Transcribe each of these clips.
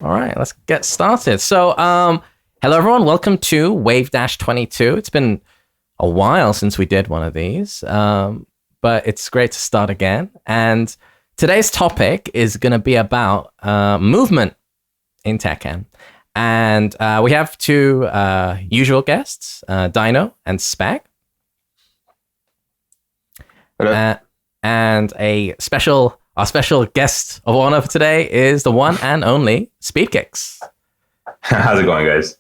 All right, let's get started. So, hello everyone. Welcome to Wavedash 22. It's been a while since we did one of these, but it's great to start again. And today's topic is going to be about movement in Tekken. And we have two usual guests, Dino and Spag. Hello. And our special guest of honor for today is the one and only Speedkicks. How's it going, guys?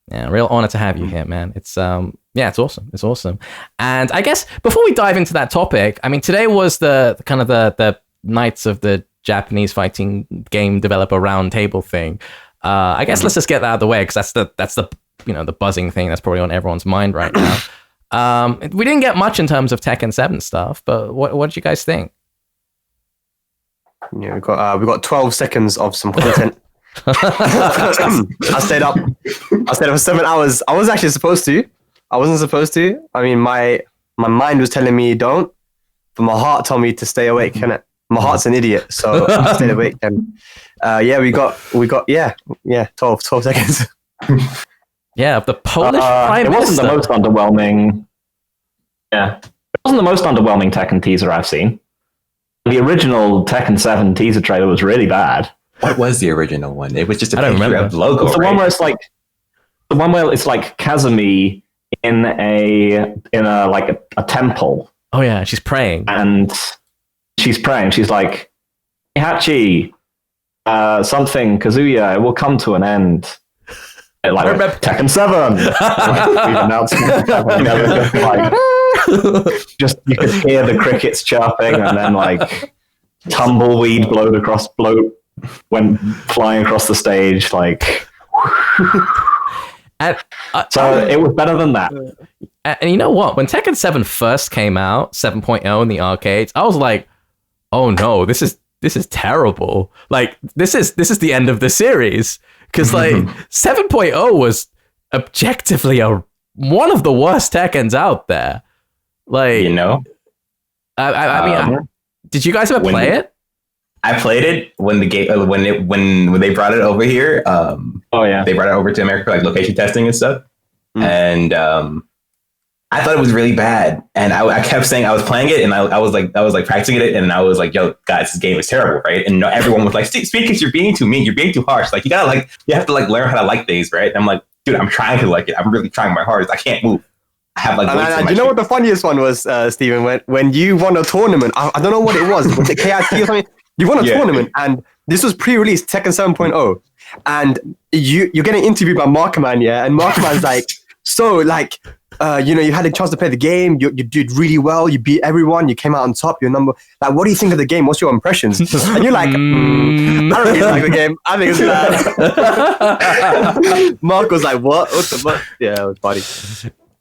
Yeah, real honor to have you here, man. It's it's awesome. It's awesome. And I guess before we dive into that topic, I mean, today was the Knights of the Japanese fighting game developer roundtable thing. I guess let's just get that out of the way because that's the the buzzing thing that's probably on everyone's mind right now. We didn't get much in terms of Tekken 7 stuff, but what did you guys think? Yeah, we got 12 seconds of some content. I stayed up for 7 hours. I was actually supposed to. I wasn't supposed to. I mean, my mind was telling me don't, but my heart told me to stay awake. And my heart's an idiot, so I stayed awake. And we got 12 seconds. Yeah, the Polish Prime Minister. It wasn't the most underwhelming. Yeah, it wasn't the most underwhelming Tekken teaser I've seen. The original Tekken 7 teaser trailer was really bad. What was the original one? It was just a I don't picture remember. of the logo, It's the right? one where it's like Kazumi in a temple, Oh yeah, she's praying. and she's praying. She's like, Hachi, something Kazuya, it will come to an end. Like I remember- Tekken 7. Like, we've announced Tekken 7. Like, just you could hear the crickets chirping, and then like tumbleweed bloat went flying across the stage. Like, And, so it was better than that. and you know what? When Tekken 7 first came out, 7.0 in the arcades, I was like, "Oh no, this is terrible. Like this is the end of the series." Because like 7.0 was objectively one of the worst Tekkens out there. Like, I mean, did you guys ever play it? I played it when the game when they brought it over here. Oh yeah, They brought it over to America for like location testing and stuff. And I thought it was really bad. And I kept saying I was playing it, and I was like practicing it, and I was like, "Yo, guys, this game is terrible, right?" And everyone was like, "Speedkicks, you're being too mean. You're being too harsh. Like you have to learn how to like things, right?" And I'm like, "Dude, I'm trying to like it. I'm really trying my hardest. I can't move. I have like." And you know what the funniest one was, Steven? When you won a tournament, I don't know what it was. Was it KIT or something? You won a tournament, and this was pre-released Tekken 7.0, and you're getting interviewed by Markman, yeah, and Markman's like, "So like, you had a chance to play the game. You did really well. You beat everyone. You came out on top. Your number. Like, what do you think of the game? What's your impressions?" And you're like, "I don't really like the game. I think it's bad." Mark was like, "What the fuck?" Yeah, it was funny.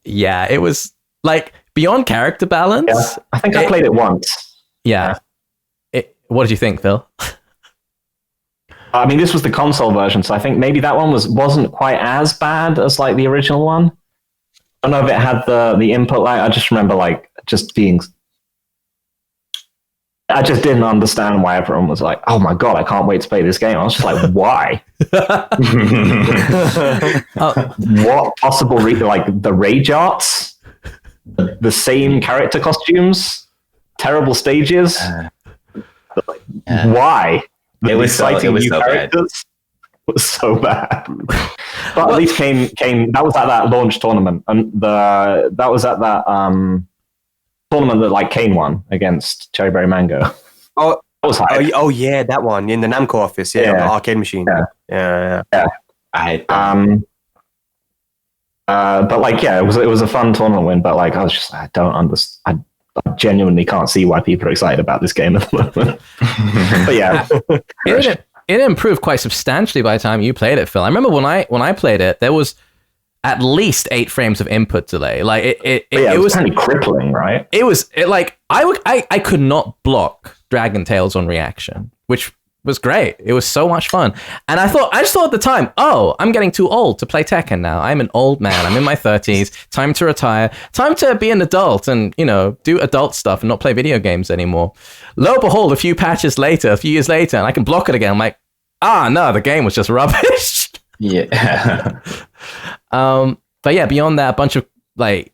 Yeah, it was like beyond character balance. yeah. I think I played it once. Yeah. What did you think, Phil? I mean, this was the console version, so I think maybe that one wasn't quite as bad as like the original one. I don't know if it had the input lag. I just remember like just being. I just didn't understand why everyone was like, "Oh my god, I can't wait to play this game." I was just like, "Why? What possible like the rage arts, the same character costumes, terrible stages? Why? It was so bad. It was so bad." But at least came. That was at that launch tournament, and that was at that tournament that like Kane won against Cherryberry Mango. Oh, that was hype. oh yeah, that one in the Namco office, on the arcade machine. Yeah. But like, yeah, it was a fun tournament win. But like, I was just, I don't understand. I genuinely can't see why people are excited about this game at the moment. But yeah, it improved quite substantially by the time you played it, Phil. I remember when I played it, there was at least 8 frames of input delay. Like it was kind of crippling, right? I could not block Dragon Tales on reaction, which was great. It was so much fun. And I just thought at the time, oh, I'm getting too old to play Tekken now. I'm an old man. I'm in my 30s. Time to retire. Time to be an adult and, do adult stuff and not play video games anymore. Lo and behold, a few years later, and I can block it again. I'm like, No, the game was just rubbish. Yeah. But yeah, beyond that, a bunch of like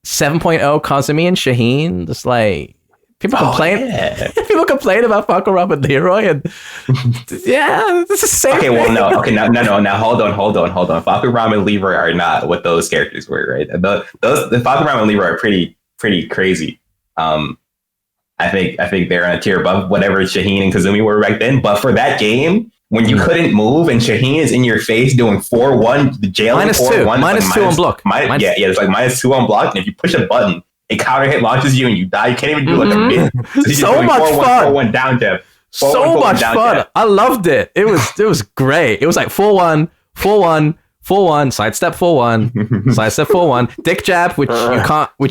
7.0 Kazumi and Shaheen, just like people complain. Yeah. People complain about Fakurama and Leroy, and yeah, this is the same. Okay, thing. well, no. Okay, now, hold on. Fakurama and Leroy are not what those characters were, right? The Fakurama and Leroy are pretty crazy. I think they're on a tier above whatever Shaheen and Kazumi were back then. But for that game, when you couldn't move and Shaheen is in your face doing 4-1, the jail -2, -2 on block. Yeah, it's like -2 on block, and if you push a button, it counter hit launches you and you die. You can't even do like a bit. So much fun. 4-1 down jab. So much fun. I loved it. It was great. It was like 4-1, 4-1, 4-1, sidestep 4-1, sidestep 4-1, dick jab, which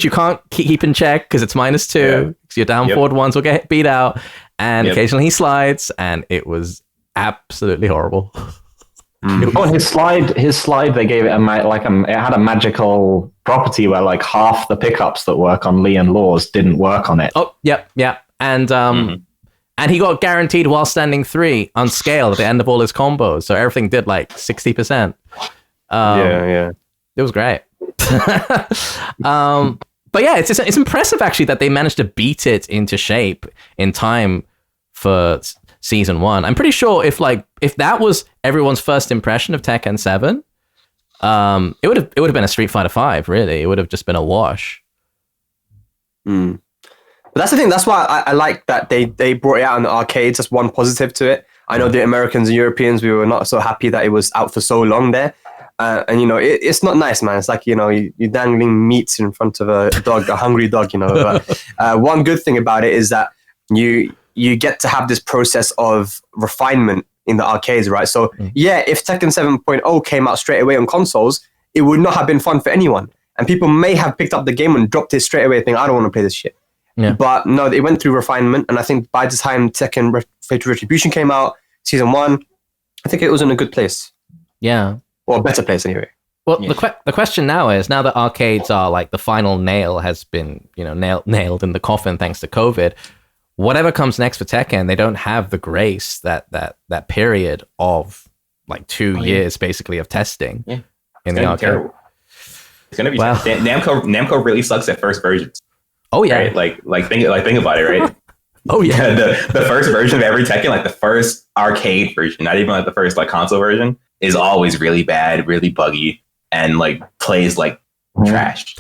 you can't keep in check because it's -2. Because your down forward ones will get beat out, and occasionally he slides, and it was absolutely horrible. Oh, his slide, they gave it it had a magical property where like half the pickups that work on Lee and Laws didn't work on it. Oh, yep, and and he got guaranteed while standing 3 on scale at the end of all his combos, so everything did like 60%. Yeah. It was great. But yeah, it's impressive actually that they managed to beat it into shape in time for season 1. I'm pretty sure if that was everyone's first impression of Tekken 7, it would have been a Street Fighter 5. Really, it would have just been a wash. But that's the thing. That's why I like that they brought it out in the arcades. That's one positive to it. I know the Americans and Europeans, we were not so happy that it was out for so long there. And it's not nice, man. It's like you're dangling meat in front of a dog, a hungry dog. But one good thing about it is that you get to have this process of refinement in the arcades, right? So if Tekken 7.0 came out straight away on consoles, it would not have been fun for anyone. And people may have picked up the game and dropped it straight away, thinking, I don't want to play this shit. Yeah. But no, it went through refinement. And I think by the time Tekken Fatal Retribution came out, season 1, I think it was in a good place. Yeah. Or a better place anyway. Well, the question now is, now that arcades are like the final nail has been, nailed in the coffin thanks to COVID, whatever comes next for Tekken, they don't have the grace that period of like 2 years basically of testing in the arcade. Terrible. It's gonna be Namco really sucks at first versions. Oh yeah, right? Think about it, right? Oh yeah, the first version of every Tekken, like the first arcade version, not even like the first like console version, is always really bad, really buggy, and like plays like trash.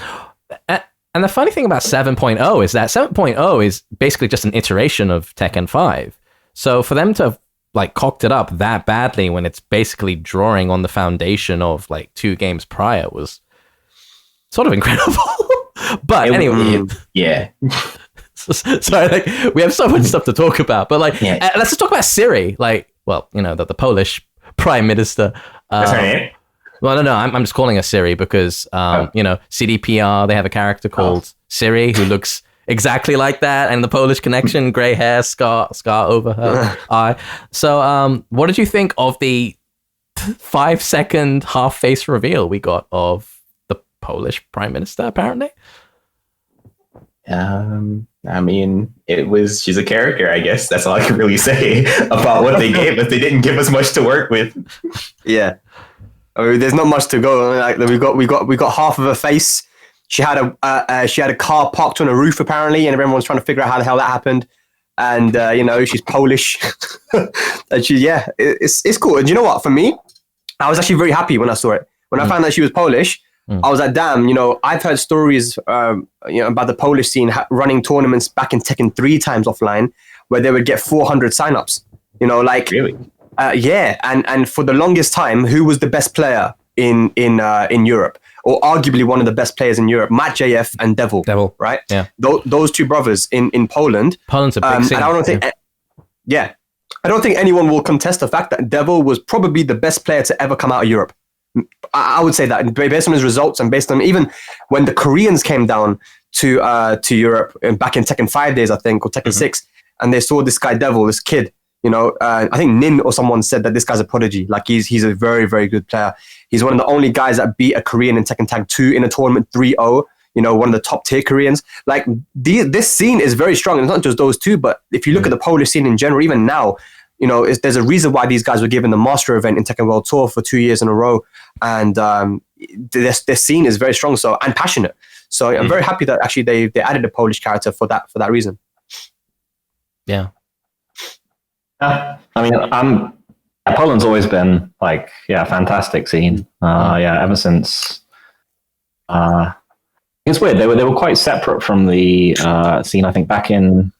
And the funny thing about 7.0 is that 7.0 is basically just an iteration of Tekken 5. So for them to have like cocked it up that badly when it's basically drawing on the foundation of like 2 games prior was sort of incredible. But anyway, sorry, like we have so much stuff to talk about. But like, let's just talk about Siri. Like, well, the Polish Prime Minister. That's her name. Well, no, I'm just calling her Siri because, CDPR, they have a character called Siri who looks exactly like that, and the Polish connection, gray hair, scar over her eye. So, what did you think of the 5-second half-face reveal we got of the Polish Prime Minister, apparently? I mean, she's a character, I guess. That's all I can really say about what they gave us. They didn't give us much to work with. Yeah. I mean, there's not much to go. Like we got half of her face. She had a car parked on a roof apparently, and everyone's trying to figure out how the hell that happened. And she's Polish, and it's cool. And you know what? For me, I was actually very happy when I saw it. When I found out she was Polish, I was like, damn. I've heard stories, about the Polish scene running tournaments back in Tekken 3 times offline, where they would get 400 signups. Really. And for the longest time, who was the best player in Europe, or arguably one of the best players in Europe? Matt JF and Devil, right? Yeah, those 2 brothers in Poland. Poland's a big scene. And I don't think anyone will contest the fact that Devil was probably the best player to ever come out of Europe. I would say that based on his results and based on even when the Koreans came down to Europe back in Tekken 5 days, I think, or Tekken 6, and they saw this guy Devil, this kid. I think Nin or someone said that this guy's a prodigy. Like he's a very, very good player. He's one of the only guys that beat a Korean in Tekken Tag 2 in a tournament 3-0. One of the top tier Koreans. Like this scene is very strong. And it's not just those 2, but if you look at the Polish scene in general, even now, there's a reason why these guys were given the master event in Tekken World Tour for 2 years in a row, and their scene is very strong, so and passionate. So I'm very happy that actually they added a Polish character for that reason. Yeah. I mean, Poland's always been like, fantastic scene. Ever since. It's weird. They were quite separate from the scene. I think back in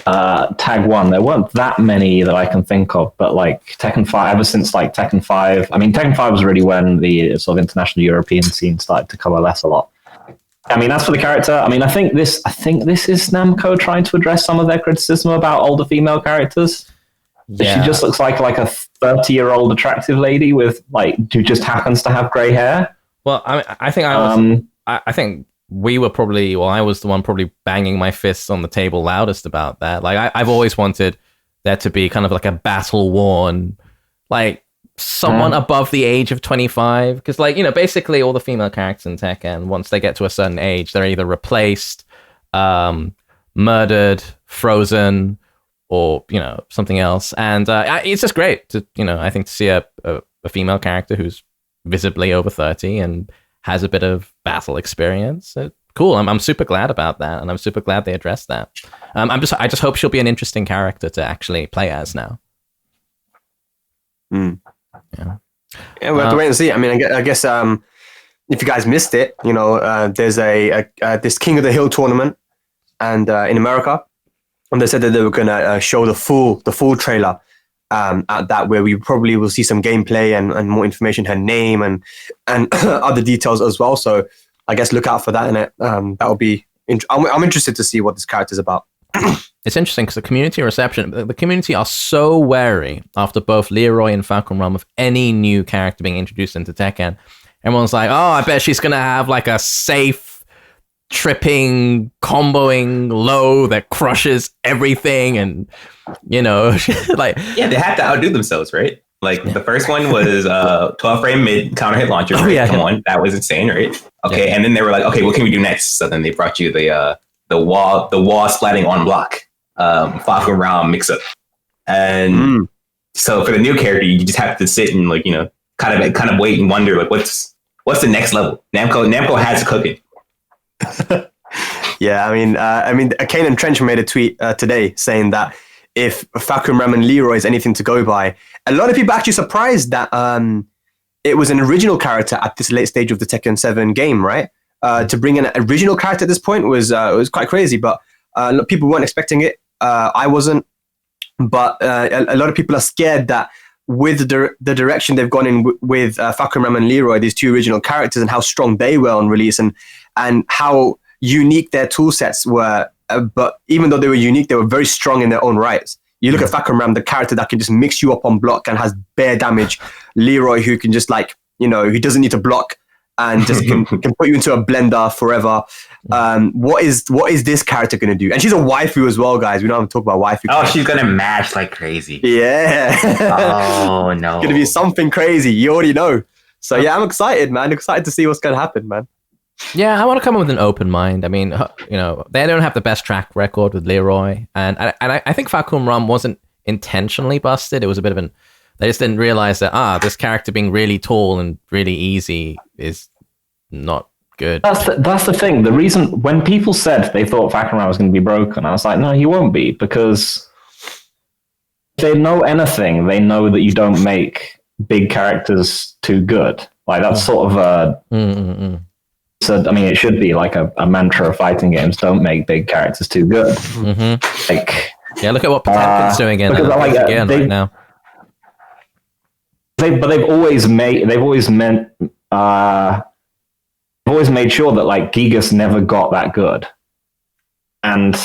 Tag 1, there weren't that many that I can think of. But like Tekken 5, ever since like Tekken 5, I mean, Tekken 5 was really when the sort of international European scene started to coalesce a lot. I mean, as for the character, I mean, I think this is Namco trying to address some of their criticism about older female characters. Yeah. She just looks like a 30-year-old attractive lady with who just happens to have grey hair. Well, I think we were probably, I was the one probably banging my fists on the table loudest about that. Like, I've always wanted there to be kind of like a battle-worn, like someone above the age of 25. Because, basically all the female characters in Tekken, once they get to a certain age, they're either replaced, murdered, frozen, or, something else. And it's just great to, I think to see a female character who's visibly over 30 and has a bit of battle experience. Cool. I'm super glad about that, and I'm super glad they addressed that. I just hope she'll be an interesting character to actually play as now. Yeah, we'll have to wait and see. I mean, I guess if you guys missed it, there's this King of the Hill tournament, and in America, and they said that they were gonna show the full trailer at that, where we probably will see some gameplay and more information, her name and other details as well. So I guess look out for that, and that will be. I'm interested to see what this character's about. It's interesting because the community reception, the community are so wary after both Leroy and Falcon Rum of any new character being introduced into Tekken. Everyone's like, oh, I bet she's going to have like a safe, tripping, comboing low that crushes everything. And, like... Yeah, they have to outdo themselves, right? Like, the first one was 12-frame mid counter hit launcher. Right? Come on, that was insane, right? Okay, and then they were like, okay, what can we do next? So then they brought you the wall splatting on block, Falcon Rum mix up. And so for the new character, you just have to sit and kind of wait and wonder what's the next level. Namco has cooking. Yeah, I mean, Kane and Trench made a tweet today saying that if Falcon Ram and Leroy is anything to go by, a lot of people are actually surprised that it was an original character at this late stage of the Tekken 7 game, right? To bring an original character at this point was quite crazy, but people weren't expecting it. I wasn't, but a lot of people are scared that with the direction they've gone in with Falcon Ram and Leroy, these two original characters, and how strong they were on release, and how unique their tool sets were. But even though they were unique, they were very strong in their own rights. You look at Falcon Ram, the character that can just mix you up on block and has bare damage. Leroy, who can just who doesn't need to block and just can put you into a blender forever. What is this character going to do? And she's a waifu as well, guys. We don't have to talk about waifu. Oh, she's going to match like crazy. Yeah. Oh, no. It's going to be something crazy. You already know. So, yeah, I'm excited, man. Excited to see what's going to happen, man. Yeah, I want to come in with an open mind. I mean, they don't have the best track record with Leroy. And I think Falcon Rum wasn't intentionally busted. It was a bit of they just didn't realize that, this character being really tall and really easy is not good. That's the thing. The reason when people said they thought Falcon Ram was going to be broken, I was like, no, he won't be, because if they know anything, they know that you don't make big characters too good. Like, that's sort of a... So, I mean, it should be like a mantra of fighting games. Don't make big characters too good. Mm-hmm. Yeah, look at what Potemkin's doing right now. They've always made sure that like Gigas never got that good, and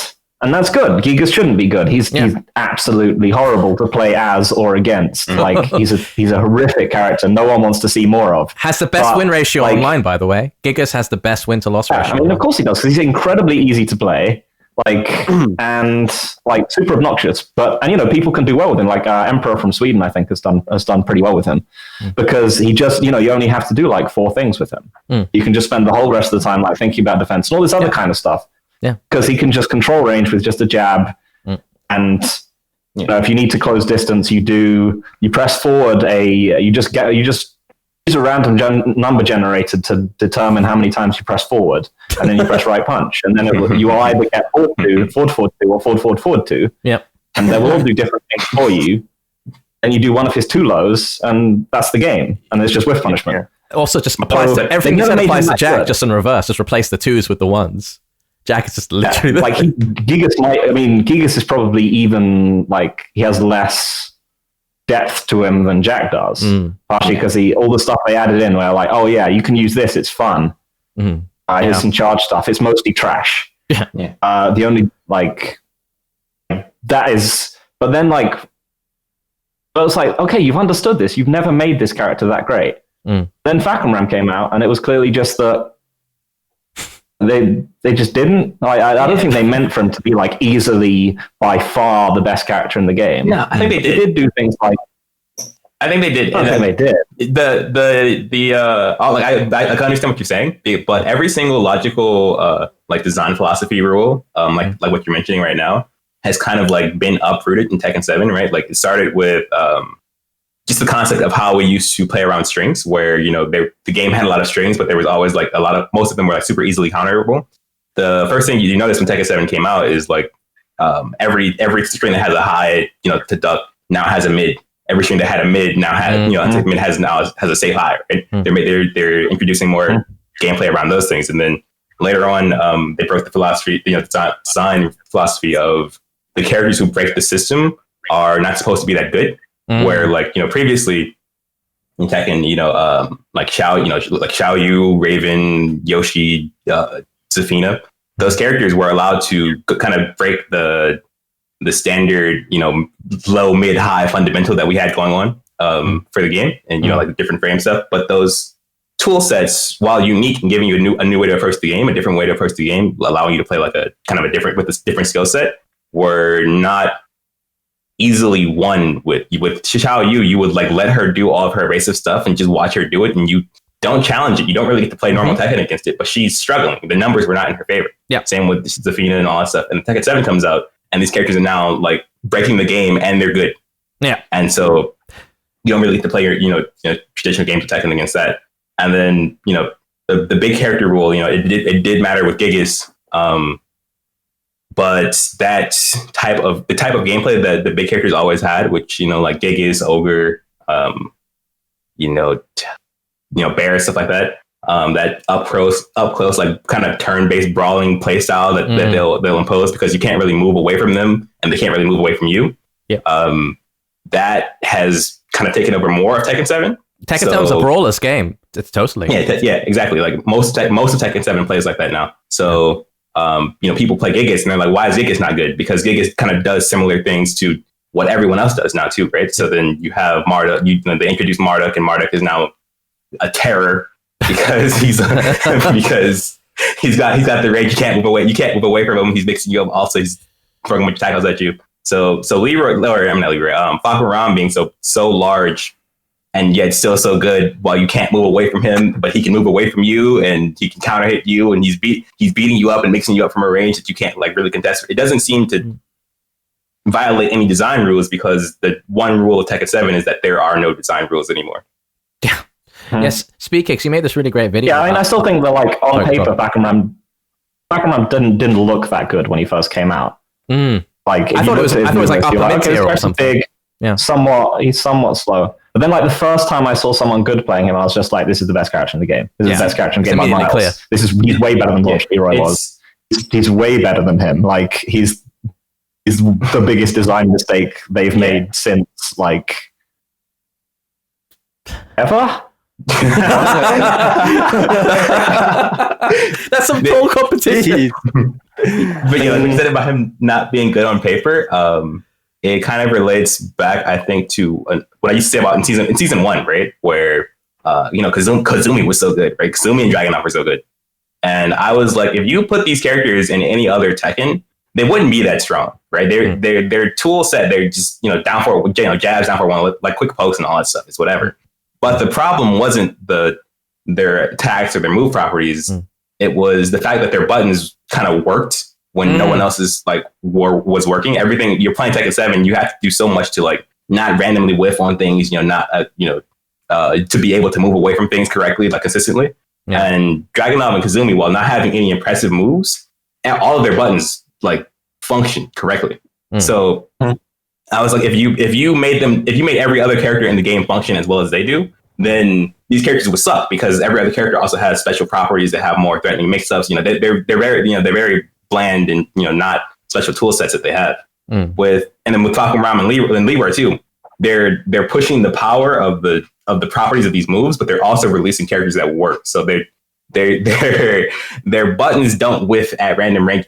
that's good. Gigas shouldn't be good. He's absolutely horrible to play as or against. Like he's a horrific character. No one wants to see more of. Has the best win ratio online, by the way. Gigas has the best win to loss ratio. I mean, of course he does, because he's incredibly easy to play. And super obnoxious, but people can do well with him. Like Emperor from Sweden, I think has done pretty well with him, because he just you only have to do like 4 things with him. You can just spend the whole rest of the time thinking about defense and all this other kind of stuff. Yeah, because he can just control range with just a jab, and If you need to close distance, you press forward you just use a random number generator to determine how many times you press forward, and then you press right punch, and then you will either get forward 2, or forward 2. Yep. And they will all do different things for you. And you do one of his 2 lows, and that's the game. And it's just whiff punishment. Also, just applies to everything that applies to Jack, just in reverse. Just replace the 2s with the 1s. Jack is just literally like Gigas is probably even like he has less depth to him than Jack does. Partially because all the stuff they added in were like, oh yeah, you can use this, it's fun. Here's some charge stuff. It's mostly trash. The only like that is, but then like, but it's like, okay, you've understood this. You've never made this character that great. Then Facumram came out, and it was clearly just that they just didn't. I don't think they meant for him to be like easily by far the best character in the game. No, I think they did. They did do things like. I think they did. I think they did. Like I can understand what you're saying, but every single logical like design philosophy rule, like what you're mentioning right now, has kind of like been uprooted in Tekken 7, right? Like it started with just the concept of how we used to play around strings, where the game had a lot of strings, but there was always like most of them were like super easily counterable. The first thing you notice when Tekken 7 came out is like every string that has a high, to duck now has a mid. Every string that had a mid now has, mid has a safe high. Right? They're introducing more gameplay around those things, and then later on, they broke the philosophy, design philosophy of the characters who break the system are not supposed to be that good. Where like previously in Tekken, like Xiao Yu, Raven, Yoshi, Zafina, those characters were allowed to kind of break the standard, low, mid, high fundamental that we had going on for the game, and like the different frame stuff. But those tool sets, while unique and giving you a new way to approach the game, a different way to approach the game, allowing you to play like a kind of a different skill set, were not easily won with Xiao Yu. You would like let her do all of her evasive stuff and just watch her do it, and you don't challenge it. You don't really get to play normal Tekken against it, but she's struggling. The numbers were not in her favor. Yeah. Same with Zafina and all that stuff. And Tekken 7 comes out, and these characters are now like breaking the game, and they're good. Yeah. And so you don't really get to play your traditional games of Tekken against that. And then the big character rule, it did matter with Gigas. But that type of gameplay that the big characters always had, which like Gigas, Ogre, Bear, stuff like that. That up close, like kind of turn-based brawling play style that they'll impose because you can't really move away from them and they can't really move away from you. Yeah. That has kind of taken over more of Tekken 7. Tekken 7 is a brawler's game. It's totally. Yeah, exactly. Like most of Tekken 7 plays like that now. So. People play Gigas and they're like, why is Gigas not good? Because Gigas kind of does similar things to what everyone else does now too, right? So then you have Marduk, they introduced Marduk, and Marduk is now a terror because he's got the rage. You can't move away from him. He's mixing you up. Also, he's throwing a bunch of tackles at you. So Fakuram being so large and yet still so good, while you can't move away from him, but he can move away from you and he can counter hit you, and he's beating you up and mixing you up from a range that you can't like really contest. It doesn't seem to violate any design rules, because the one rule of Tekken 7 is that there are no design rules anymore. Yeah. Yes, Speedkicks, you made this really great video. Yeah, I mean, I still think that like on paper, Facumram didn't look that good when he first came out. Like I thought it was like upper mid tier or something. Big, he's somewhat slow. But then, like the first time I saw someone good playing him, I was just like, "This is the best character in the game. This is the best character in the game by miles. He's way better than Launch Leroy was. He's way better than him. Like he's the biggest design mistake they've made since like ever." That's some full competition. But like you said about him not being good on paper, it kind of relates back, I think, to what I used to say about in season 1, right? Where, Kazumi was so good, right? Kazumi and Dragunov were so good. And I was like, if you put these characters in any other Tekken, they wouldn't be that strong, right? Their tool set, they're just, down for, jabs, down for one, like quick pokes and all that stuff. It's whatever. But the problem wasn't their attacks or their move properties. It was the fact that their buttons kind of worked when no one else is like was working. Everything you're playing Tekken 7, you have to do so much to like not randomly whiff on things, not to be able to move away from things correctly, like consistently. Yeah. And Dragunov and Kazumi, while not having any impressive moves, and all of their buttons like function correctly. So I was like, if you made every other character in the game function as well as they do, then these characters would suck, because every other character also has special properties that have more threatening mix-ups. They're very bland and not special tool sets that they have. And then with Falcon Ram and Leeward too, they're pushing the power of the properties of these moves, but they're also releasing characters that work. So their buttons don't whiff at random rank.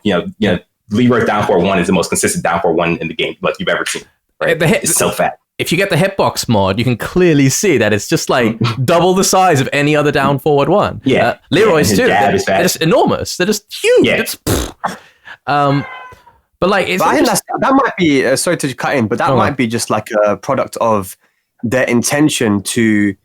Leeward's down 4-1 is the most consistent down 4-1 in the game like you've ever seen. Right? It's so fat. If you get the hitbox mod, you can clearly see that it's just like double the size of any other down forward one. Yeah, Leroy's too. They're just enormous. They're just huge. Yeah. But like, I think that might be. Sorry to cut in, but that might be just like a product of their intention to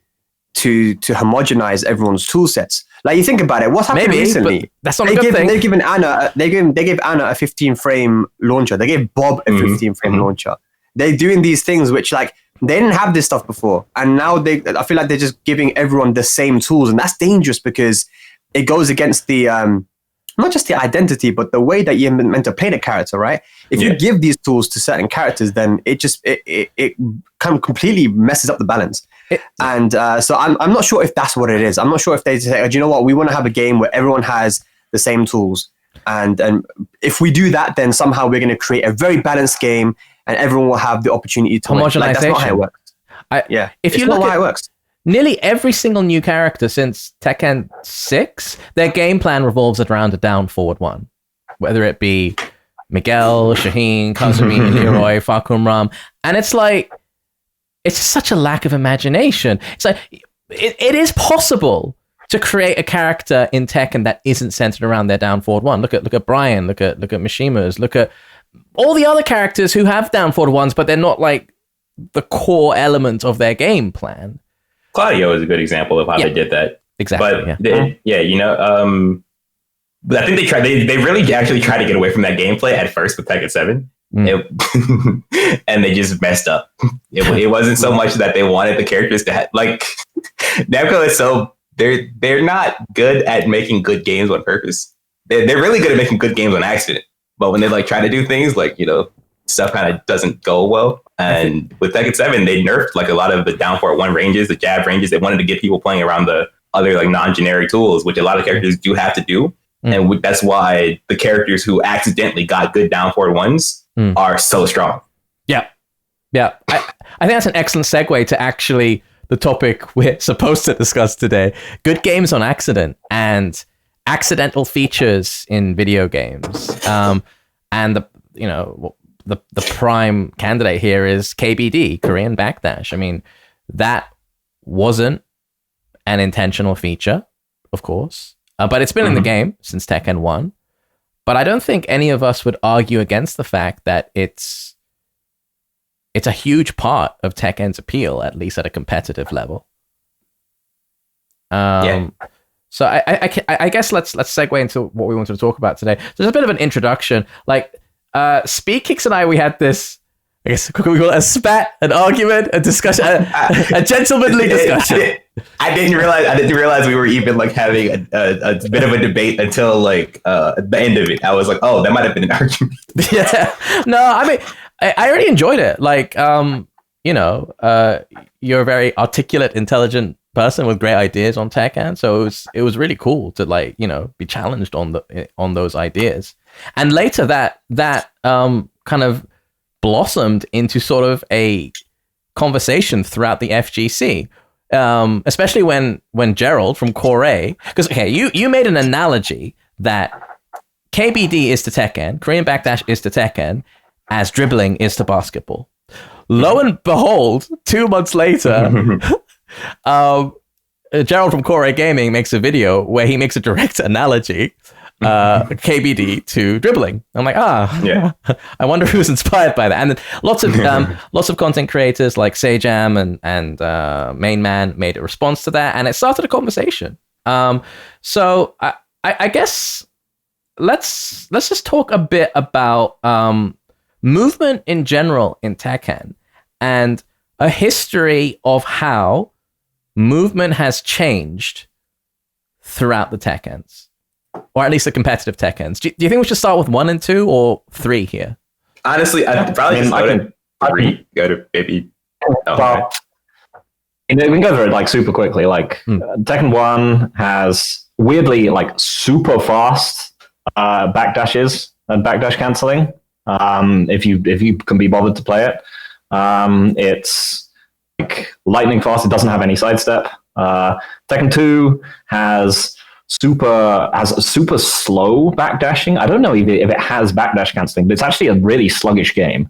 homogenize everyone's tool sets. Like, you think about it, what's happened recently? That's not a good thing. They gave Anna a 15 frame launcher. They gave Bob a 15 frame launcher. They're doing these things which, like, they didn't have this stuff before, and now I feel like they're just giving everyone the same tools, and that's dangerous because it goes against the not just the identity, but the way that you're meant to play the character, right? If you give these tools to certain characters, then it kind of completely messes up the balance. So I'm not sure if that's what it is. I'm not sure if they say, do you know what? We want to have a game where everyone has the same tools. And if we do that, then somehow we're going to create a very balanced game and everyone will have the opportunity to win. Like, that's not how it works. If you look at how it works. Nearly every single new character since Tekken 6, their game plan revolves around a down forward one. Whether it be Miguel, Shaheen, Kazumi, Leroy, Fakumram. And it's like, it's just such a lack of imagination. It's like, it is possible to create a character in Tekken that isn't centered around their down forward one. Look at Brian, look at Mishima's, look at all the other characters who have down forward ones, but they're not like the core element of their game plan. Claudio is a good example of how they did that. Exactly. But but I think they really actually tried to get away from that gameplay at first with Tekken 7. And they just messed up. It wasn't so much that they wanted the characters to have, like, Namco is so they're not good at making good games on purpose. They're really good at making good games on accident. But when they like try to do things, like, stuff kind of doesn't go well. And with Tekken 7, they nerfed like a lot of the down forward one ranges, the jab ranges. They wanted to get people playing around the other like non-generic tools, which a lot of characters do have to do. And that's why the characters who accidentally got good down forward ones are so strong. Yeah. I think that's an excellent segue to actually the topic we're supposed to discuss today. Good games on accident and accidental features in video games. And the prime candidate here is KBD, Korean Backdash. I mean, that wasn't an intentional feature, of course, but it's been in the game since Tekken 1. But I don't think any of us would argue against the fact that it's a huge part of Tekken's appeal, at least at a competitive level. So I guess let's segue into what we wanted to talk about today. So there's a bit of an introduction. Like, Speedkicks and I, we had this, I guess we call it a spat, an argument, a discussion, a gentlemanly discussion. I didn't realize we were even like having a bit of a debate until like at the end of it. I was like, oh, that might have been an argument. Yeah. No, I mean, I really enjoyed it. Like, you're a very articulate, intelligent person with great ideas on Tekken, so it was really cool to like, be challenged on those ideas. And later that kind of blossomed into sort of a conversation throughout the FGC, especially when Gerald from Core, because you made an analogy that KBD is to Tekken, Korean Backdash is to Tekken, as dribbling is to basketball. Lo and behold, 2 months later, Gerald from Core Gaming makes a video where he makes a direct analogy, KBD to dribbling. I'm like, I wonder who was inspired by that. And then lots of content creators like Sejam and Main Man made a response to that, and it started a conversation. So I guess let's just talk a bit about movement in general in Tekken and a history of how movement has changed throughout the Tekkens, or at least the competitive Tekkens. Do you think we should start with 1 and 2 or 3 here? Honestly, I'd probably just go to maybe. But we can go through it like super quickly. Like Tekken 1 has weirdly like super fast backdashes and backdash canceling. If you can be bothered to play it, it's like lightning fast. It doesn't have any sidestep. Tekken 2 has super slow backdashing. I don't know if it has backdash canceling, but it's actually a really sluggish game.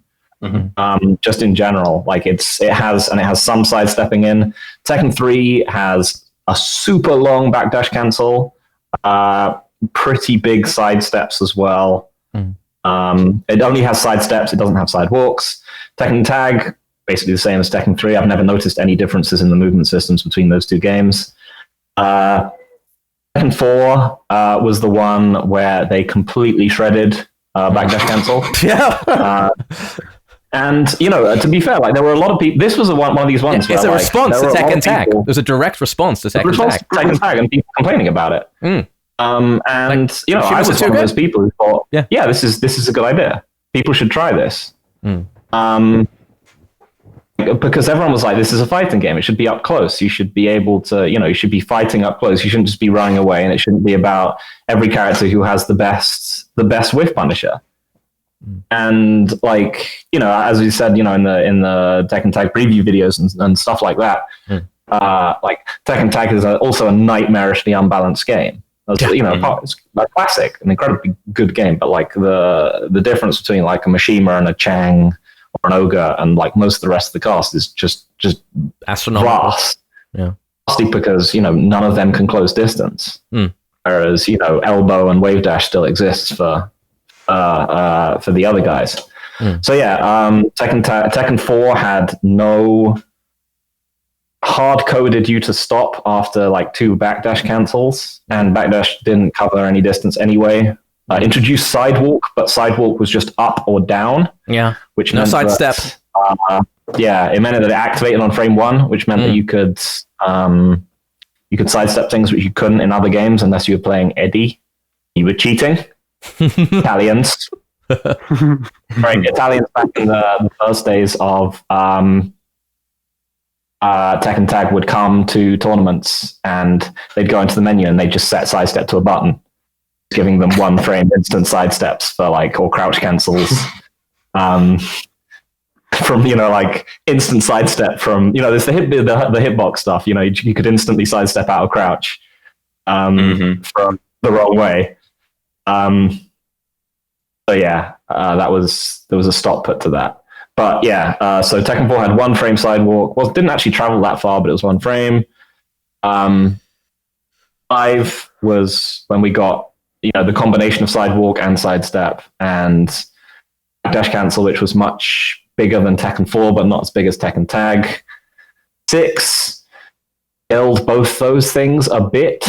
Just in general, like it has some sidestepping in. Tekken 3 has a super long backdash cancel, pretty big sidesteps as well. It only has sidesteps, it doesn't have sidewalks. Tekken Tag, basically the same as Tekken 3. I've never noticed any differences in the movement systems between those two games. Tekken 4 was the one where they completely shredded backdash cancel. Yeah. And, to be fair, like there were a lot of people. This was one of these ones. It's where, a response to Tekken Tag. It was a direct response to Tekken Tag. Tekken Tag, and people complaining about it. I was one of those people who thought, yeah, this is a good idea. People should try this. Because everyone was like, this is a fighting game. It should be up close. You should be able to, you should be fighting up close. You shouldn't just be running away, and it shouldn't be about every character who has the best whiff punisher. And like, as we said, in the Tekken Tag preview videos and stuff like that, like Tekken Tag is also a nightmarishly unbalanced game. It's a classic, an incredibly good game, but like the difference between like a Mishima and a Chang or an Ogre and like most of the rest of the cast is just astronomical. Vast. Yeah, because none of them can close distance, whereas elbow and Wavedash still exists for the other guys. So yeah, Tekken 4 had no hard-coded you to stop after like 2 backdash cancels, and backdash didn't cover any distance anyway. Introduced sidewalk, but sidewalk was just up or down. Yeah, which no sidestep. It meant that it activated on frame 1, which meant that you could sidestep things which you couldn't in other games unless you were playing Eddie. You were cheating. Italians, right? Italians back in the first days of Tekken Tag would come to tournaments and they'd go into the menu and they'd just set sidestep to a button, giving them 1 frame instant sidesteps for like, or crouch cancels, from like instant sidestep from there's the hitbox stuff. You could instantly sidestep out of crouch from the wrong way. So yeah, there was a stop put to that. But yeah, so Tekken 4 had 1 frame sidewalk. Well, it didn't actually travel that far, but it was 1 frame. 5 was when we got the combination of sidewalk and sidestep and dash cancel, which was much bigger than Tekken 4, but not as big as Tekken Tag. 6 killed both those things a bit.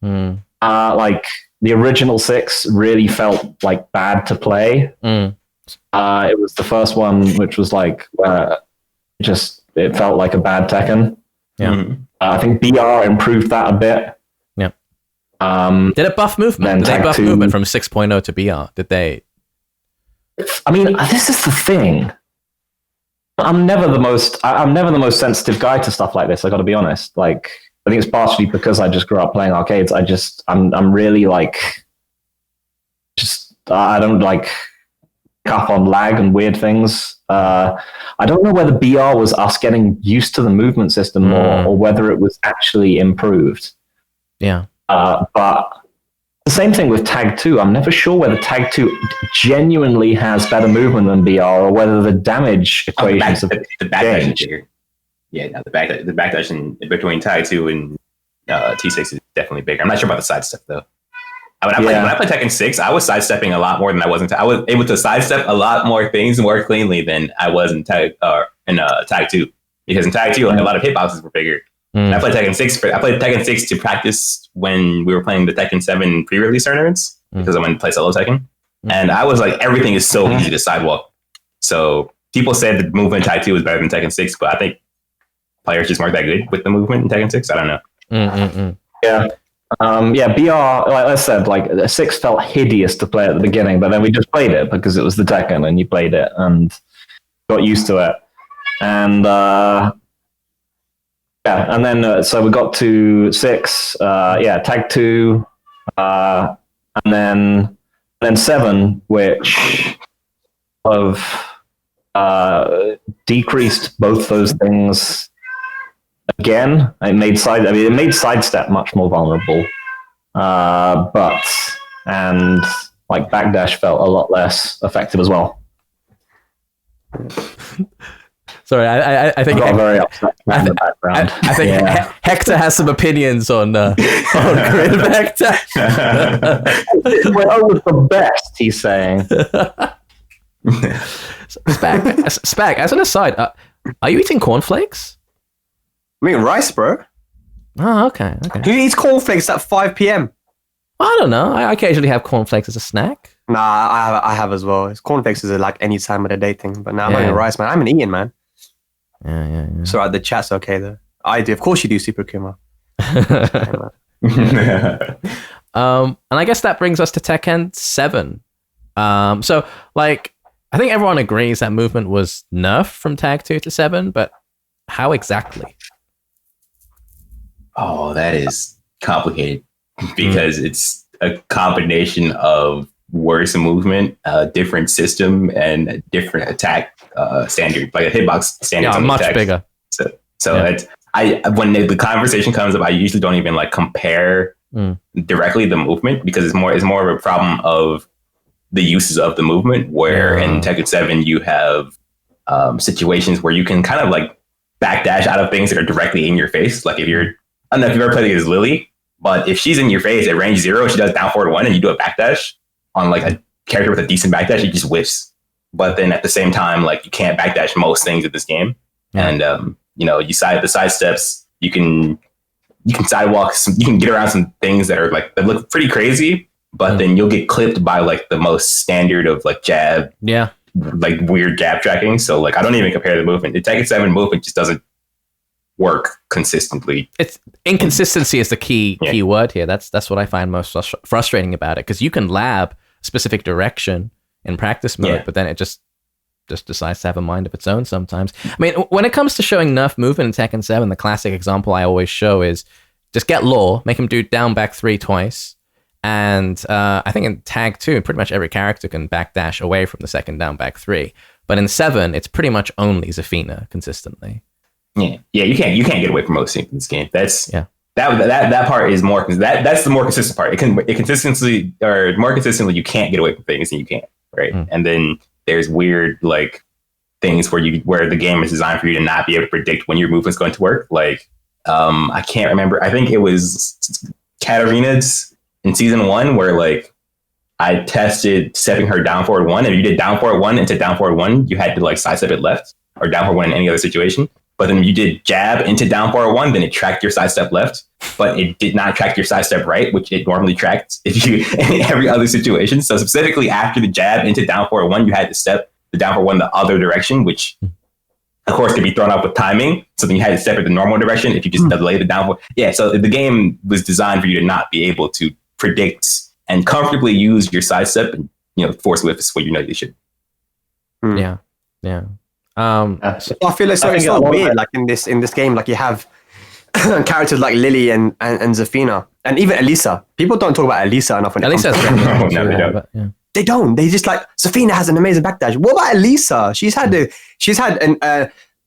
Like the original 6 really felt like bad to play. It was the first one which was like it felt like a bad Tekken. Yeah. I think BR improved that a bit. Yeah. Did it buff movement? Did they buff movement from 6.0 to BR? Did they? I mean, this is the thing. I'm never the most sensitive guy to stuff like this. I got to be honest. Like, I think it's partially because I just grew up playing arcades. I'm really like, I don't like cuff on lag and weird things. I don't know whether BR was us getting used to the movement system more or whether it was actually improved. Yeah. But the same thing with Tag 2. I'm never sure whether Tag 2 genuinely has better movement than BR or whether the damage equations the backdash is bigger. Yeah, no, the backdash in between Tag 2 and T6 is definitely bigger. I'm not sure about the sidestep though. When I played Tekken 6, I was sidestepping a lot more than I was in Tag. I was able to sidestep a lot more things more cleanly than I was in Tag 2. Because in Tag 2, like, a lot of hitboxes were bigger. I played Tekken 6. I played Tekken 6 to practice when we were playing the Tekken 7 pre-release tournaments. because I went to play solo Tekken. And I was like, everything is so easy to sidewalk. So people said the movement in Tag 2 was better than Tekken 6, but I think players just weren't that good with the movement in Tekken 6. I don't know. Yeah. BR, like I said, like 6 felt hideous to play at the beginning, but then we just played it because it was the Tekken and you played it and got used to it. And and then so we got to 6, Tag 2, and then 7, which have decreased both those things again. It made sidestep much more vulnerable, and like backdash felt a lot less effective as well. Sorry, I think I got very upset in the background. I think Hector has some opinions on Korean Backdash. Well, was the best, he's saying. Spag, as an aside, are you eating cornflakes? I mean, rice, bro. Oh, okay. Who eats cornflakes at 5 p.m.? I don't know. I occasionally have cornflakes as a snack. Nah, I have as well. Cornflakes is like any time of the day thing. But now I'm having rice, man. I'm an Ian, man. Yeah. So the chat's okay though. I do. Of course you do, Super Kuma. And I guess that brings us to Tekken 7. So like, I think everyone agrees that movement was nerfed from Tag 2 to 7, but how exactly? Oh, that is complicated because it's a combination of worse movement, different system, and different attack standard, like a hitbox standard. Yeah, much bigger. So it's, when the conversation comes up, I usually don't even like compare directly the movement because it's more of a problem of the uses of the movement. Where in Tekken 7 you have situations where you can kind of like backdash out of things that are directly in your face. Like if you're, I don't know if you've ever played against Lily, but if she's in your face at range 0, she does down forward 1, and you do a backdash on like a character with a decent backdash, he just whiffs. But then at the same time, like you can't backdash most things in this game, and you side steps. You can sidewalk. You can get around some things that are like that look pretty crazy, but then you'll get clipped by like the most standard of like jab. Yeah. Like weird jab tracking. So like I don't even compare the movement. The Tekken 7 movement just doesn't work consistently. It's inconsistency is the key word here. That's what I find most frustrating about it, because you can lab a specific direction in practice mode, but then it just decides to have a mind of its own sometimes. I mean, when it comes to showing nerf movement in Tekken 7, the classic example I always show is just get Law, make him do down back 3 twice. And I think in Tag 2, pretty much every character can backdash away from the second down back 3. But in 7, it's pretty much only Zafina consistently. Yeah, you can't get away from most things in this game. That's that part is more that's the more consistent part. More consistently you can't get away from things than you can, right? And then there's weird like things where the game is designed for you to not be able to predict when your movement's going to work. Like I can't remember. I think it was Katarina's in season 1 where like I tested stepping her down forward 1, and if you did down forward 1 into down forward 1, you had to like sidestep it left, or down forward 1 in any other situation. But then you did jab into down forward 1, then it tracked your sidestep left, but it did not track your sidestep right, which it normally tracked if you in every other situation. So specifically after the jab into down forward 1, you had to step the down forward 1 the other direction, which of course could be thrown off with timing. So then you had to step in the normal direction if you just delay the down forward. Yeah, so the game was designed for you to not be able to predict and comfortably use your sidestep and force whiffs where you should. Yeah. So I feel like it's so weird. Like in this game, like you have characters like Lily and Zafina, and even Elisa. People don't talk about Elisa enough. Elisa, no, they don't. They don't. They just like Zafina has an amazing backdash. What about Elisa? She's had an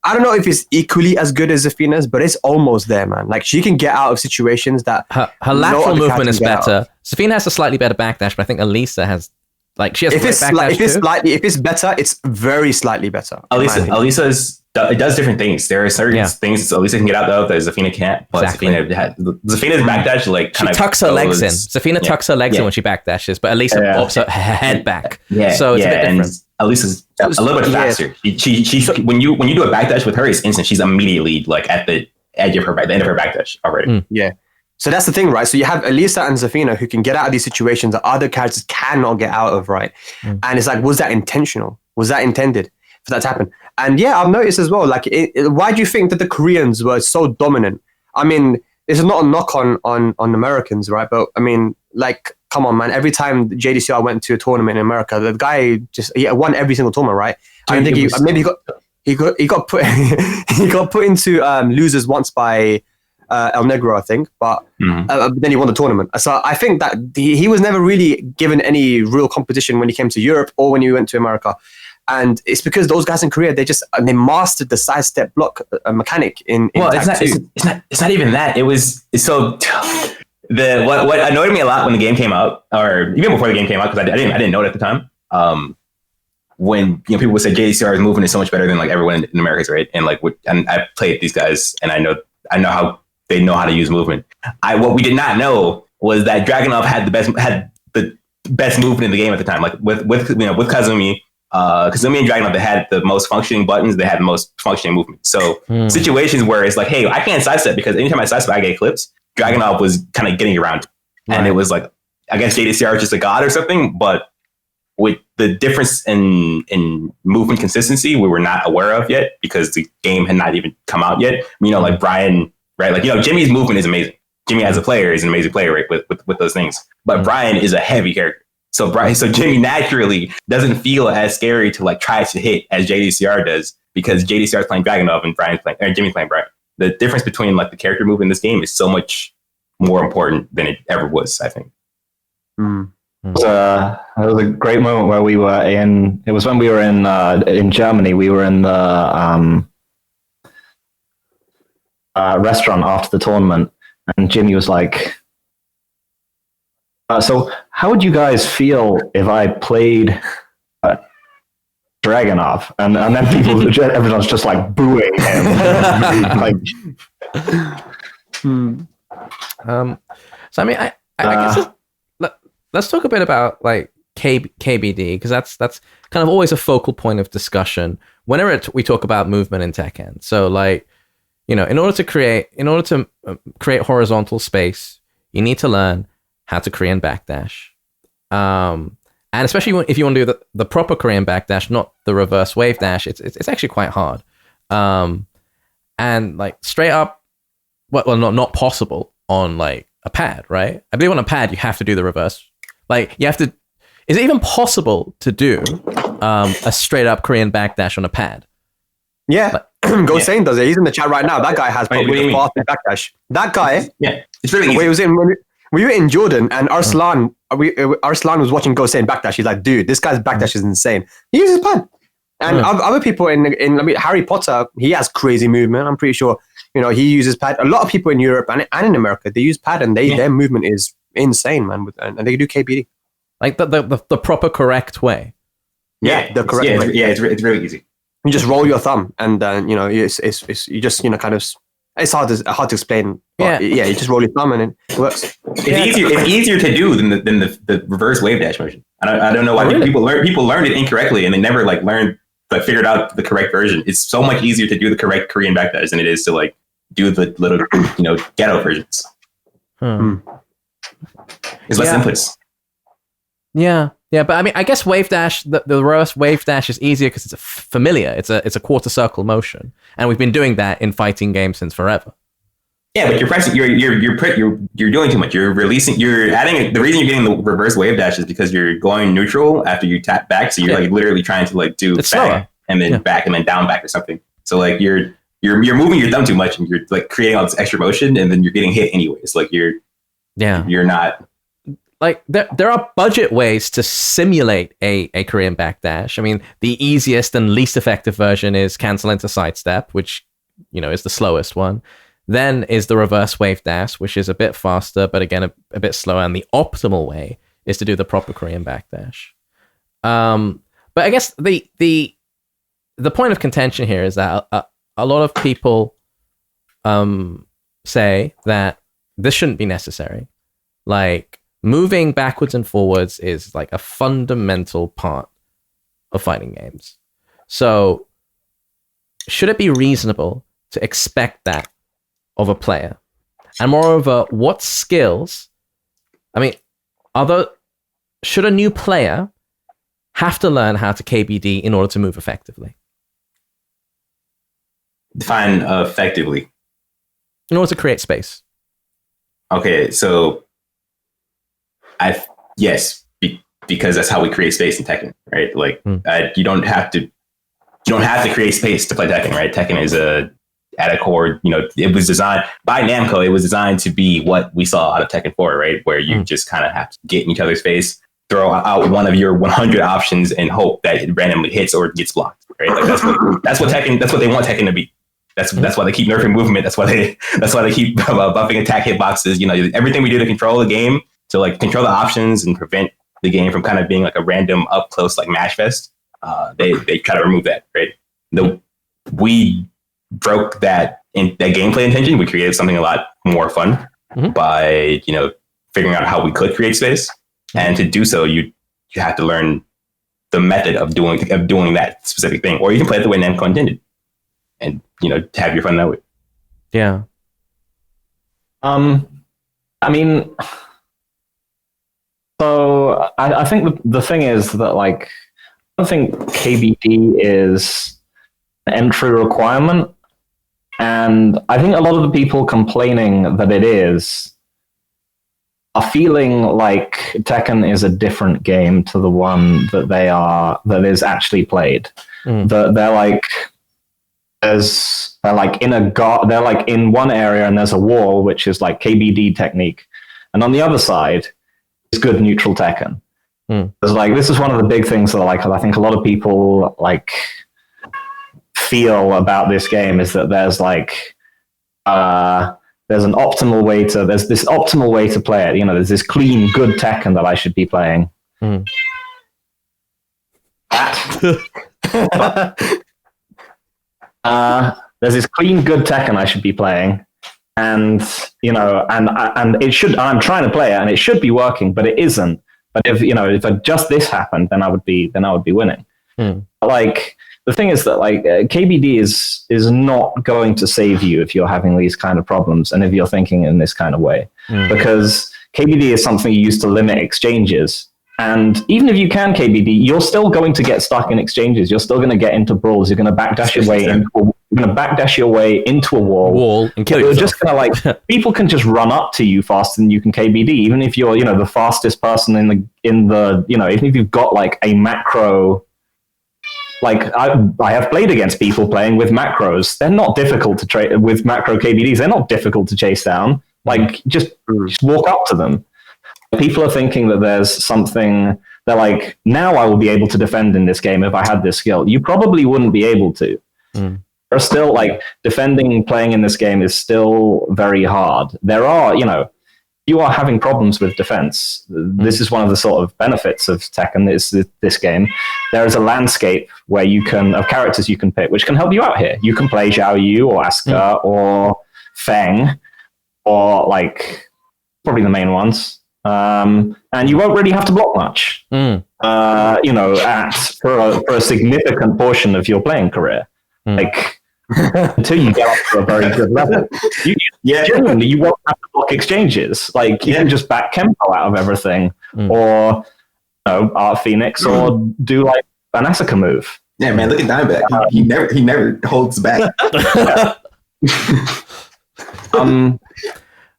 I don't know if it's equally as good as Zafina's, but it's almost there, man. Like she can get out of situations that her lateral movement is better. Zafina has a slightly better backdash, but I think Elisa has. Like she has if it's better, it's very slightly better. Elisa's it does different things. There are certain things that Elisa can get out of that Zafina can't. But Zafina's backdash like she tucks her legs in. Zafina tucks her legs in when she backdashes, but Elisa pops her head back. So it's a bit different. Elisa's a little bit faster. She when you do a backdash with her, it's instant. She's immediately like at the edge of the end of her backdash already. So that's the thing, right? So you have Elisa and Zafina who can get out of these situations that other characters cannot get out of, right? And it's like, was that intentional? Was that intended for that to happen? And yeah, I've noticed as well, like, why do you think that the Koreans were so dominant? I mean, this is not a knock on Americans, right? But I mean, like, come on, man. Every time JDCR went to a tournament in America, the guy he won every single tournament, right? I think he got put he got put into losers once by El Negro, I think, but then he won the tournament. So I think that he was never really given any real competition when he came to Europe or when he went to America. And it's because those guys in Korea, they mastered the sidestep block mechanic in well, it's not even that. It was so what annoyed me a lot when the game came out, or even before the game came out, because I didn't know it at the time. When people would say JDCR's movement is so much better than like everyone in America's, right? And like, and I played these guys, and I know how they know how to use movement. What we did not know was that Dragunov had the best movement in the game at the time. Like with Kazumi. Kazumi and Dragunov, they had the most functioning buttons, they had the most functioning movement. So situations where it's like, hey, I can't sidestep because anytime I sidestep, I get clips. Dragunov was kind of getting around, and it was like, I guess JDCR is just a god or something. But with the difference in movement consistency, we were not aware of yet because the game had not even come out yet. Like Brian, right? Like Jimmy's movement is amazing. Jimmy as a player is an amazing player, right? With those things, but Brian is a heavy character. So Jimmy naturally doesn't feel as scary to like try to hit as JDCR does because JDCR is playing Dragunov and Jimmy's playing Brian. The difference between like the character move in this game is so much more important than it ever was, I think. It was a great moment where we were in. It was when we were in Germany. We were in the restaurant after the tournament, and Jimmy was like, so how would you guys feel if I played Dragunov? And then everyone's just like booing him. So I mean, I guess let's talk a bit about like KBD, because that's kind of always a focal point of discussion whenever we talk about movement in Tekken. So like, in order to create horizontal space, you need to learn how to Korean backdash. And especially if you want to do the proper Korean backdash, not the reverse wave dash, it's actually quite hard. And like straight up, well, not possible on like a pad, right? I believe on a pad you have to do the reverse. Like you have to. Is it even possible to do a straight up Korean backdash on a pad? Yeah, Sane does it. He's in the chat right now. That guy has probably the fastest backdash. That guy. Yeah, it's really easy. We were in Jordan, and Arslan was watching Sane backdash. He's like, dude, this guy's backdash is insane. He uses pad. And other people in Harry Potter, he has crazy movement. I'm pretty sure, he uses pad. A lot of people in Europe and in America, they use pad, and their movement is insane, man. And they do KBD. Like the proper correct way. Yeah, the correct way. It's really easy. You just roll your thumb, and then it's you just kind of. It's hard to explain. But you just roll your thumb and it works. It's easier to do than the reverse wave dash motion. I don't know why people learned it incorrectly and they never figured out the correct version. It's so much easier to do the correct Korean backdash than it is to like do the little ghetto versions. It's less inputs. Yeah, but I mean, I guess Wavedash, the reverse Wavedash is easier because it's familiar. It's a quarter circle motion, and we've been doing that in fighting games since forever. Yeah, but you're pressing. You're doing too much. You're releasing. You're adding. The reason you're getting the reverse Wavedash is because you're going neutral after you tap back. So you're like literally trying to like do back and then back and then down back or something. So like you're moving your thumb too much and you're like creating all this extra motion, and then you're getting hit anyways. Like you're not. Like there are budget ways to simulate a Korean backdash. I mean, the easiest and least effective version is cancel into sidestep, which is the slowest one. Then is the reverse wave dash, which is a bit faster, but again a bit slower. And the optimal way is to do the proper Korean backdash. But I guess the point of contention here is that a lot of people say that this shouldn't be necessary. Like, moving backwards and forwards is like a fundamental part of fighting games. So should it be reasonable to expect that of a player? And moreover, what skills? I mean, should a new player have to learn how to KBD in order to move effectively? Define effectively. In order to create space. Okay, so because that's how we create space in Tekken, right? Like you don't have to create space to play Tekken, right? Tekken is at a core, it was designed by Namco. It was designed to be what we saw out of Tekken 4, right? Where you just kind of have to get in each other's face, throw out one of your 100 options, and hope that it randomly hits or gets blocked, right? Like that's what they want Tekken to be. That's why they keep nerfing movement. That's why they keep buffing attack hitboxes. Everything we do to control the game, to like control the options and prevent the game from kind of being like a random up close like mash fest. They try to remove that, right? We broke that gameplay intention. We created something a lot more fun by figuring out how we could create space, and to do so, you have to learn the method of doing that specific thing, or you can play it the way Namco intended, and have your fun that way. Yeah. I mean, so I think the thing is that like I don't think KBD is an entry requirement. And I think a lot of the people complaining that it is are feeling like Tekken is a different game to the one that is actually played. They're like they're like in one area and there's a wall which is like KBD technique, and on the other side is good neutral Tekken. It's like this is one of the big things that I think a lot of people like feel about this game is that there's this optimal way to play it. There's this clean, good Tekken that I should be playing. There's this clean, good Tekken I should be playing, and and it should. I'm trying to play it, and it should be working, but it isn't. But if just this happened, then I would be winning. Like the thing is that like KBD is not going to save you if you're having these kind of problems and if you're thinking in this kind of way, because KBD is something you use to limit exchanges. And even if you can KBD, you're still going to get stuck in exchanges. You're still going to get into brawls. You're going to backdash your way into a wall and kill yourself. You're just going to like people can just run up to you faster than you can KBD. Even if you're the fastest person in the even if you've got like a macro. Like I have played against people playing with macros. They're not difficult to trade with macro KBDs. They're not difficult to chase down. Like just walk up to them. People are thinking that there's something. They're like, now I will be able to defend in this game if I had this skill. You probably wouldn't be able to. There's still like playing in this game is still very hard. There are, you are having problems with defense. This is one of the sort of benefits of Tekken, is this game. There is a landscape where of characters you can pick, which can help you out here. You can play Zhao Yu or Asuka or Feng, or like probably the main ones. And you won't really have to block much, for a significant portion of your playing career. Like, until you get up to a very good level, genuinely, you won't have to block exchanges. Like, you can just back Kempo out of everything, or Art Phoenix, or do like an Asuka move. Yeah, man, look at Dimeback. He never holds back.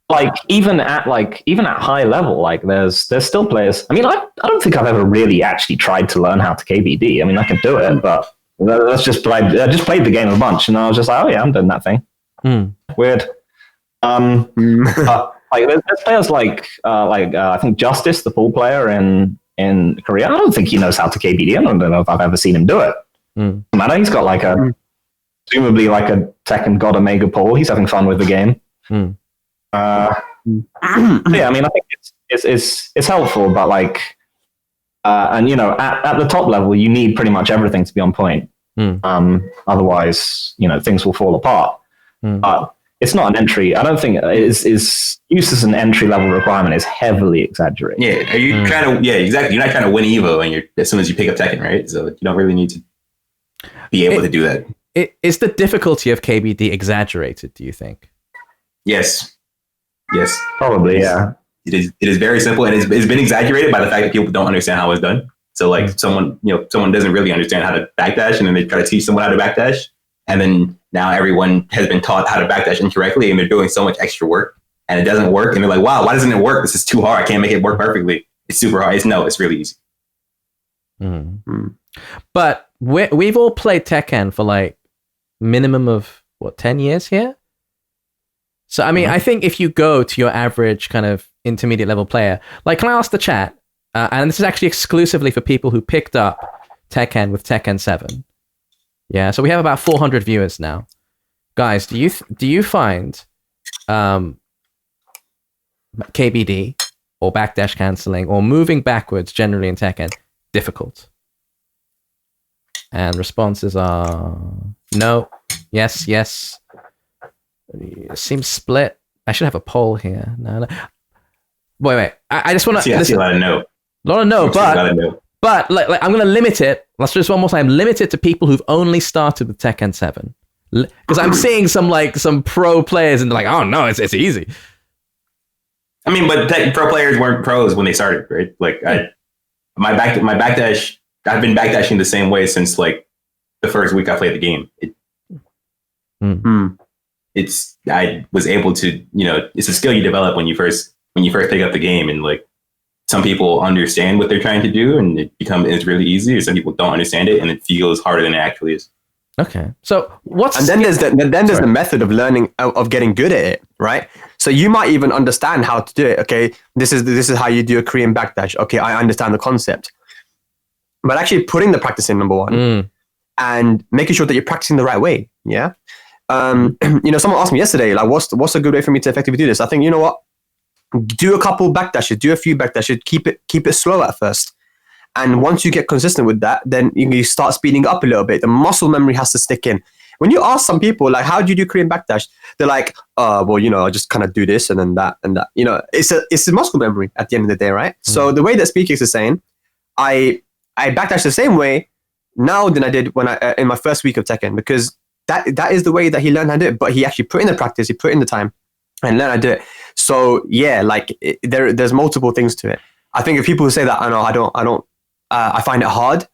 Like even at high level, like there's still players. I mean, I don't think I've ever really actually tried to learn how to KBD. I mean, I can do it, but I just played the game a bunch, and I was just like, oh yeah, I'm doing that thing. Weird. Like there's players like I think Justice, the pool player in Korea. I don't think he knows how to KBD. I don't know if I've ever seen him do it. Man, he's got like presumably like a Tekken God Omega pool. He's having fun with the game. Yeah, I mean, I think it's helpful, but like, and at the top level, you need pretty much everything to be on point. Otherwise, things will fall apart. It's not an entry. I don't think is used as an entry level requirement is heavily exaggerated. Yeah, are you trying to? Yeah, exactly. You're not trying to win Evo, as soon as you pick up Tekken, right? So you don't really need to be able to do that. Is the difficulty of KBD exaggerated? Do you think? Yes. Yes, Probably, yeah. it is. It is very simple, and it's been exaggerated by the fact that people don't understand how it's done. So like someone doesn't really understand how to backdash, and then they try to teach someone how to backdash, and then now everyone has been taught how to backdash incorrectly, and they're doing so much extra work, and it doesn't work, and they're like, wow, why doesn't it work? This is too hard. I can't make it work perfectly. It's super hard. It's really easy. But we've all played Tekken for like minimum of 10 years here. So I mean, I think if you go to your average kind of intermediate level player, like, can I ask the chat? And this is actually exclusively for people who picked up Tekken with Tekken 7. Yeah, so we have about 400 viewers now. Guys, do you find KBD or backdash canceling or moving backwards generally in Tekken difficult? And responses are no, yes, yes. It seems split. I should have a poll here. No. Wait. I just want to. I see a lot of no. A lot of no, but like I'm going to limit it. Let's just one more time. Limit it to people who've only started with Tekken 7. Because I'm seeing some pro players and they're like, oh no, it's easy. I mean, but pro players weren't pros when they started, right? Like my backdash, I've been backdashing the same way since like the first week I played the game. I was able to, it's a skill you develop when you first pick up the game, and like some people understand what they're trying to do and it's really easy, or some people don't understand it and it feels harder than it actually is. Okay. So then there's the method of learning, of getting good at it, right? So you might even understand how to do it. Okay, this is how you do a Korean backdash. Okay, I understand the concept. But actually putting the practice in, number one, and making sure that you're practicing the right way. Yeah. Someone asked me yesterday, like, what's a good way for me to effectively do this? I think, you know what? Do a couple backdashes, do a few backdashes, keep it slow at first. And once you get consistent with that, then you start speeding up a little bit. The muscle memory has to stick in. When you ask some people, like, how do you do Korean backdash? They're like, I just kind of do this and then that and that. It's a muscle memory at the end of the day, right? So the way that Speedkicks is saying, I backdash the same way now than I did when in my first week of Tekken, because that is the way that he learned how to do it. But he actually put in the practice, he put in the time, and learned how to do it. So yeah, like there's multiple things to it. I think if people who say that, I find it hard,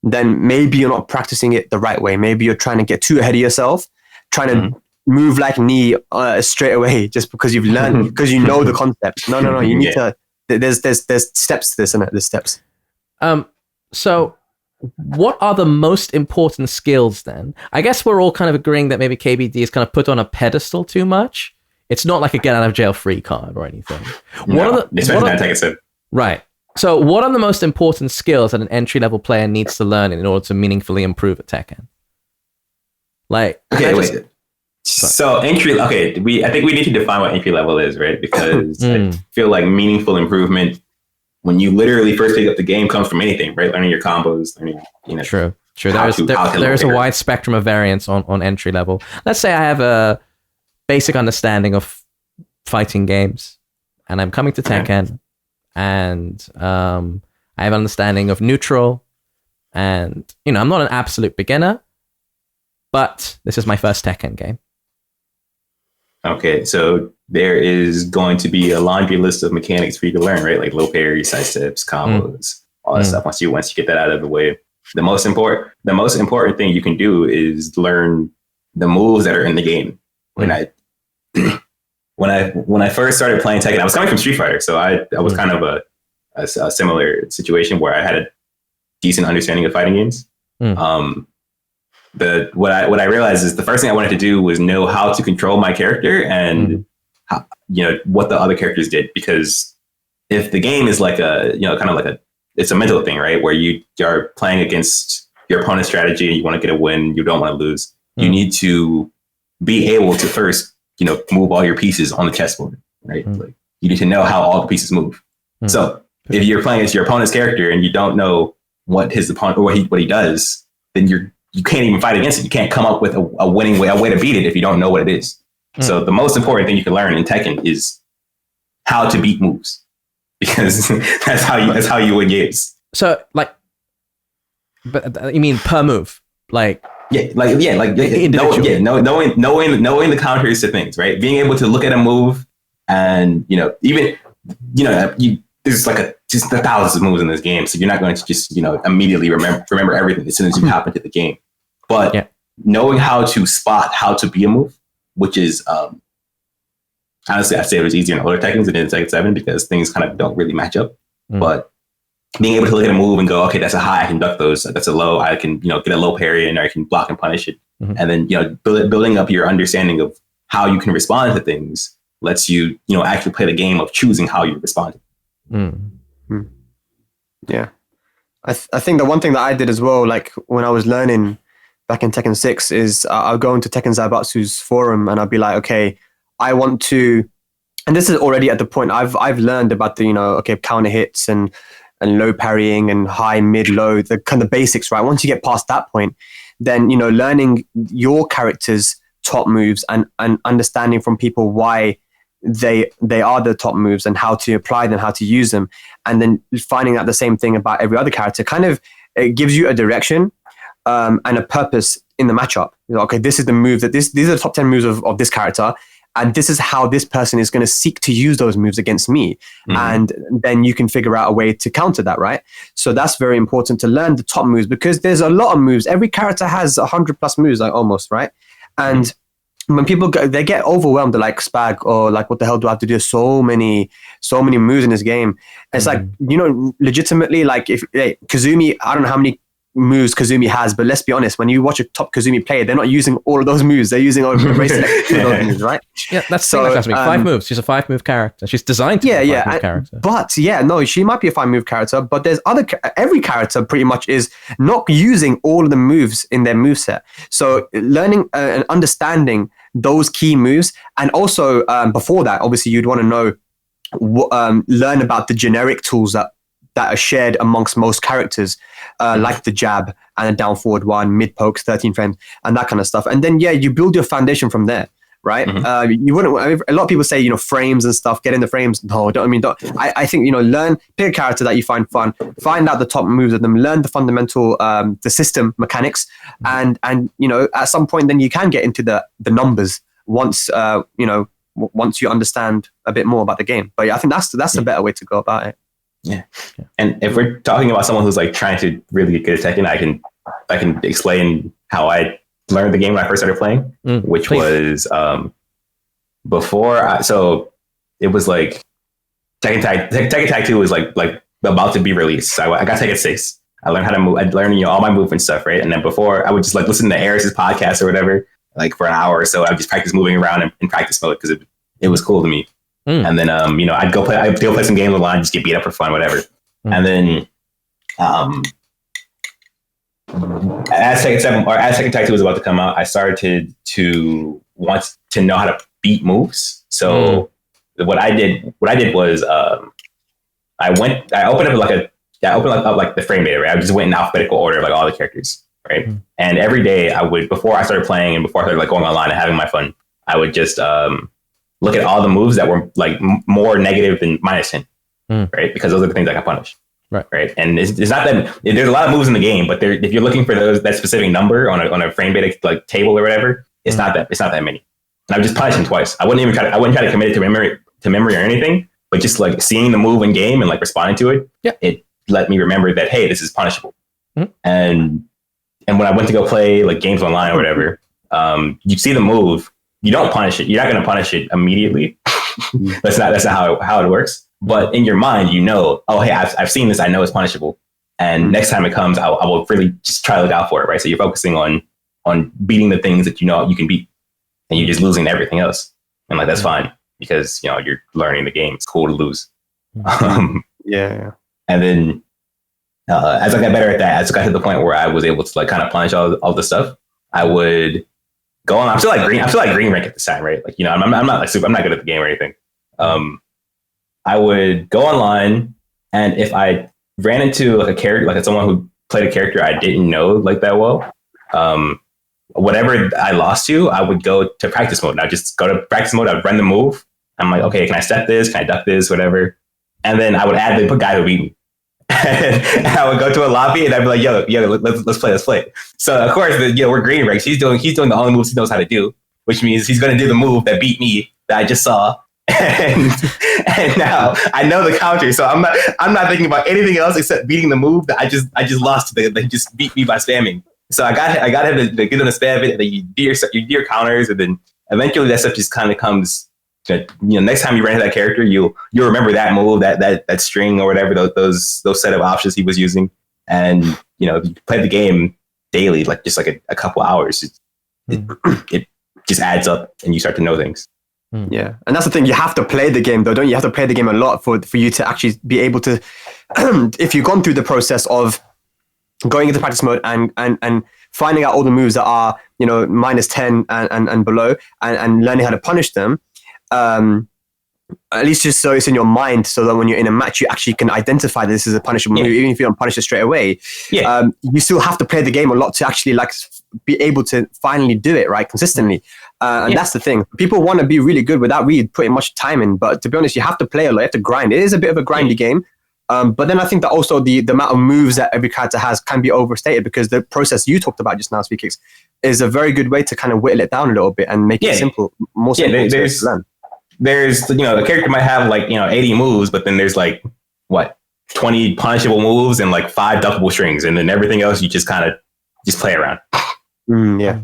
then maybe you're not practicing it the right way. Maybe you're trying to get too ahead of yourself, trying to move like knee straight away just because you've learned, because you know the concept. No. You need to. There's steps to this, and there's steps. So what are the most important skills then? I guess we're all kind of agreeing that maybe KBD is kind of put on a pedestal too much. It's not like a get out of jail free card or anything. Right. So what are the most important skills that an entry level player needs to learn in order to meaningfully improve at Tekken? Like, so entry. Okay, I think we need to define what entry level is, right? Because I feel like meaningful improvement, when you literally first pick up the game, comes from anything, right? Learning your combos, learning, True. There's a wide spectrum of variance on entry level. Let's say I have a basic understanding of fighting games, and I'm coming to Tekken, and I have an understanding of neutral, and I'm not an absolute beginner, but this is my first Tekken game. Okay, so there is going to be a laundry list of mechanics for you to learn, right? Like low parry, side steps, combos, all that stuff. Once you get that out of the way, the most important thing you can do is learn the moves that are in the game. When I first started playing Tekken, I was coming from Street Fighter, so I was kind of a similar situation where I had a decent understanding of fighting games. What I realized is the first thing I wanted to do was know how to control my character and what the other characters did, because if the game is like it's a mental thing, right, where you are playing against your opponent's strategy and you want to get a win, you don't want to lose. You need to be able to first move all your pieces on the chessboard, right? Like you need to know how all the pieces move. So if you're playing as your opponent's character and you don't know what his opponent or what he does, then you can't even fight against it. You can't come up with a winning way, a way to beat it if you don't know what it is. So the most important thing you can learn in Tekken is how to beat moves, because that's how you win games. So but you mean per move, like. Knowing the counters to things, right? Being able to look at a move And, even, there's just the thousands of moves in this game. So you're not going to just, immediately remember everything as soon as you hop into the game. But knowing how to spot how to be a move, which is, honestly, I'd say it was easier in older Tekkens than in Tekken 7 because things kind of don't really match up. But being able to look at a move and go, okay, that's a high, I can duck those. That's a low, I can, get a low parry and I can block and punish it. And then, building up your understanding of how you can respond to things lets you, actually play the game of choosing how you respond. Yeah. I think the one thing that I did as well, like when I was learning back in Tekken 6 is I'll go into Tekken Zaibatsu's forum and I'll be like, okay, I want to, and this is already at the point I've learned about the, counter hits and low parrying and high, mid, low, the kind of basics, right? Once you get past that point, then, learning your character's top moves and understanding from people why they are the top moves and how to apply them, how to use them. And then finding out the same thing about every other character kind of it gives you a direction and a purpose in the matchup. Okay, this is the move these are the top 10 moves of this character. And this is how this person is going to seek to use those moves against me. And then you can figure out a way to counter that, right? So that's very important to learn the top moves because there's a lot of moves. Every character has 100+ moves, like almost, right? And when people they get overwhelmed, they're like Spag or like, what the hell do I have to do? So many moves in this game. It's like, legitimately, like if Kazumi, I don't know how many moves Kazumi has, but let's be honest, when you watch a top Kazumi player, they're not using all of those moves. They're using a very selective of those moves, right? Yeah, that's the thing about Kazumi. 5 moves. She's a 5-move character. She's designed to be a 5-move character. But she might be a 5-move character, but there's every character pretty much is not using all of the moves in their moveset. So learning and understanding those key moves, and also before that, obviously you'd want to know, learn about the generic tools that are shared amongst most characters, like the jab and a down forward one, mid pokes, 13 frames, and that kind of stuff. And then, you build your foundation from there, right? You wouldn't. A lot of people say, frames and stuff. Get in the frames. No, don't. I think learn, pick a character that you find fun, find out the top moves of them, learn the fundamental, the system mechanics, and at some point, then you can get into the numbers once once you understand a bit more about the game. But I think that's a better way to go about it. Yeah. And if we're talking about someone who's like trying to really get good at Tekken, I can explain how I learned the game when I first started playing, which was before. So it was like Tekken Tag 2 was like about to be released. So I got Tekken 6. I learned how to move. I learned all my movement stuff, right? And then before, I would just like listen to Eris's podcast or whatever, like for an hour or so. I would just practice moving around in practice mode because it was cool to me. And then, I'd go play some games online, just get beat up for fun, whatever. And then, as Tekken 7 or as Tekken Tag 2 was about to come out, I started to want to know how to beat moves. So what I did was, I opened up like the frame data, right? I just went in alphabetical order of like all the characters, right? And every day before I started playing and before I started like going online and having my fun, I would just, look at all the moves that were like more negative than -10, right? Because those are the things that got punished, right? And it's not that there's a lot of moves in the game, but if you're looking for that specific number on a frame beta like table or whatever, it's not that many. And I would just punish him twice. I wouldn't try to commit it to memory or anything, but just like seeing the move in game and like responding to it, it let me remember that, hey, this is punishable. And when I went to go play like games online or whatever, you see the move. You don't punish it. You're not going to punish it immediately. That's not how it works. But in your mind, oh, hey, I've seen this. I know it's punishable. And next time it comes, I will really just try to look out for it, right? So you're focusing on beating the things that you can beat, and you're just losing everything else. And like that's fine because you're learning the game. It's cool to lose. Yeah. And then as I got better at that, as I got to the point where I was able to like kind of punish all the stuff, I would go on. I'm still like green rank at the time, right? Like, I'm not good at the game or anything. I would go online, and if I ran into like a character, like someone who played a character I didn't know like that well, whatever I lost to, I would go to practice mode. And I'd just go to practice mode. I'd run the move. I'm like, okay, can I step this? Can I duck this? Whatever. And then I would add the guy who beat me. And I would go to a lobby and I'd be like, yo, let's play. So of course, we're green ranks. He's doing the only moves he knows how to do, which means he's going to do the move that beat me that I just saw. and now I know the counter, so I'm not thinking about anything else except beating the move that I just lost to. They just beat me by spamming. So I got him to get him to spam it, and then you do your counters, and then eventually that stuff just kind of comes. Next time you run into that character, you'll remember that move, that string or whatever, those set of options he was using, and if you play the game daily, like just like a couple hours, it just adds up, and you start to know things. Yeah, and that's the thing. You have to play the game, though, don't you? You have to play the game a lot for you to actually be able to. If you've gone through the process of going into practice mode and finding out all the moves that are -10 and below, and learning how to punish them, at least just so it's in your mind, so that when you're in a match, you actually can identify this as a punishable move, even if you don't punish it straight away. Yeah. You still have to play the game a lot to actually be able to finally do it right consistently. And that's the thing. People want to be really good without really putting much time in. But to be honest, you have to play a lot. You have to grind. It is a bit of a grindy game. But then I think that also the amount of moves that every character has can be overstated, because the process you talked about just now, Speedkicks, is a very good way to kind of whittle it down a little bit and make it simple, more simple to learn. There's, a character might have 80 moves, but then there's 20 punishable moves and 5 duckable strings. And then everything else, you just kind of just play around. Yeah.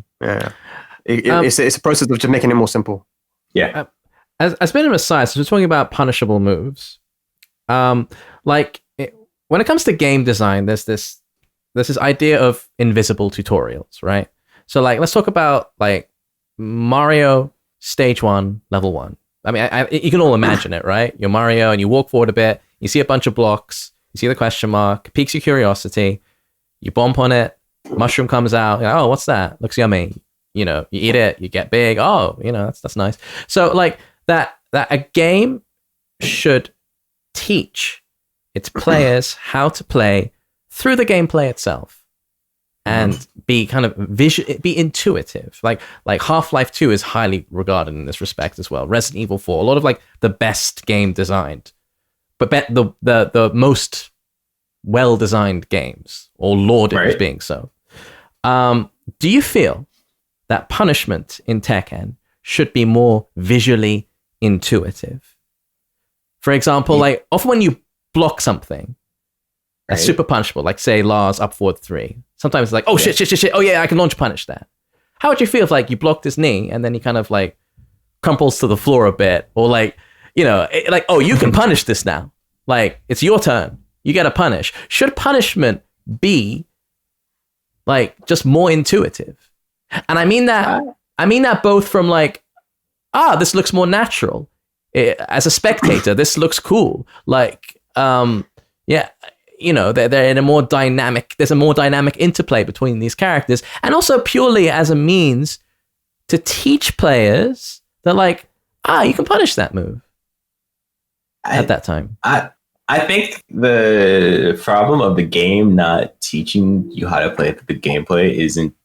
It's a process of just making it more simple. Yeah. As a bit of an aside, so we're talking about punishable moves. When it comes to game design, there's this idea of invisible tutorials, right? So let's talk about Mario Stage 1, Level 1. I mean, you can all imagine it, right? You're Mario and you walk forward a bit, you see a bunch of blocks, you see the question mark, piques your curiosity, you bump on it, mushroom comes out, you're like, oh, what's that? Looks yummy. You eat it, you get big. Oh, that's nice. So that a game should teach its players how to play through the gameplay itself. And be kind of be intuitive. Like Half-Life 2 is highly regarded in this respect as well. Resident Evil 4, a lot of the best game designed, but the most well-designed games, or lauded as being so. Do you feel that punishment in Tekken should be more visually intuitive? For example, often when you block something, that's super punishable, say Lars up forward 3. Sometimes it's oh shit. Oh yeah, I can launch punish that. How would you feel if you blocked his knee and then he kind of crumples to the floor a bit, or oh, you can punish this now. It's your turn. You get a punish. Should punishment be just more intuitive? And I mean that both from this looks more natural. As a spectator, this looks cool. They're in a more dynamic, there's a more dynamic interplay between these characters, and also purely as a means to teach players that you can punish that move at that time. I think the problem of the game not teaching you how to play the gameplay isn't.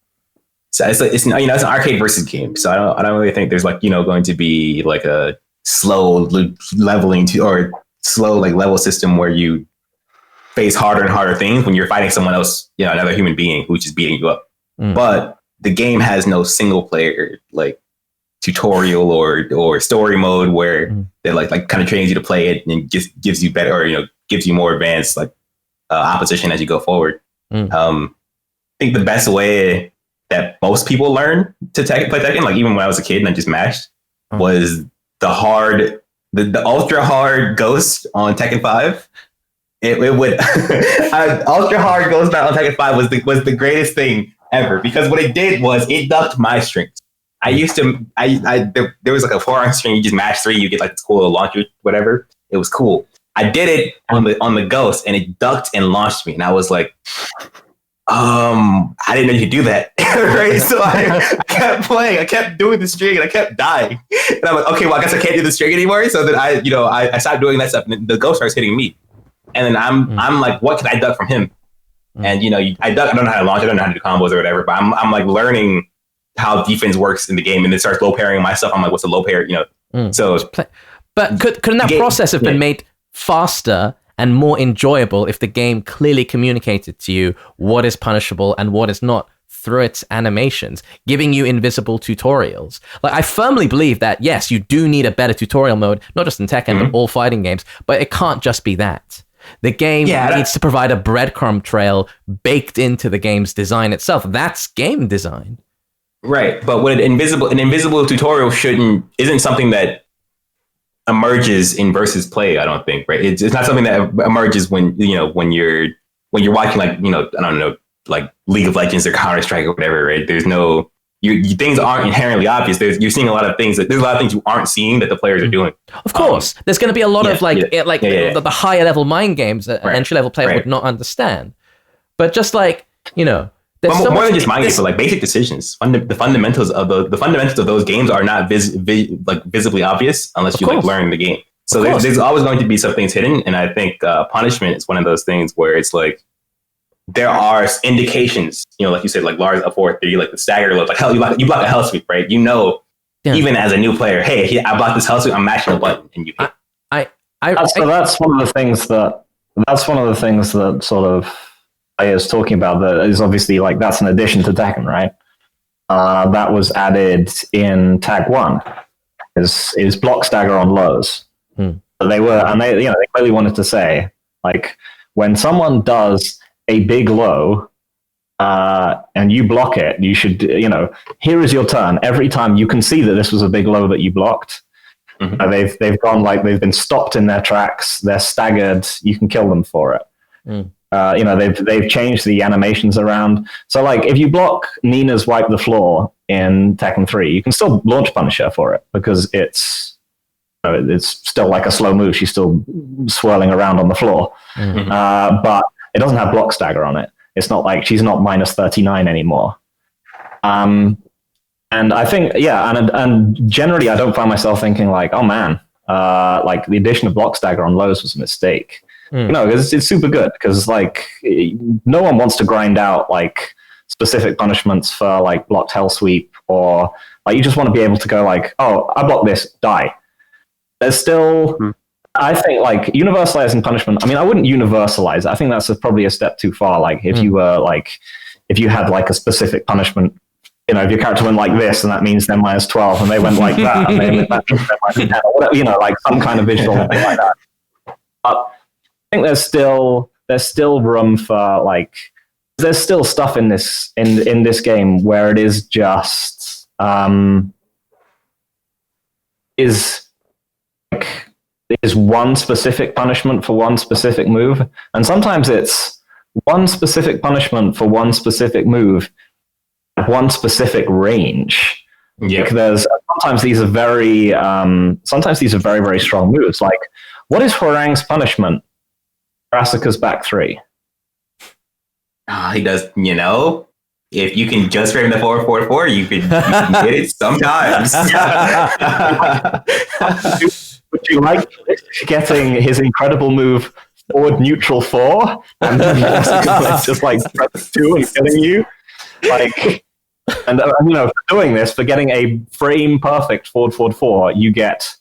So it's an arcade versus game. So I don't really think there's going to be a slow leveling or slow level system where you face harder and harder things when you're fighting someone else, another human being who's just beating you up. But the game has no single player tutorial or story mode where they kind of trains you to play it and just gives you better, or gives you more advanced opposition as you go forward. I think the best way that most people learn to play Tekken, even when I was a kid and I just mashed, was the ultra hard ghost on Tekken 5. It would ultra hard ghost on Tekken 5 was the greatest thing ever, because what it did was it ducked my strings. I used to there was a 4-arm string, you just mash 3, you get this cool launcher, whatever. It was cool. I did it on the ghost and it ducked and launched me, and I was I didn't know you could do that. Right? So I kept playing. I kept doing the string and I kept dying. And I'm okay, well, I guess I can't do the string anymore. So then I stopped doing that stuff, and the ghost starts hitting me. And then I'm what can I duck from him? And I duck. I don't know how to launch. I don't know how to do combos or whatever. But I'm learning how defense works in the game, and it starts low pairing my stuff. I'm what's a low pair? So. But couldn't that process have been made faster and more enjoyable if the game clearly communicated to you what is punishable and what is not through its animations, giving you invisible tutorials. Like, I firmly believe that, yes, you do need a better tutorial mode, not just in Tekken, but all fighting games, but it can't just be that. The game needs to provide a breadcrumb trail baked into the game's design itself. That's game design. Right. But what an invisible tutorial isn't something that emerges in versus play, I don't think, right? It's not something that emerges when you're watching, like, I don't know, like League of Legends or Counter-Strike or whatever, right? There's no, things aren't inherently obvious. You're seeing a lot of things there's a lot of things you aren't seeing that the players are doing. Of course. There's going to be a lot of the higher level mind games that an entry level player would not understand. But just like, there's more than just mind games, but like basic decisions. The fundamentals of those games are not visibly obvious unless you like learn the game. So there's always going to be some things hidden, and I think punishment is one of those things where it's like there are indications, like you said, like Lars up 4-3, like the stagger look, like hell, you block a hell sweep, right? Even as a new player, hey, I blocked this hell sweep, I'm mashing a button, and you hit. That's one of the things that sort of I was talking about. That is obviously like that's an addition to Tekken, right? That was added in Tag 1. Is block stagger on lows. They clearly wanted to say, like, when someone does a big low and you block it, you should, here is your turn. Every time you can see that this was a big low that you blocked. They've gone, like, they've been stopped in their tracks. They're staggered. You can kill them for it. They've changed the animations around. So, like, if you block Nina's Wipe the Floor in Tekken 3, you can still launch punish her for it because it's still like a slow move. She's still swirling around on the floor. But it doesn't have block stagger on it. It's not like she's not minus 39 anymore. And I think, and generally I don't find myself thinking like, oh man, like the addition of block stagger on lows was a mistake. It's super good because like no one wants to grind out like specific punishments for like blocked hell sweep, or like you just want to be able to go like, oh, I blocked this, die. There's still, I think, like universalizing punishment. I mean, I wouldn't universalize it. I think that's probably a step too far. Like if you were like, if you had like a specific punishment, if your character went like this, and that means they're minus 12, and they went like that, and that means they're minus 10, or whatever, like some kind of visual thing like that. But I think there's still room for like, there's still stuff in this game where it is just is one specific punishment for one specific move, and sometimes it's one specific punishment for one specific move, one specific range. Like sometimes these are very very strong moves. Like, what is Hwoarang's punishment? Asuka's back 3. He does, if you can just frame the 4-4-4, you can get it sometimes. Would you like getting his incredible move forward neutral 4 and then just like press 2 and killing you? Like, and for doing this, for getting a frame perfect forward 4, you get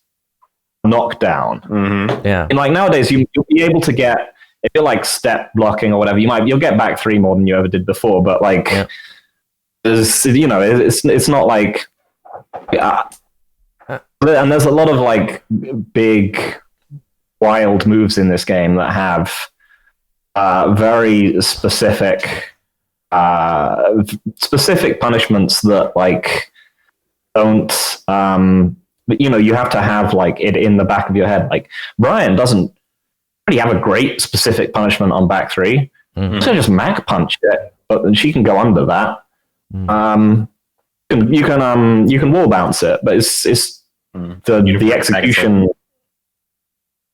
knockdown. And like nowadays, you'll be able to get, if you're like step blocking or whatever, you'll get back 3 more than you ever did before. But like, it's not like. And there's a lot of like big, wild moves in this game that have very specific punishments that like don't. You have to have like it in the back of your head. Like Brian doesn't really have a great specific punishment on back 3. So just Mac punch it, but she can go under that. You can wall bounce it, but it's the execution.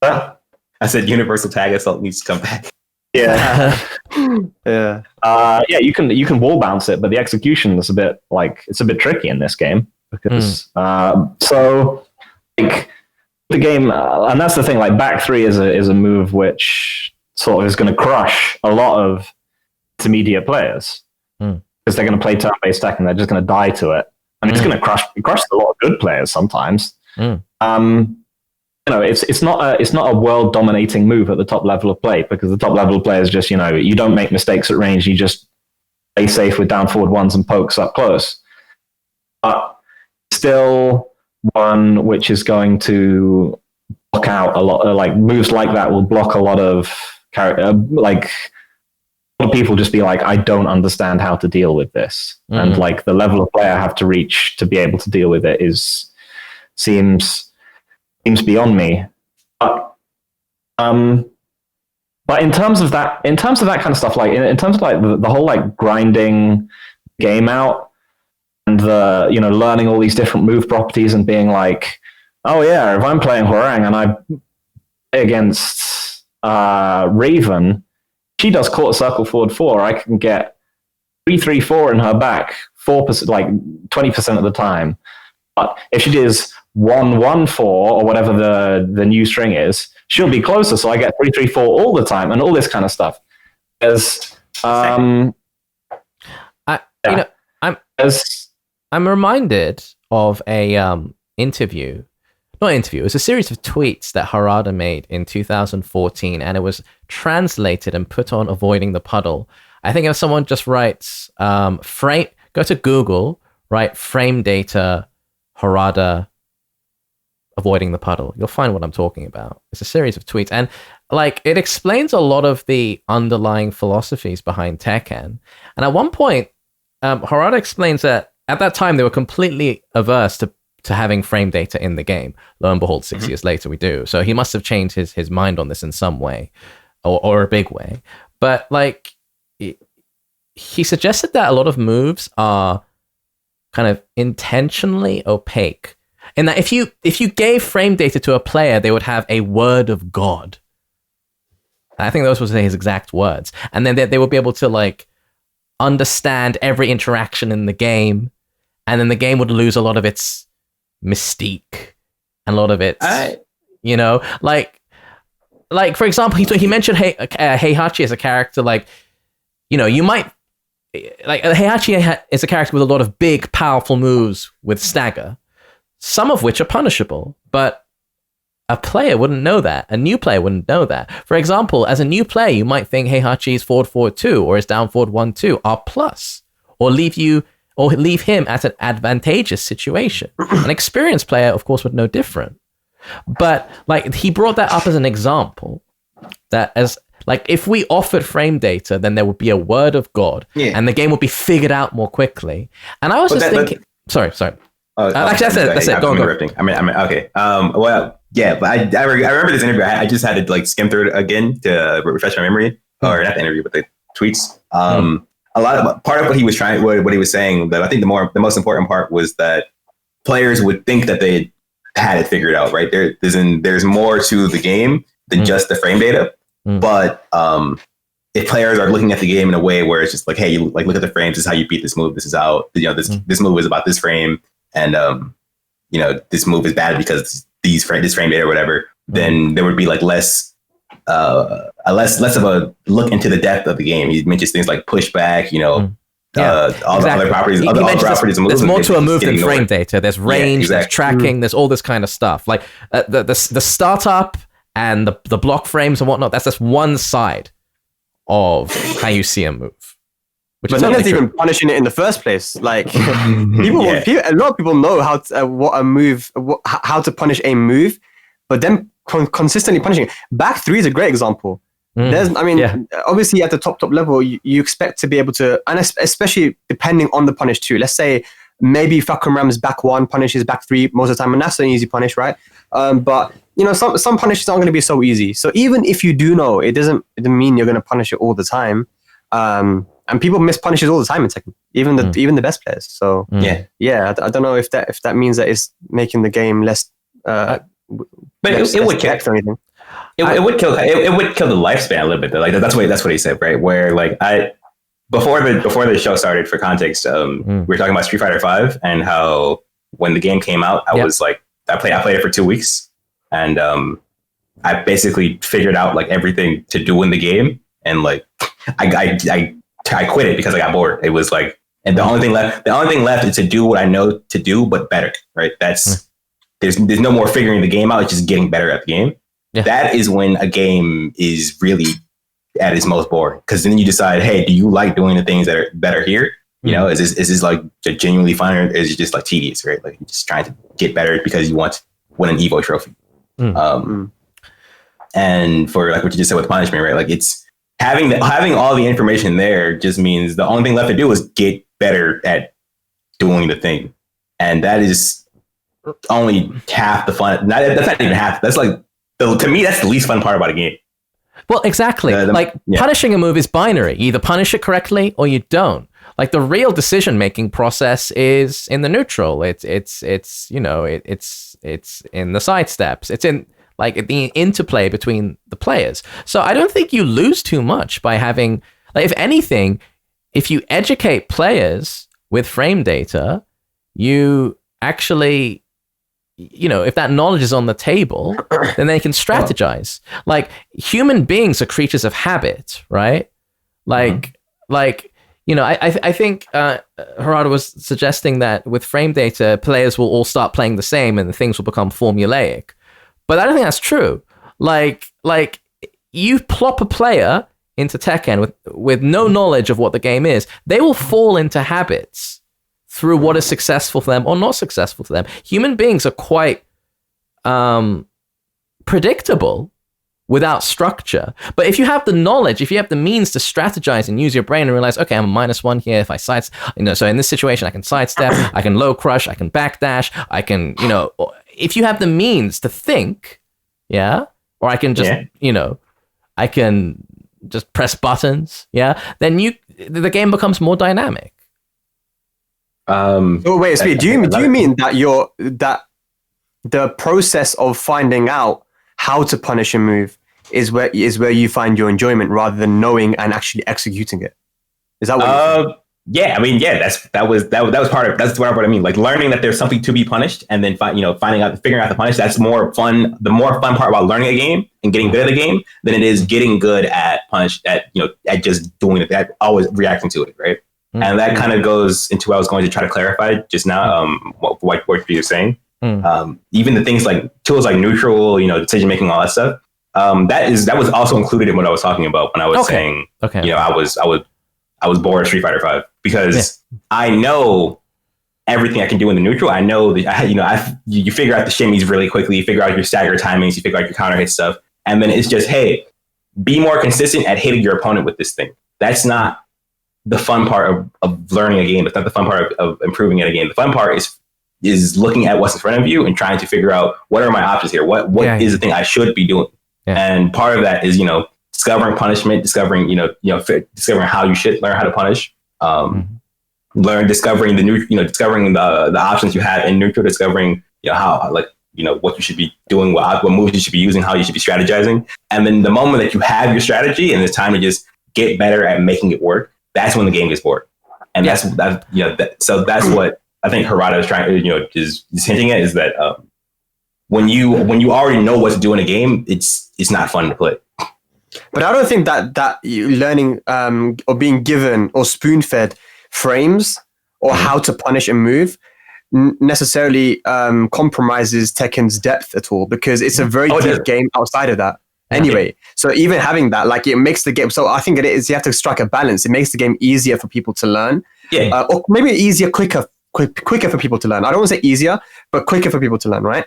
I said universal tag assault needs to come back. Yeah. You can wall bounce it, but the execution is a bit tricky in this game because so like the game, and that's the thing. Like back 3 is a move which sort of is going to crush a lot of intermediate players because they're going to play turn-based tech and they're just going to die to it. And it's going to crush a lot of good players sometimes. It's not a world dominating move at the top level of play because the top level of play is just you don't make mistakes at range. You just play safe with down forward ones and pokes up close. But still one which is going to block out a lot, like moves like that will block a lot of character, like a lot of people just be like, I don't understand how to deal with this. And like the level of play I have to reach to be able to deal with it seems beyond me. But in terms of that kind of stuff, like in terms of like the whole like grinding game out and the, you know, learning all these different move properties and being like, oh yeah, if I'm playing Hwoarang and I play against Raven, she does quarter circle forward 4, I can get 3-3-4 in her back 4%, like 20% of the time. But if she does 1-1-4 or whatever the new string is, she'll be closer, so I get 3-3-4 all the time and all this kind of stuff. I'm reminded of a interview. Not interview, it was a series of tweets that Harada made in 2014, and it was translated and put on Avoiding the Puddle. I think if someone just writes go to Google, write frame data Harada Avoiding the Puddle, you'll find what I'm talking about. It's a series of tweets, and like it explains a lot of the underlying philosophies behind Tekken. And at one point, Harada explains that at that time they were completely averse to having frame data in the game. Lo and behold, 6 years later we do. So he must have changed his mind on this in some way, or a big way. But like he suggested that a lot of moves are kind of intentionally opaque. And that if you gave frame data to a player, they would have a word of God. I think those were his exact words. And then they would be able to like understand every interaction in the game, and then the game would lose a lot of its mystique and a lot of its, you know, like for example, he mentioned Heihachi as a character, like, you know, you might like Heihachi is a character with a lot of big, powerful moves with stagger, some of which are punishable, but a player wouldn't know that. A new player wouldn't know that. For example, as a new player, you might think Heihachi's forward 2 or his down forward 1-2 are plus, or leave him at an advantageous situation. An experienced player, of course, would know different. But like he brought that up as an example, that as like if we offered frame data, then there would be a word of God, and the game would be figured out more quickly. And I was thinking, sorry. Actually, that's it. Go on. I mean, okay. Well, yeah, but I remember this interview. I just had to like skim through it again to refresh my memory, or not the interview, but the tweets. Part of what he was what he was saying, that I think the most important part was that players would think that they had it figured out, right? There's more to the game than just the frame data. But if players are looking at the game in a way where it's just like, hey, you like look at the frames, this is how you beat this move. This is how, you know, this move is about this frame, and you know, this move is bad because this frame data or whatever. Then there would be like less of a look into the depth of the game. He mentions things like pushback, you know, all the other properties. There's more to a move than frame data. There's range, there's tracking, there's all this kind of stuff. Like the startup and the block frames and whatnot. That's just one side of how you see a move. But no one's even punishing it in the first place. Like a lot of people know how to punish a move, but then consistently punishing it. Back 3 is a great example. Obviously at the top level, you expect to be able to, and especially depending on the punish too. Let's say maybe Falcon Ram's back 1 punishes back 3 most of the time, and that's an easy punish, right? But you know, some punishes aren't going to be so easy. So even if you do know, it doesn't mean you're going to punish it all the time. And people miss punishes all the time in Tekken, even the best players. So I don't know if that means that it's making the game less. But it would kill anything. It would kill the lifespan a little bit though. Like that's what he said, right? Where like before the show started, for context, we were talking about Street Fighter 5 and how when the game came out, I was like, I played it for 2 weeks, and I basically figured out like everything to do in the game, and like I quit it because I got bored. It was like, and the only thing left is to do what I know to do, but better, right? That's there's no more figuring the game out. It's just getting better at the game. Yeah. That is when a game is really at its most boring. Because then you decide, hey, do you like doing the things that are here? You know, is this like genuinely fun, or is it just like tedious, right? Like you're just trying to get better because you want to win an Evo trophy. And for like what you just said with punishment, right? Like it's having all the information there just means the only thing left to do is get better at doing the thing, and that is only half the fun. That's not even half. That's like to me, that's the least fun part about a game. Well, exactly. Punishing a move is binary. You either punish it correctly or you don't. Like the real decision-making process is in the neutral. It's in the side steps. It's in like the interplay between the players. So I don't think you lose too much by having, like, if anything, if you educate players with frame data, you actually, if that knowledge is on the table, then they can strategize. Like human beings are creatures of habit, right? I think Harada was suggesting that with frame data, players will all start playing the same and things will become formulaic. But I don't think that's true. Like you plop a player into Tekken with no knowledge of what the game is, they will fall into habits through what is successful for them or not successful for them. Human beings are quite predictable without structure. But if you have the knowledge, if you have the means to strategize and use your brain and realize, okay, I'm a -1 here. If I so in this situation, I can sidestep, I can low crush, I can backdash, I can, if you have the means to think, or I can just, I can just press buttons, then the game becomes more dynamic. Wait, Speed, do you mean that the process of finding out how to punish a move is where you find your enjoyment rather than knowing and actually executing it? Is that what you're saying? Yeah, I mean, that was part of, that's what I mean. Like learning that there's something to be punished, and then figuring out the punish. That's more fun. The more fun part about learning a game and getting good at the game than it is getting good at at just doing it. At always reacting to it, right? Mm-hmm. And that kind of goes into what I was going to try to clarify just now. What you're saying. Even the things like tools like neutral, decision making, all that stuff. That was also included in what I was talking about when I was saying, I was bored of Street Fighter 5 because I know everything I can do in the neutral. I know that you figure out the shimmies really quickly, you figure out your stagger timings, you figure out your counter hit stuff, and then it's just, hey, be more consistent at hitting your opponent with this thing. That's not the fun part of learning a game. It's not the fun part of improving at a game. The fun part is looking at what's in front of you and trying to figure out what are my options here. What is the thing I should be doing? Yeah. And part of that is, discovering punishment, discovering how you should learn how to punish, discovering the options you have in neutral, discovering, how, what you should be doing, what moves you should be using, how you should be strategizing. And then the moment that you have your strategy and it's time to just get better at making it work, that's when the game gets bored. And so that's what I think Harada is trying to, is hinting at, is that when you already know what to do in a game, it's not fun to play. But I don't think that you learning or being given or spoon-fed frames or how to punish a move necessarily compromises Tekken's depth at all, because it's a very deep game outside of that. Anyway, so even having that, it makes the game. So I think it is, you have to strike a balance. It makes the game easier for people to learn, or maybe easier, quicker for people to learn. I don't want to say easier, but quicker for people to learn, right?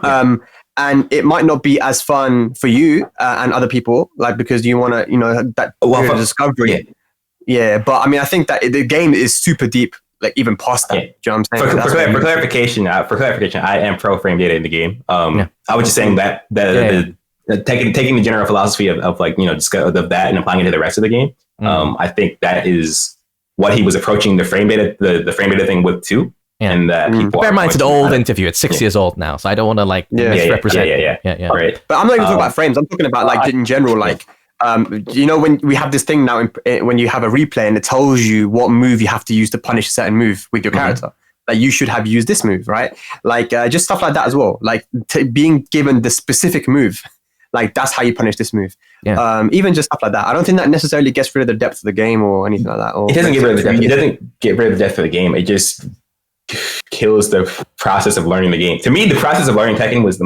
Yeah. And it might not be as fun for you and other people, because you want to, that discovery. Yeah, but I mean, I think that the game is super deep, even past that. Yeah. Do you know what I'm saying? For clarification, I am pro frame data in the game. I was just saying that taking the general philosophy of that and applying it to the rest of the game. I think that is what he was approaching the frame data, the frame data thing with too. Yeah. And that people bear in mind, it's an old interview. It's 6 years old now, so I don't want to misrepresent. Yeah. Right. But I'm not even talking about frames. I'm talking about in general, when we have this thing now, when you have a replay and it tells you what move you have to use to punish a certain move with your character. You should have used this move, right? Just stuff like that as well. Being given the specific move, that's how you punish this move. Yeah. Even just stuff like that. I don't think that necessarily gets rid of the depth of the game or anything like that. Or it doesn't get rid of the depth. It doesn't get rid of the depth of the game. It just kills the process of learning the game. To me, the process of learning Tekken was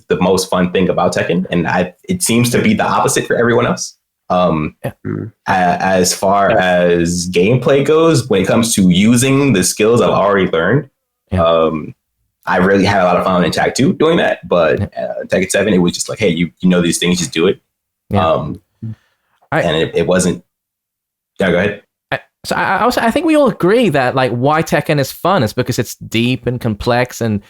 the most fun thing about Tekken, and it seems to be the opposite for everyone else. As far as gameplay goes, when it comes to using the skills I've already learned, I really had a lot of fun in Tag 2 doing that. But Tekken 7, it was just like, hey, you know these things, just do it. And it wasn't. Yeah, go ahead. So I think we all agree that like why Tekken is fun is because it's deep and complex, and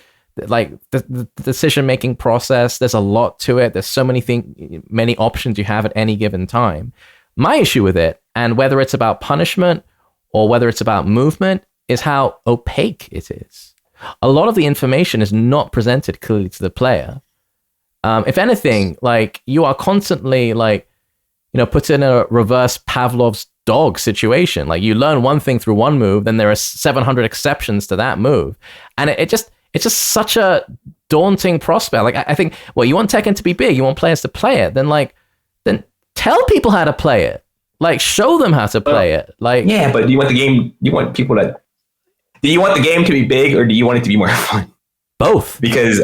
like the decision making process. There's a lot to it. There's so many options you have at any given time. My issue with it, and whether it's about punishment or whether it's about movement, is how opaque it is. A lot of the information is not presented clearly to the player. If anything, like you are constantly like, put in a reverse Pavlov's dog situation. Like you learn one thing through one move, then there are 700 exceptions to that move, and it's just such a daunting prospect. Like I think, well, you want Tekken to be big, you want players to play it, then tell people how to play it. Like show them how to play it. Like but do you want the game? Do you want the game to be big, or do you want it to be more fun? Both, because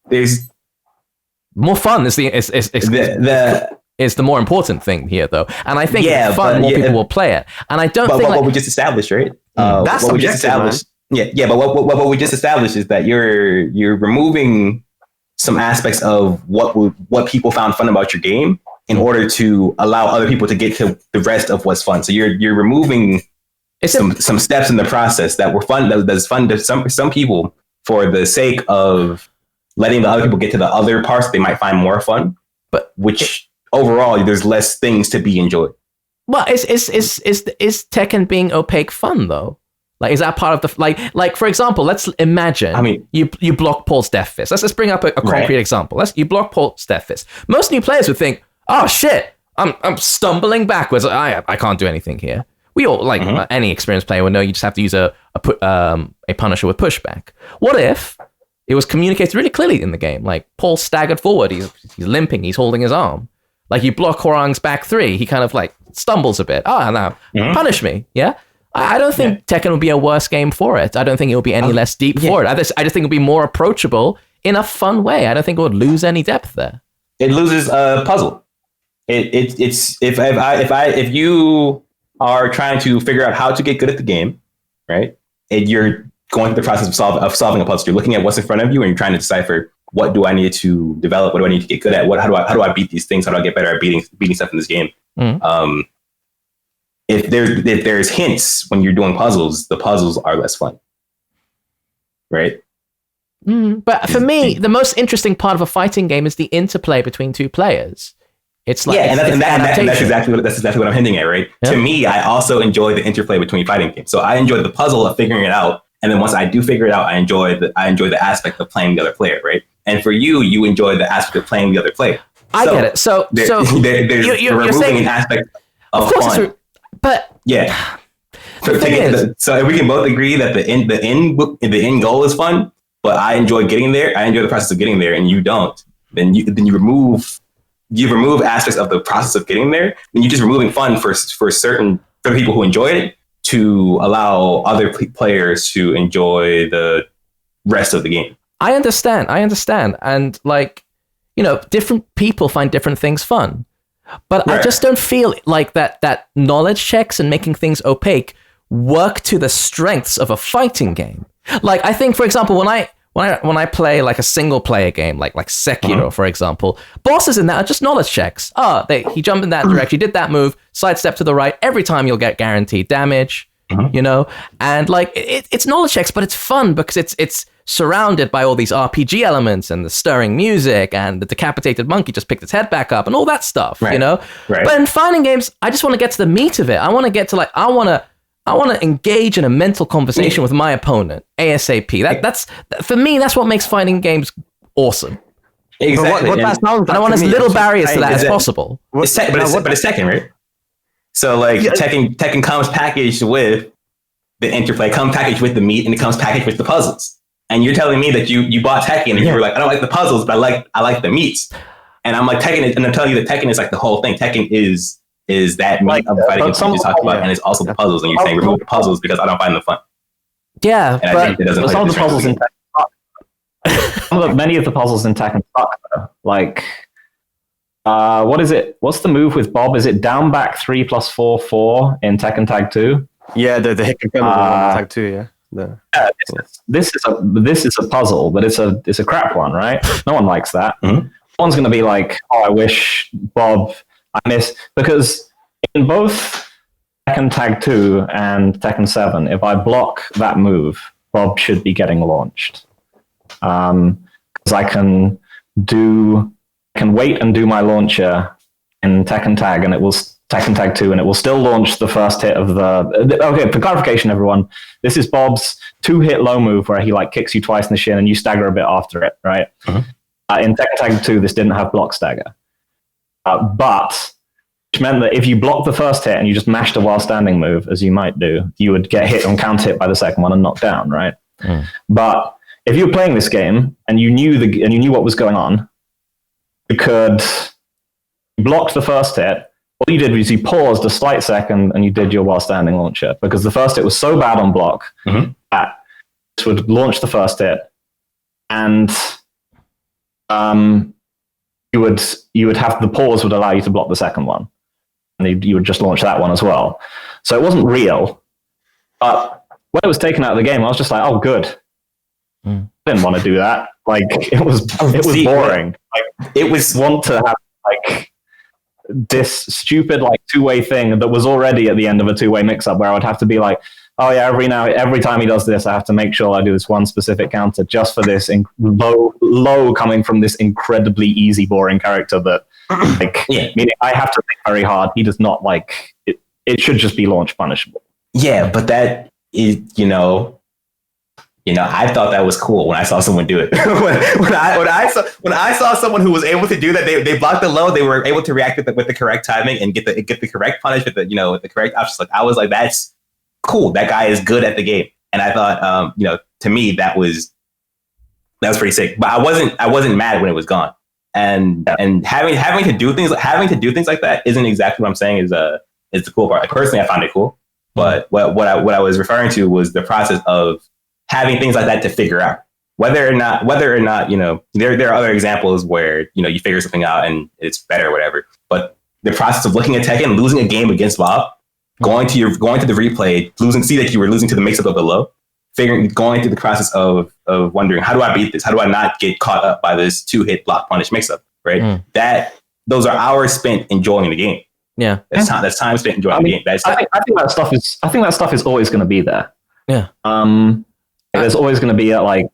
there's more fun is the more important thing here, though. And I think fun, more people will play it. And I don't think what we just established, right? That's what we just established. Yeah. But what we just established is that you're removing some aspects of what people found fun about your game in order to allow other people to get to the rest of what's fun. So you're removing some steps in the process that were fun. That's fun to some people for the sake of letting the other people get to the other parts they might find more fun. But which overall, there's less things to be enjoyed. Well, is Tekken being opaque fun though? Like, is that part of the like? For example, let's imagine. I mean, you block Paul's death fist. Let's bring up a concrete example. You block Paul's death fist. Most new players would think, "Oh shit, I'm stumbling backwards. I can't do anything here." We all any experienced player would know you just have to use a punisher with pushback. What if it was communicated really clearly in the game? Like Paul staggered forward, he's limping, he's holding his arm. Like you block Horang's back 3, he kind of like stumbles a bit. Now punish me. Yeah. I don't think Tekken would be a worse game for it. I don't think it will be any less deep for it. I just think it would be more approachable in a fun way. I don't think it would lose any depth there. It loses a puzzle. It's if you are trying to figure out how to get good at the game, right? And you're going through the process of solving a puzzle. You're looking at what's in front of you, and you're trying to decipher what do I need to develop, what do I need to get good at, how do I beat these things, how do I get better at beating stuff in this game. If there's hints when you're doing puzzles, the puzzles are less fun, right? But for me, the most interesting part of a fighting game is the interplay between two players. It's like that's exactly what I'm hinting at, right? Yeah. To me, I also enjoy the interplay between fighting games. So I enjoy the puzzle of figuring it out, and then once I do figure it out, I enjoy the aspect of playing the other player, right? And for you enjoy the aspect of playing the other player. I get it. So you're removing saying an aspect of fun. But yeah. So if we can both agree that the end goal is fun, but I enjoy getting there, I enjoy the process of getting there, and you don't, then you remove aspects of the process of getting there, then you're just removing fun for the people who enjoy it to allow other players to enjoy the rest of the game. I understand. And different people find different things fun. But I just don't feel like that knowledge checks and making things opaque work to the strengths of a fighting game. Like I think, for example, when I play like a single player game, like Sekiro, for example, bosses in that are just knowledge checks. He jumped in that direction, he did that move, sidestep to the right. Every time you'll get guaranteed damage, and like it's knowledge checks, but it's fun because it's surrounded by all these RPG elements and the stirring music and the decapitated monkey just picked its head back up and all that stuff, Right. But in fighting games, I just want to get to the meat of it. I want to get to I want to engage in a mental conversation with my opponent ASAP. That's for me. That's what makes fighting games awesome. Exactly. What that sounds like I want as little barriers to that as possible. But it's Tekken, right? So Tekken comes packaged with the interplay, comes packaged with the meat, and it comes packaged with the puzzles. And you're telling me that you bought Tekken and you were like, I don't like the puzzles, but I like the meats. And I'm like, Tekken, and I'm telling you that Tekken is like the whole thing. Tekken is that meat of the fighting game you talked about, and it's also the puzzles. And you're saying remove the puzzles because I don't find them fun. Yeah, and I think it doesn't. Some of the puzzles in Tekken suck. Many of the puzzles in Tekken suck. Though. Like What is it? What's the move with Bob? Is it down back 3 + 4 4 in Tekken Tag 2? Yeah, the hit confirmable one, Tag 2, yeah. This is a puzzle, but it's a crap one, right? No one likes that. Mm-hmm. No one's going to be like, oh, I wish Bob I miss, because in both Tekken Tag 2 and Tekken 7, if I block that move, Bob should be getting launched. Because I can wait and do my launcher in Tekken Tag, and it will Tekken Tag 2, and it will still launch the first hit of the. Okay, for clarification, everyone, this is Bob's 2-hit low move where he like kicks you twice in the shin and you stagger a bit after it, right? In Tekken Tag 2, this didn't have block stagger, but which meant that if you blocked the first hit and you just mashed a while standing move, as you might do, you would get hit and counter hit by the second one and knocked down, right? But if you were playing this game and you knew what was going on, you could block the first hit. All you did was you paused a slight second and you did your while standing launcher, because the first hit was so bad on block that this would launch the first hit, and you would have the pause would allow you to block the second one, and you would just launch that one as well. So it wasn't real, but when it was taken out of the game, I was just like, oh, good. I didn't want to do that. Like it was boring. Like it was want to have like this stupid like two-way thing that was already at the end of a two-way mix-up where I would have to be like, oh yeah, every time he does this, I have to make sure I do this one specific counter just for this low coming from this incredibly easy, boring character that like meaning I have to think very hard. He does not like it. It should just be launch punishable. Yeah, but that is, I thought that was cool when I saw someone do it. when I saw someone who was able to do that, they blocked the low, they were able to react with the correct timing and get the correct punish with the correct options. Like I was like, that's cool. That guy is good at the game, and I thought, to me that was pretty sick. But I wasn't mad when it was gone. And having to do things like that isn't exactly what I'm saying is the cool part. Like, personally, I found it cool, but what I was referring to was the process of having things like that to figure out whether or not there are other examples where you figure something out and it's better or whatever. But the process of looking at Tekken, losing a game against Bob, going to the replay, see that you were losing to the mix-up of the low, going through the process of wondering, how do I beat this? How do I not get caught up by this 2-hit block punish mix-up? Right? Those are hours spent enjoying the game. Yeah, that's time spent enjoying the game. I think that stuff is always going to be there. Yeah. There's always going to be I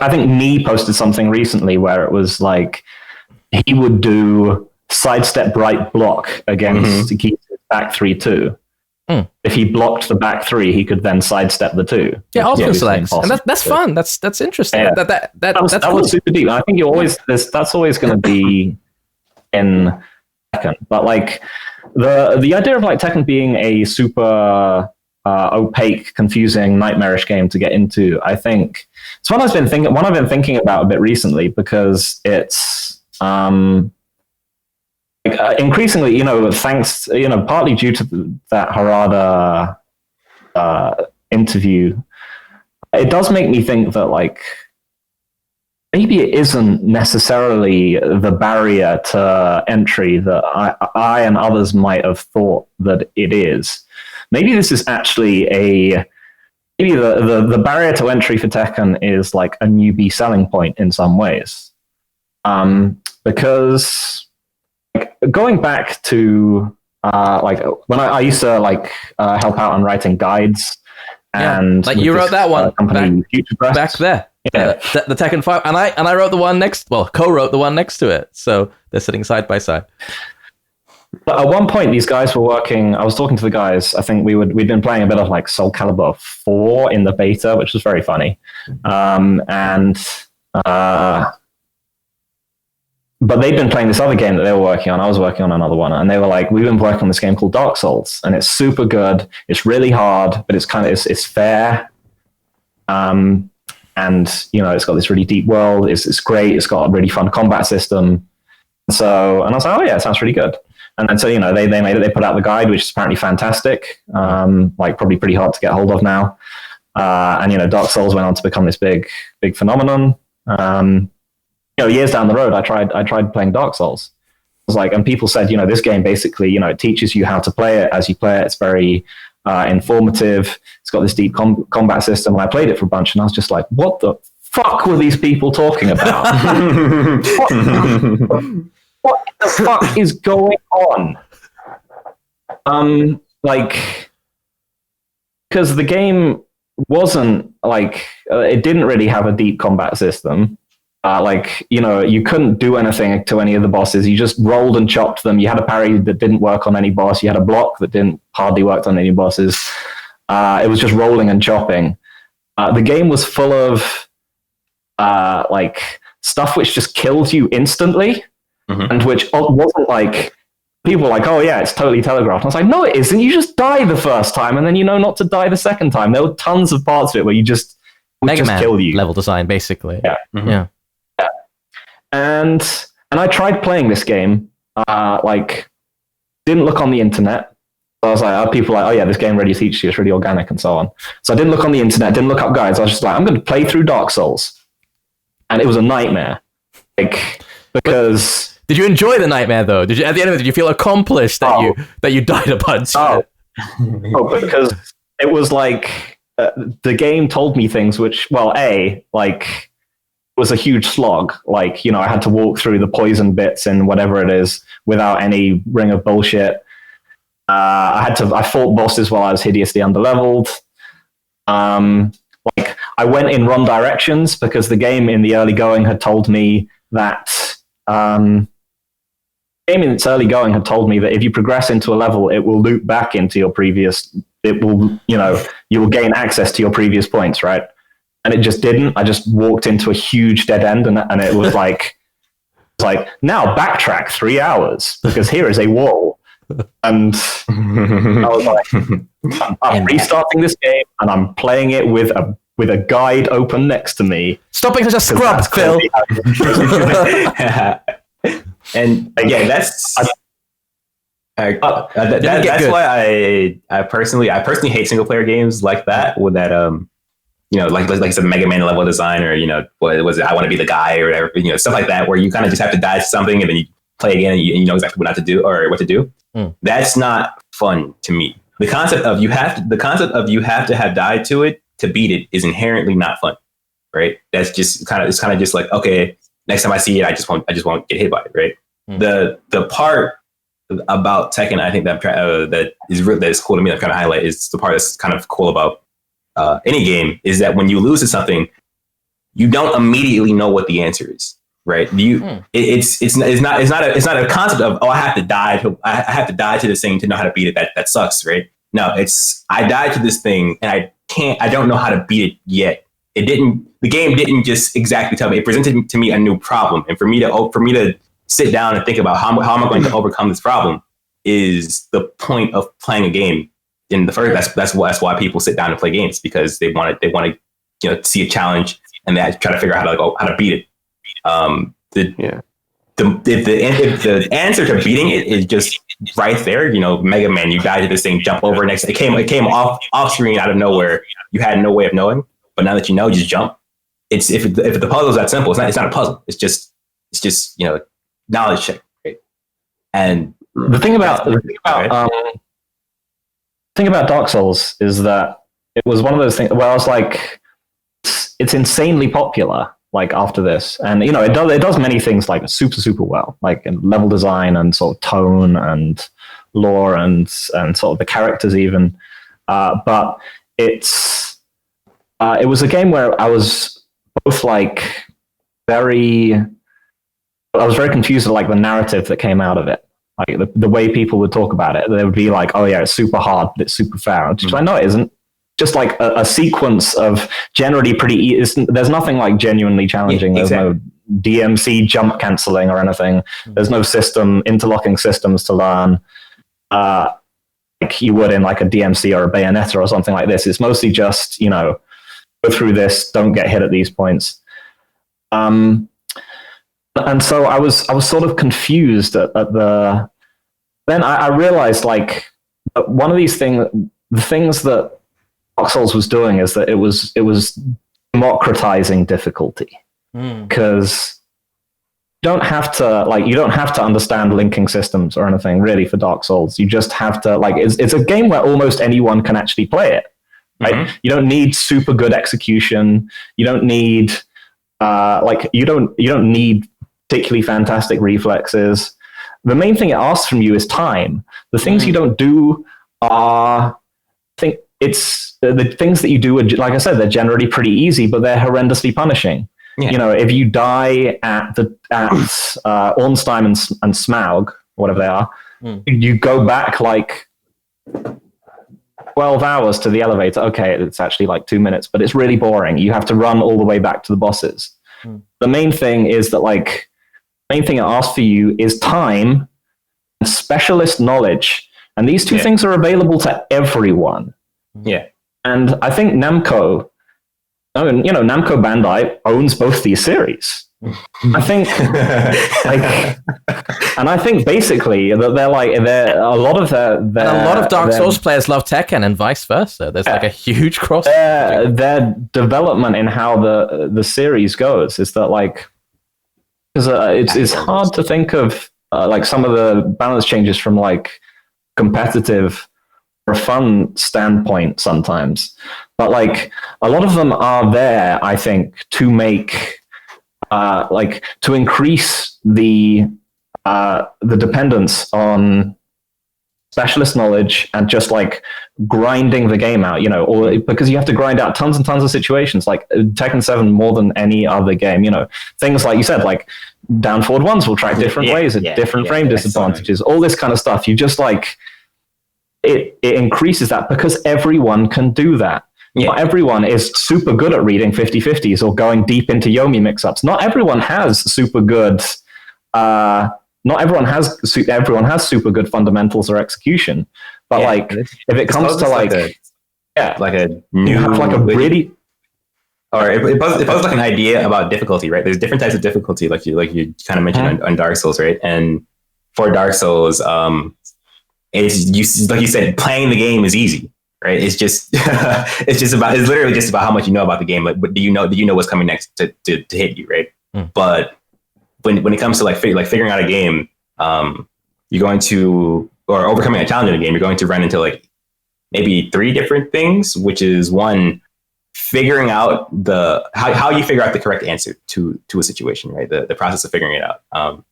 think Nee posted something recently where it was like he would do sidestep right block against to keep his back 3-2. If he blocked the back 3, he could then sidestep the 2. Yeah, also selects, and that's fun. That's interesting. Yeah. That was super deep. I think that's always going to be in Tekken. But like the idea of like Tekken being a super opaque, confusing, nightmarish game to get into, I think it's one I've been thinking about a bit recently, because it's increasingly, thanks, partly due to that Harada interview, it does make me think that like maybe it isn't necessarily the barrier to entry that I and others might have thought that it is. Maybe this is actually the barrier to entry for Tekken is like a newbie selling point in some ways. Because like, going back to when I used to help out on writing guides, and like you wrote that one back there. Yeah. The Tekken 5, and I wrote the one co-wrote the one next to it, so they're sitting side by side. But at one point, these guys were working. I was talking to the guys. I think we'd been playing a bit of like Soul Calibur 4 in the beta, which was very funny. But they'd been playing this other game that they were working on. I was working on another one, and they were like, "We've been working on this game called Dark Souls, and it's super good. It's really hard, but it's fair. And it's got this really deep world. It's great. It's got a really fun combat system." So, and I was like, "Oh yeah, it sounds really good." And then so they made it. They put out the guide, which is apparently fantastic. Probably pretty hard to get hold of now. And Dark Souls went on to become this big phenomenon. years down the road, I tried playing Dark Souls. I was like, and people said, this game basically, it teaches you how to play it as you play it. It's very informative. It's got this deep combat system. And I played it for a bunch, and I was just like, what the fuck were these people talking about? What the fuck is going on? Because the game wasn't it didn't really have a deep combat system. You couldn't do anything to any of the bosses. You just rolled and chopped them. You had a parry that didn't work on any boss. You had a block that didn't hardly work on any bosses. It was just rolling and chopping. The game was full of stuff which just killed you instantly, and which wasn't people were like, oh yeah, it's totally telegraphed. And I was like, no, it isn't. You just die the first time, and then you know not to die the second time. There were tons of parts of it where you just Mega Man kill you. Level design, basically. Yeah. Mm-hmm. Yeah. And I tried playing this game, didn't look on the internet. I was like, people were like, oh yeah, this game really teaches you, it's really organic and so on. So I didn't look on the internet, didn't look up guides. I was just like, I'm going to play through Dark Souls. And it was a nightmare. Because... Did you enjoy the nightmare though? Did you, at the end of it, did you feel accomplished that you died a bunch? Oh, because it was the game told me things which, was a huge slog. I had to walk through the poison bits and whatever it is without any ring of bullshit. I fought bosses while I was hideously underleveled. I went in wrong directions because the game in the early going had told me that if you progress into a level, it will loop back into your previous. It will, you will gain access to your previous points, right? And it just didn't. I just walked into a huge dead end, and it was now backtrack 3 hours because here is a wall. And I was like, I'm restarting this game, and I'm playing it with a guide open next to me. Stop being such a scrub, Phil. And again, that's why I personally hate single player games like that, with that like some Mega Man level design, or what was it? I want to be the guy, or whatever, stuff like that, where you kind of just have to die to something and then you play again and you know exactly what not to do or what to do. That's not fun to me. The concept of you have to have died to it to beat it is inherently not fun, right? That's just kind of just like, okay, next time I see it, I just won't get hit by it, right? The part about Tekken, I think that is cool to me, that kind of highlight, is the part that's kind of cool about any game, is that when you lose to something, you don't immediately know what the answer is, right? It's not a concept of, oh, I have to die to this thing to know how to beat it. That sucks, right? No, it's, I died to this thing and I don't know how to beat it yet. The game didn't just exactly tell me. It presented to me a new problem, and for me to sit down and think about how am I going to overcome this problem is the point of playing a game. In the first, that's why people sit down and play games, because they want to see a challenge and they try to figure out how to beat it. If the answer to beating it is just right there, Mega Man, you died to this thing, jump over next. It came off screen out of nowhere. You had no way of knowing, but now that you know, just jump. It's if the puzzle is that simple, it's not a puzzle. It's just knowledge check, right? And the thing about Dark Souls is that it was one of those things where I was like, it's insanely popular. After this, and it does many things super well, in level design and sort of tone and lore and sort of the characters even. But it was a game where I was both very confused at the narrative that came out of it. The way people would talk about it, they would be like, "Oh yeah, it's super hard, but it's super fair." I'm just like, no, it isn't. Just a sequence of generally pretty. There's nothing genuinely challenging. There's no DMC jump canceling or anything. There's no interlocking systems to learn, like you would in a DMC or a Bayonetta or something like this. It's mostly just go through this, don't get hit at these points. And so I was sort of confused at the. Then I realized one of these things, the things that Dark Souls was doing is that it was democratizing difficulty, because don't have to understand linking systems or anything really for Dark Souls. You just have to it's a game where almost anyone can actually play it. Right? Mm-hmm. You don't need super good execution. You don't need you don't need particularly fantastic reflexes. The main thing it asks from you is time. The things you don't do are the things that you do are, like I said, they're generally pretty easy, but they're horrendously punishing. Yeah. You know, if you die at Ornstein and Smaug, whatever they are, you go back like 12 hours to the elevator. Okay, it's actually like 2 minutes, but it's really boring. You have to run all the way back to the bosses. The main thing is that the main thing it asks for you is time and specialist knowledge. And these two things are available to everyone. Yeah. And I think Namco Bandai owns both these series. I think, and I think basically that they're a lot of Dark Souls players love Tekken and vice versa. There's like a huge cross. Their development in how the series goes is that it's hard to think of some of the balance changes from competitive or fun standpoint sometimes, but a lot of them are there, I think, to make to increase the dependence on specialist knowledge and just grinding the game out, or because you have to grind out tons and tons of situations, like Tekken 7 more than any other game, things like you said, down forward ones will track different ways at different frame disadvantages, all this kind of stuff. You just it increases that because everyone can do that. Not everyone is super good at reading 50-50s or going deep into Yomi mix-ups. Not everyone has super good. Not everyone has super good fundamentals or execution. But if it comes to a new, you have a really, or it poses an idea about difficulty, right? There's different types of difficulty, like you kind of mentioned on Dark Souls, right? And for Dark Souls, it's like you said, playing the game is easy. Right, it's literally just about how much you know about the game. But do you know what's coming next to hit you, right? But when it comes to figuring out a game, you're going to, or overcoming a challenge in a game, you're going to run into maybe 3 different things, which is one, figuring out how you figure out the correct answer to a situation, right? The process of figuring it out.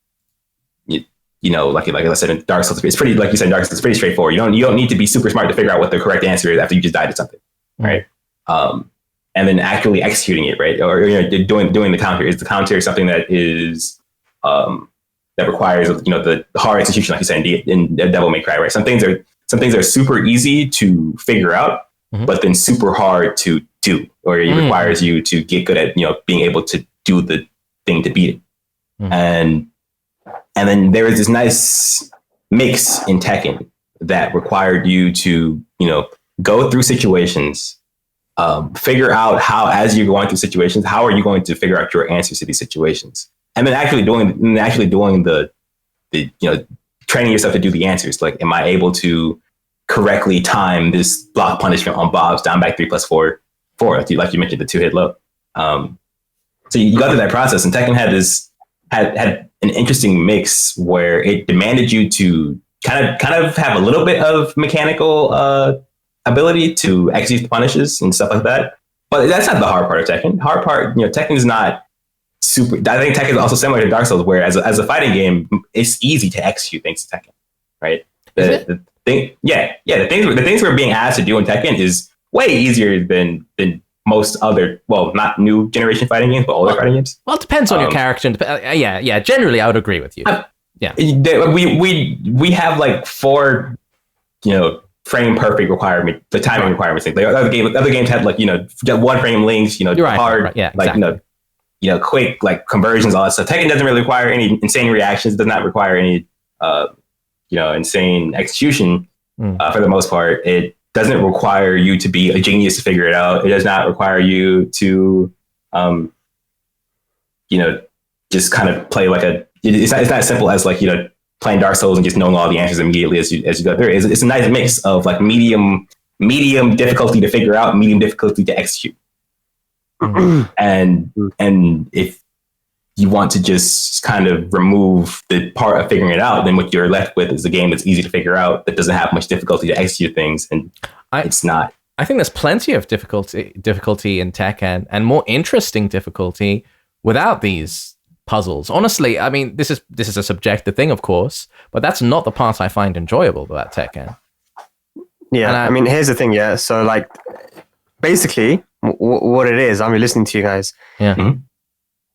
Like I said, in Dark Souls, it's pretty, like you said, Dark Souls, it's pretty straightforward. You don't need to be super smart to figure out what the correct answer is after you just died at something, right? And then actually executing it, right? Or doing the counter. Is the counter something that is that requires the hard execution, like you said in Devil May Cry, right? Some things are super easy to figure out, but then super hard to do, or it requires you to get good at being able to do the thing to beat it, And then there was this nice mix in Tekken that required you to, go through situations, figure out how, as you're going through situations, how are you going to figure out your answers to these situations, and then actually doing the training yourself to do the answers. Like, am I able to correctly time this block punishment on Bob's down back 3+4, like you mentioned, the 2-hit low. So you go through that process, and Tekken had an interesting mix where it demanded you to kind of have a little bit of mechanical ability to execute the punishes and stuff like that. But that's not the hard part of Tekken. The hard part, Tekken is not super. I think Tekken is also similar to Dark Souls, where as a fighting game, it's easy to execute things in Tekken, right? The things we're being asked to do in Tekken is way easier than most other, not new generation fighting games, but older fighting games. Well, it depends on your character. Generally, I would agree with you. We have 4, frame perfect requirement, the timing requirements. Other games had 1 frame links, hard, right. Yeah, exactly. Quick conversions, all that stuff. Tekken doesn't really require any insane reactions. Does not require any, insane execution for the most part. It doesn't require you to be a genius to figure it out. It does not require you to, just kind of play it's not as simple as playing Dark Souls and just knowing all the answers immediately as you go through. It's a nice mix of medium difficulty to figure out, medium difficulty to execute. And if you want to just kind of remove the part of figuring it out, then what you're left with is a game that's easy to figure out, that doesn't have much difficulty to execute things, and it's not. I think there's plenty of difficulty in Tekken, and more interesting difficulty without these puzzles. Honestly, I mean, this is a subjective thing, of course, but that's not the part I find enjoyable about Tekken. Yeah, I mean, here's the thing, yeah. So, like, basically, what it is, I'm listening to you guys. Yeah. Mm-hmm.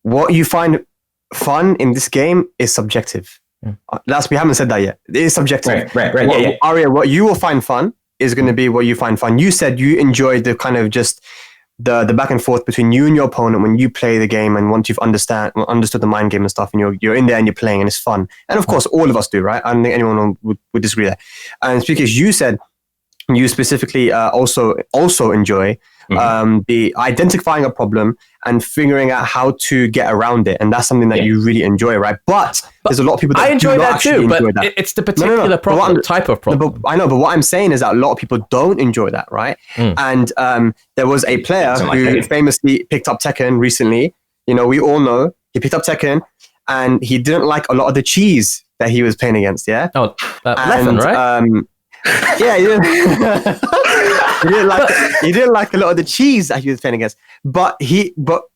What you find fun in this game is subjective. Yeah. We haven't said that yet. It is subjective. Right. Aria, what you will find fun is going to be what you find fun. You said you enjoyed the kind of just the back and forth between you and your opponent when you play the game, and once you've understood the mind game and stuff, and you're in there and you're playing and it's fun. And of course, all of us do, right? I don't think anyone would disagree there. And Speakers, you said you specifically also enjoy the identifying a problem and figuring out how to get around it, and that's something that you really enjoy, right? But there's a lot of people that I enjoy do not that too, actually but enjoy that. it's the particular problem, type of problem. I know, but what I'm saying is that a lot of people don't enjoy that, right? And there was a player who famously picked up Tekken recently. You know, we all know he picked up Tekken, and he didn't like a lot of the cheese that he was playing against. Yeah. Oh, Leffen, right? Yeah, he didn't like a lot of the cheese that he was playing against. But you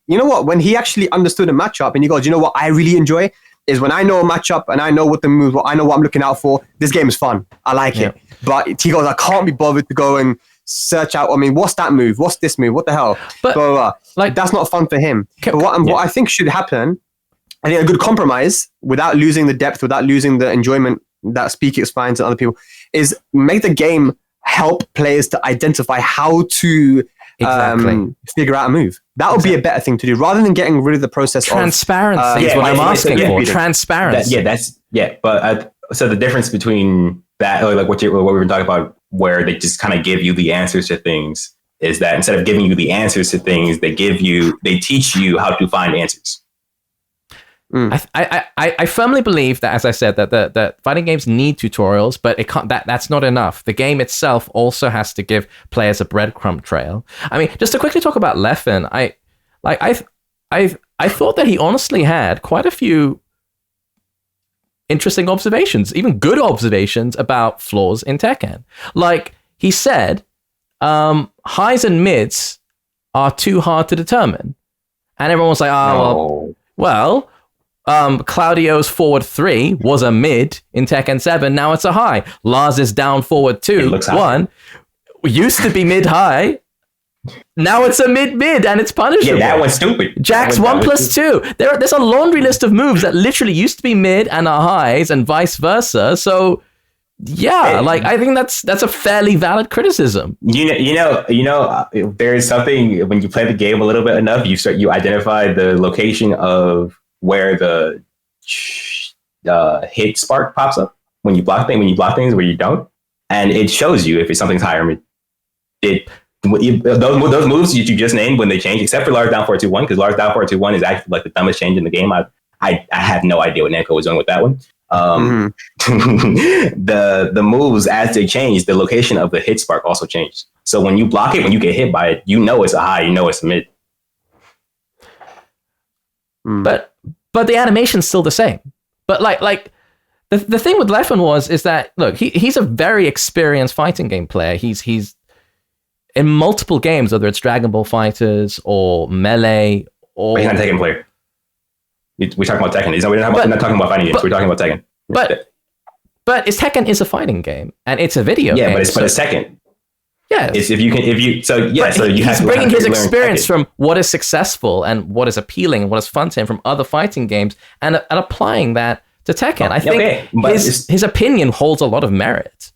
know what? When he actually understood a matchup, and he goes, you know what I really enjoy is when I know a matchup and I know what the moves, I know what I'm looking out for. This game is fun. I like it. But he goes, I can't be bothered to go and search out. I mean, what's that move? What's this move? What the hell? But like that's not fun for him. But what I think should happen, I think a good compromise without losing the depth, without losing the enjoyment that Speedkicks finds and other people, is make the game help players to identify how to figure out a move. That would be a better thing to do, rather than getting rid of the process. Transparency is what I'm asking for. Transparency. But so the difference between that, like what we were talking about, where they just kind of give you the answers to things, is that instead of giving you the answers to things, they teach you how to find answers. I firmly believe that, as I said, that fighting games need tutorials, but it can't. That's not enough. The game itself also has to give players a breadcrumb trail. I mean, just to quickly talk about Leffen, I thought that he honestly had quite a few interesting observations, even good observations about flaws in Tekken. Like he said, highs and mids are too hard to determine, and everyone was like, well. Claudio's forward 3 was a mid in Tekken 7. Now it's a high. Lars' down forward 2, 1, used to be mid high. Now it's a mid, and it's punishable. Yeah, that one's stupid. Jack's 1+2. There's a laundry list of moves that literally used to be mid and are highs, and vice versa. So yeah, I think that's a fairly valid criticism. You know, there's something when you play the game a little bit enough, you identify the location of where the hit spark pops up when you block things where you don't, and it shows you if something's high or mid. Those moves that you just named, when they change, except for Lars down 4-2-1, because Lars down 4-2-1 is actually like the dumbest change in the game. I have no idea what Namco was doing with that one. The moves, as they change, the location of the hit spark also changed. So when you block it, when you get hit by it, you know it's a high, you know it's a mid. But the animation's still the same. But like the thing with Leffen is that, look, he's a very experienced fighting game player. He's in multiple games, whether it's Dragon Ball Fighters or Melee or... He's not a Tekken player. We're talking about Tekken. We're not talking about fighting games. We're talking about Tekken. But Tekken is a fighting game, and it's a video game. Yeah, but it's Tekken. Yeah, he's bringing his experience from what is successful and what is appealing and what is fun to him from other fighting games, and applying that to Tekken. I think his opinion holds a lot of merit.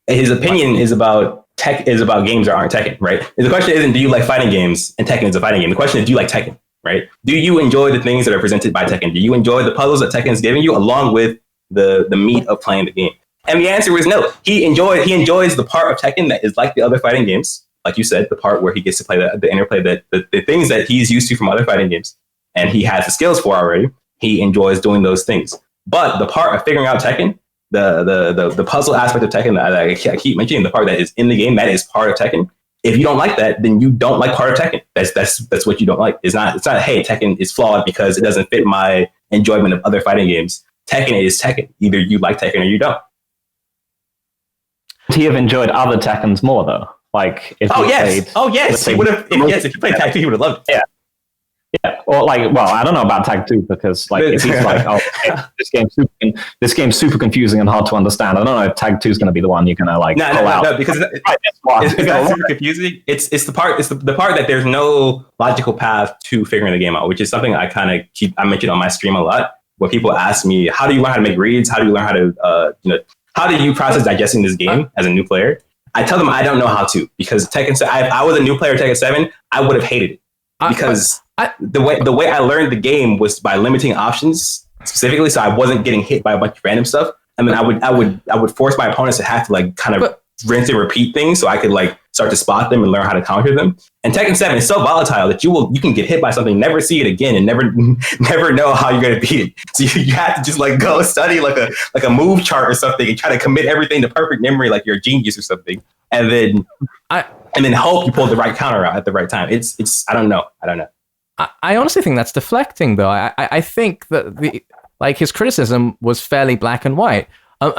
His opinion is about games that aren't Tekken, right? The question isn't, do you like fighting games? And Tekken is a fighting game. The question is, do you like Tekken, right? Do you enjoy the things that are presented by Tekken? Do you enjoy the puzzles that Tekken is giving you, along with the meat of playing the game? And the answer is no. He enjoys the part of Tekken that is like the other fighting games, like you said, the part where he gets to play the interplay, the things that he's used to from other fighting games, and he has the skills for already. He enjoys doing those things. But the part of figuring out Tekken, the puzzle aspect of Tekken that I keep mentioning, the part that is in the game, that is part of Tekken, If you don't like that, then you don't like part of Tekken. That's what you don't like. It's not hey, Tekken is flawed because it doesn't fit my enjoyment of other fighting games. Tekken is Tekken. Either you like Tekken or you don't. Would he have enjoyed other Tekkens more though? Like if he would have. If you played Tag 2, he would have loved it. Yeah. Yeah, or like, well, I don't know about Tag 2 because like if he's like, oh, this game's super confusing and hard to understand. I don't know if Tag 2 is going to be the one you're going to like pull out. No, because it's not super confusing. It's the part that there's no logical path to figuring the game out, which is something I kind of I mentioned on my stream a lot. Where people ask me, how do you learn how to make reads? How do you learn how to how do you process digesting this game as a new player? I tell them I don't know how to, because Tekken. If I was a new player Tekken 7, I would have hated it because. The way I learned the game was by limiting options specifically, so I wasn't getting hit by a bunch of random stuff. I mean, I would force my opponents to have to like kind of rinse and repeat things so I could like start to spot them and learn how to counter them. And Tekken 7 is so volatile that you can get hit by something, never see it again, and never know how you're gonna beat it. So you have to just like go study like a move chart or something and try to commit everything to perfect memory like you're a genius or something, and then hope you pull the right counter out at the right time. It's I don't know. I honestly think that's deflecting, though. I think that his criticism was fairly black and white.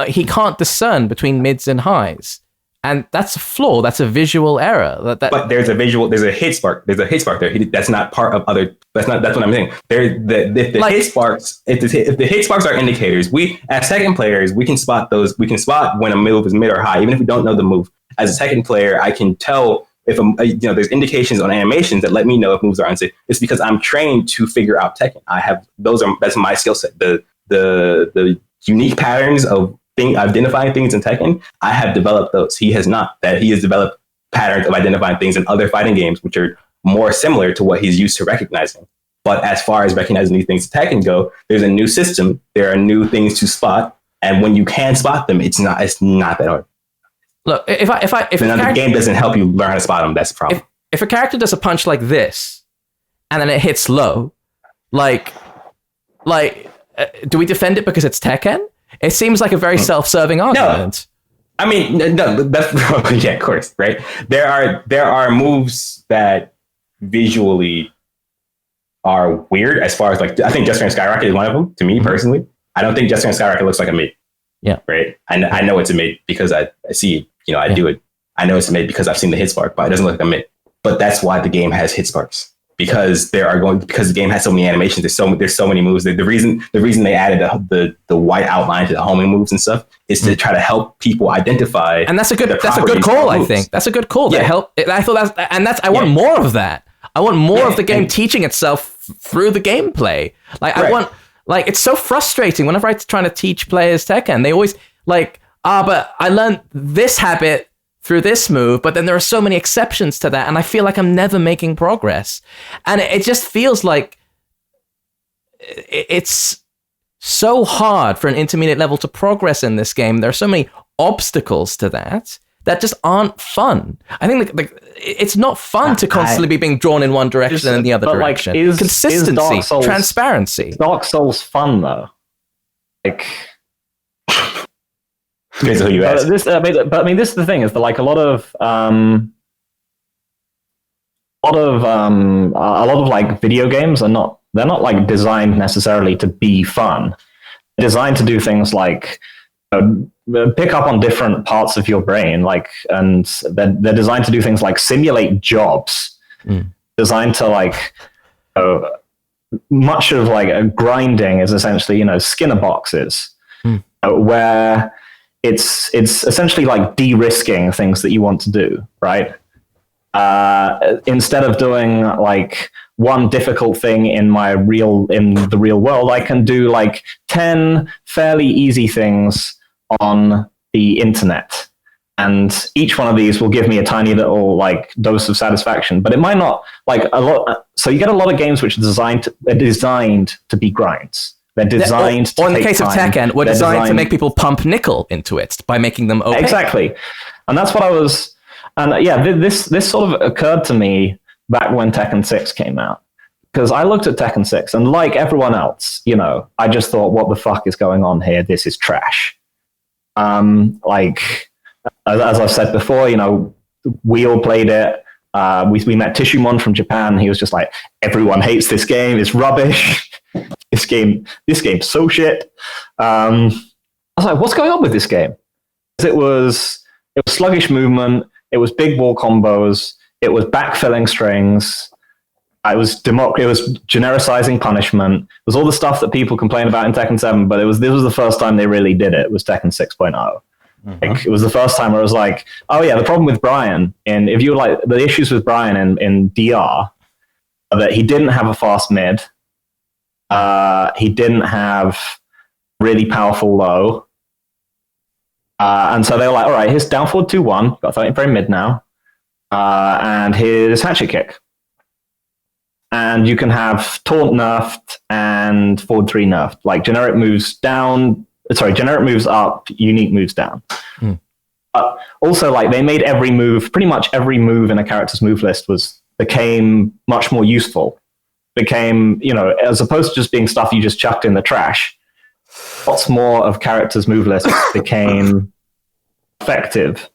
He can't discern between mids and highs, and that's a flaw. That's a visual error. But there's a hit spark. There's a hit spark there. That's not part of other. That's what I'm saying. If the hit sparks are indicators, we as second players we can spot those. We can spot when a move is mid or high, even if we don't know the move. As a second player, I can tell. If there's indications on animations that let me know if moves are unsafe. It's because I'm trained to figure out Tekken. That's my skill set. The unique patterns of identifying things in Tekken, I have developed those. He has not. That he has developed patterns of identifying things in other fighting games, which are more similar to what he's used to recognizing. But as far as recognizing these things in Tekken go, there's a new system. There are new things to spot, and when you can spot them, it's not that hard. Look, if the game doesn't help you learn how to spot them, that's the problem. If a character does a punch like this, and then it hits low, do we defend it because it's Tekken? It seems like a very self-serving argument. No. I mean, no, that's yeah, of course, right? There are moves that visually are weird as far as like I think Just Ran Skyrocket is one of them. To me personally, I don't think Just Ran Skyrocket looks like a mid. Yeah. Right. I know it's a mid because I see it. I do it. I know it's a mid because I've seen the hit spark, but it doesn't look like a mid. But that's why the game has hit sparks, because the game has so many animations. There's so many moves. The reason they added the white outline to the homing moves and stuff is to try to help people identify. And that's a good call. I think that's a good call. Yeah. I want more of that. I want more of the game teaching itself through the gameplay. I want. Like, it's so frustrating whenever I'm trying to teach players Tekken. They always but I learned this habit through this move, but then there are so many exceptions to that, and I feel like I'm never making progress. And it just feels like it's so hard for an intermediate level to progress in this game. There are so many obstacles to that just aren't fun. I think it's not fun to constantly be being drawn in one direction and in the other direction. Consistency, transparency. Is Dark Souls fun though? Like, depends on who you ask. This is the thing: is that like a lot of like video games they're not like designed necessarily to be fun. They're designed to do things like pick up on different parts of your brain, and they're designed to do things like simulate jobs, designed to like much of like grinding is essentially Skinner boxes, where it's essentially like de-risking things that you want to do, right? Instead of doing like one difficult thing in the real world, I can do like 10 fairly easy things on the internet, and each one of these will give me a tiny little like dose of satisfaction, but it might not like a lot. So you get a lot of games which are designed to be grinds. They're designed or in the case of Tekken, we're designed to make people pump nickel into it by making them opaque. Exactly. And that's what I was, and yeah, this sort of occurred to me back when Tekken 6 came out. Because I looked at Tekken 6 and like everyone else, I just thought, what the fuck is going on here? This is trash. Like, as I've said before, we all played it. We met Tishumon from Japan. He was just like, everyone hates this game. It's rubbish. This game's so shit. I was like, what's going on with this game? It was sluggish movement. It was big wall combos. It was backfilling strings. It was genericizing punishment. It was all the stuff that people complain about in Tekken 7, but this was the first time they really did it. It was Tekken 6.0. Like, it was the first time where I was like, oh yeah, the problem with Brian, and if you like the issues with Brian in DR, are that he didn't have a fast mid. He didn't have really powerful low. And so they were like, all right, here's down forward 2-1, got 30 frame mid now, and here's hatchet kick. And you can have taunt nerfed and forward 3 nerfed. Like generic moves up, unique moves down. Also, like, they made pretty much every move in a character's move list became much more useful. Became, as opposed to just being stuff you just chucked in the trash, lots more of characters' move lists became effective.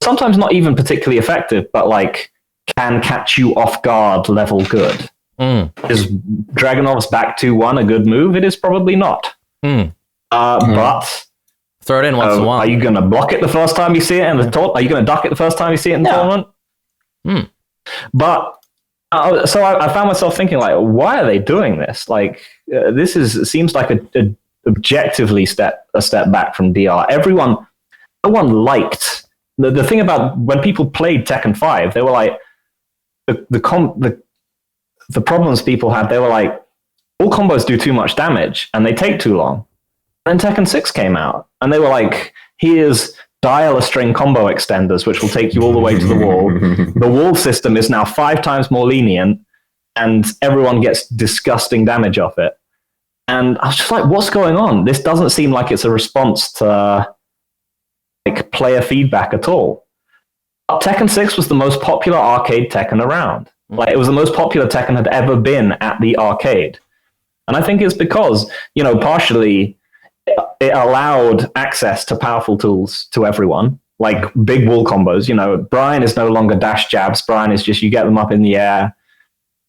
Sometimes not even particularly effective, but like can catch you off guard level good. Is Dragunov's back 2-1 a good move? It is probably not. But throw it in once in a while. Are you going to block it the first time you see it in the tournament? Are you going to duck it the first time you see it in the tournament? But so I found myself thinking, like, why are they doing this? Like, seems like a objectively a step back from DR. No one liked the thing about when people played Tekken 5. They were like the problems people had. They were like, all combos do too much damage and they take too long. And then Tekken 6 came out, and they were like, here's dial-a-string combo extenders, which will take you all the way to the wall. The wall system is now 5 times more lenient, and everyone gets disgusting damage off it. And I was just like, what's going on? This doesn't seem like it's a response to like player feedback at all. Tekken 6 was the most popular arcade Tekken around. Like, it was the most popular Tekken had ever been at the arcade. And I think it's because, partially it allowed access to powerful tools to everyone, like big wall combos. Brian is no longer dash jabs. Brian is just, you get them up in the air,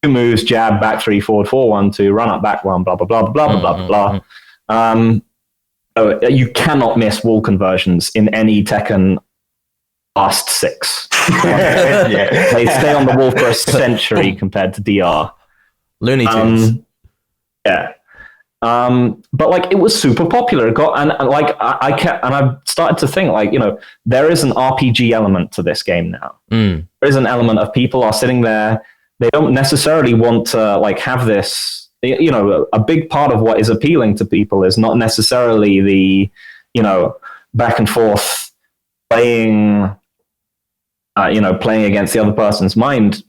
2 moves, jab, back 3, forward 4, 1, 2, run up, back 1, blah, blah, blah, blah, blah, blah, blah, blah. So you cannot miss wall conversions in any Tekken past 6. They stay on the wall for a century compared to DR. Looney Tunes. Yeah. But like, it was super popular. It got, and like, I've started to think, like, there is an RPG element to this game now. There is an element of people are sitting there. They don't necessarily want to like have this, a big part of what is appealing to people is not necessarily the, back and forth playing, playing against the other person's mind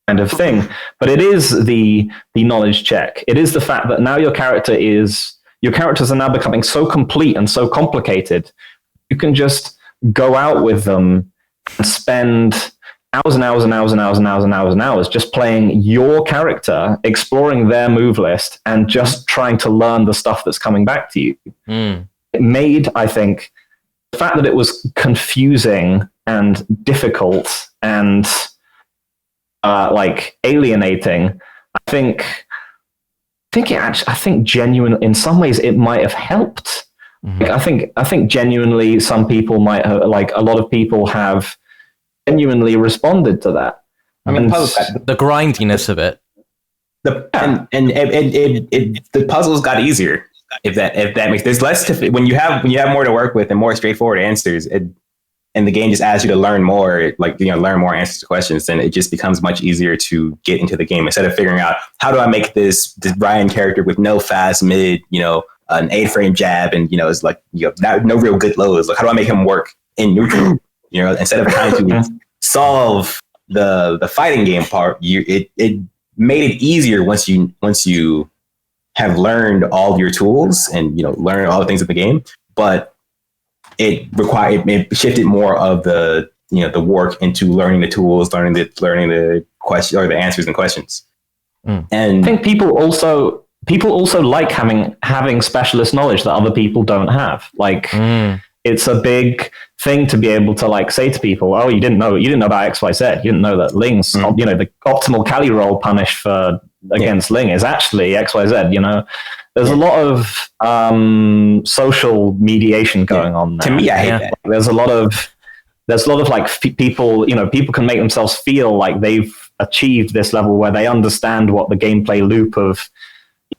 kind of thing, but it is the knowledge check. It is the fact that now your characters are now becoming so complete and so complicated. You can just go out with them and spend hours and hours and hours and hours and hours and hours and hours just playing your character, exploring their move list, and just trying to learn the stuff that's coming back to you. It made, I think, the fact that it was confusing and difficult and like alienating, I think genuine in some ways it might have helped. Like, I think genuinely some people might have, like, a lot of people have genuinely responded to that. I mean, the grindiness of it. The puzzles got easier. If that makes, there's less to, when you have more to work with and more straightforward answers, and the game just asks you to learn more, learn more answers to questions, then it just becomes much easier to get into the game instead of figuring out, how do I make this Brian character with no fast mid, an 8-frame jab, and it's like, no real good lows. Like, how do I make him work in neutral? Instead of trying to solve the fighting game part, it made it easier once you have learned all your tools and learn all the things of the game. But it shifted more of the work into learning the tools, learning the question or the answers and questions. And I think people also like having specialist knowledge that other people don't have. Like, it's a big thing to be able to like say to people, oh, you didn't know about XYZ. You didn't know that Ling's, the optimal Cali roll punish for against Ling is actually XYZ. There's a lot of social mediation going on there. To me, I hate that. There's a lot of like people, people can make themselves feel like they've achieved this level where they understand what the gameplay loop of,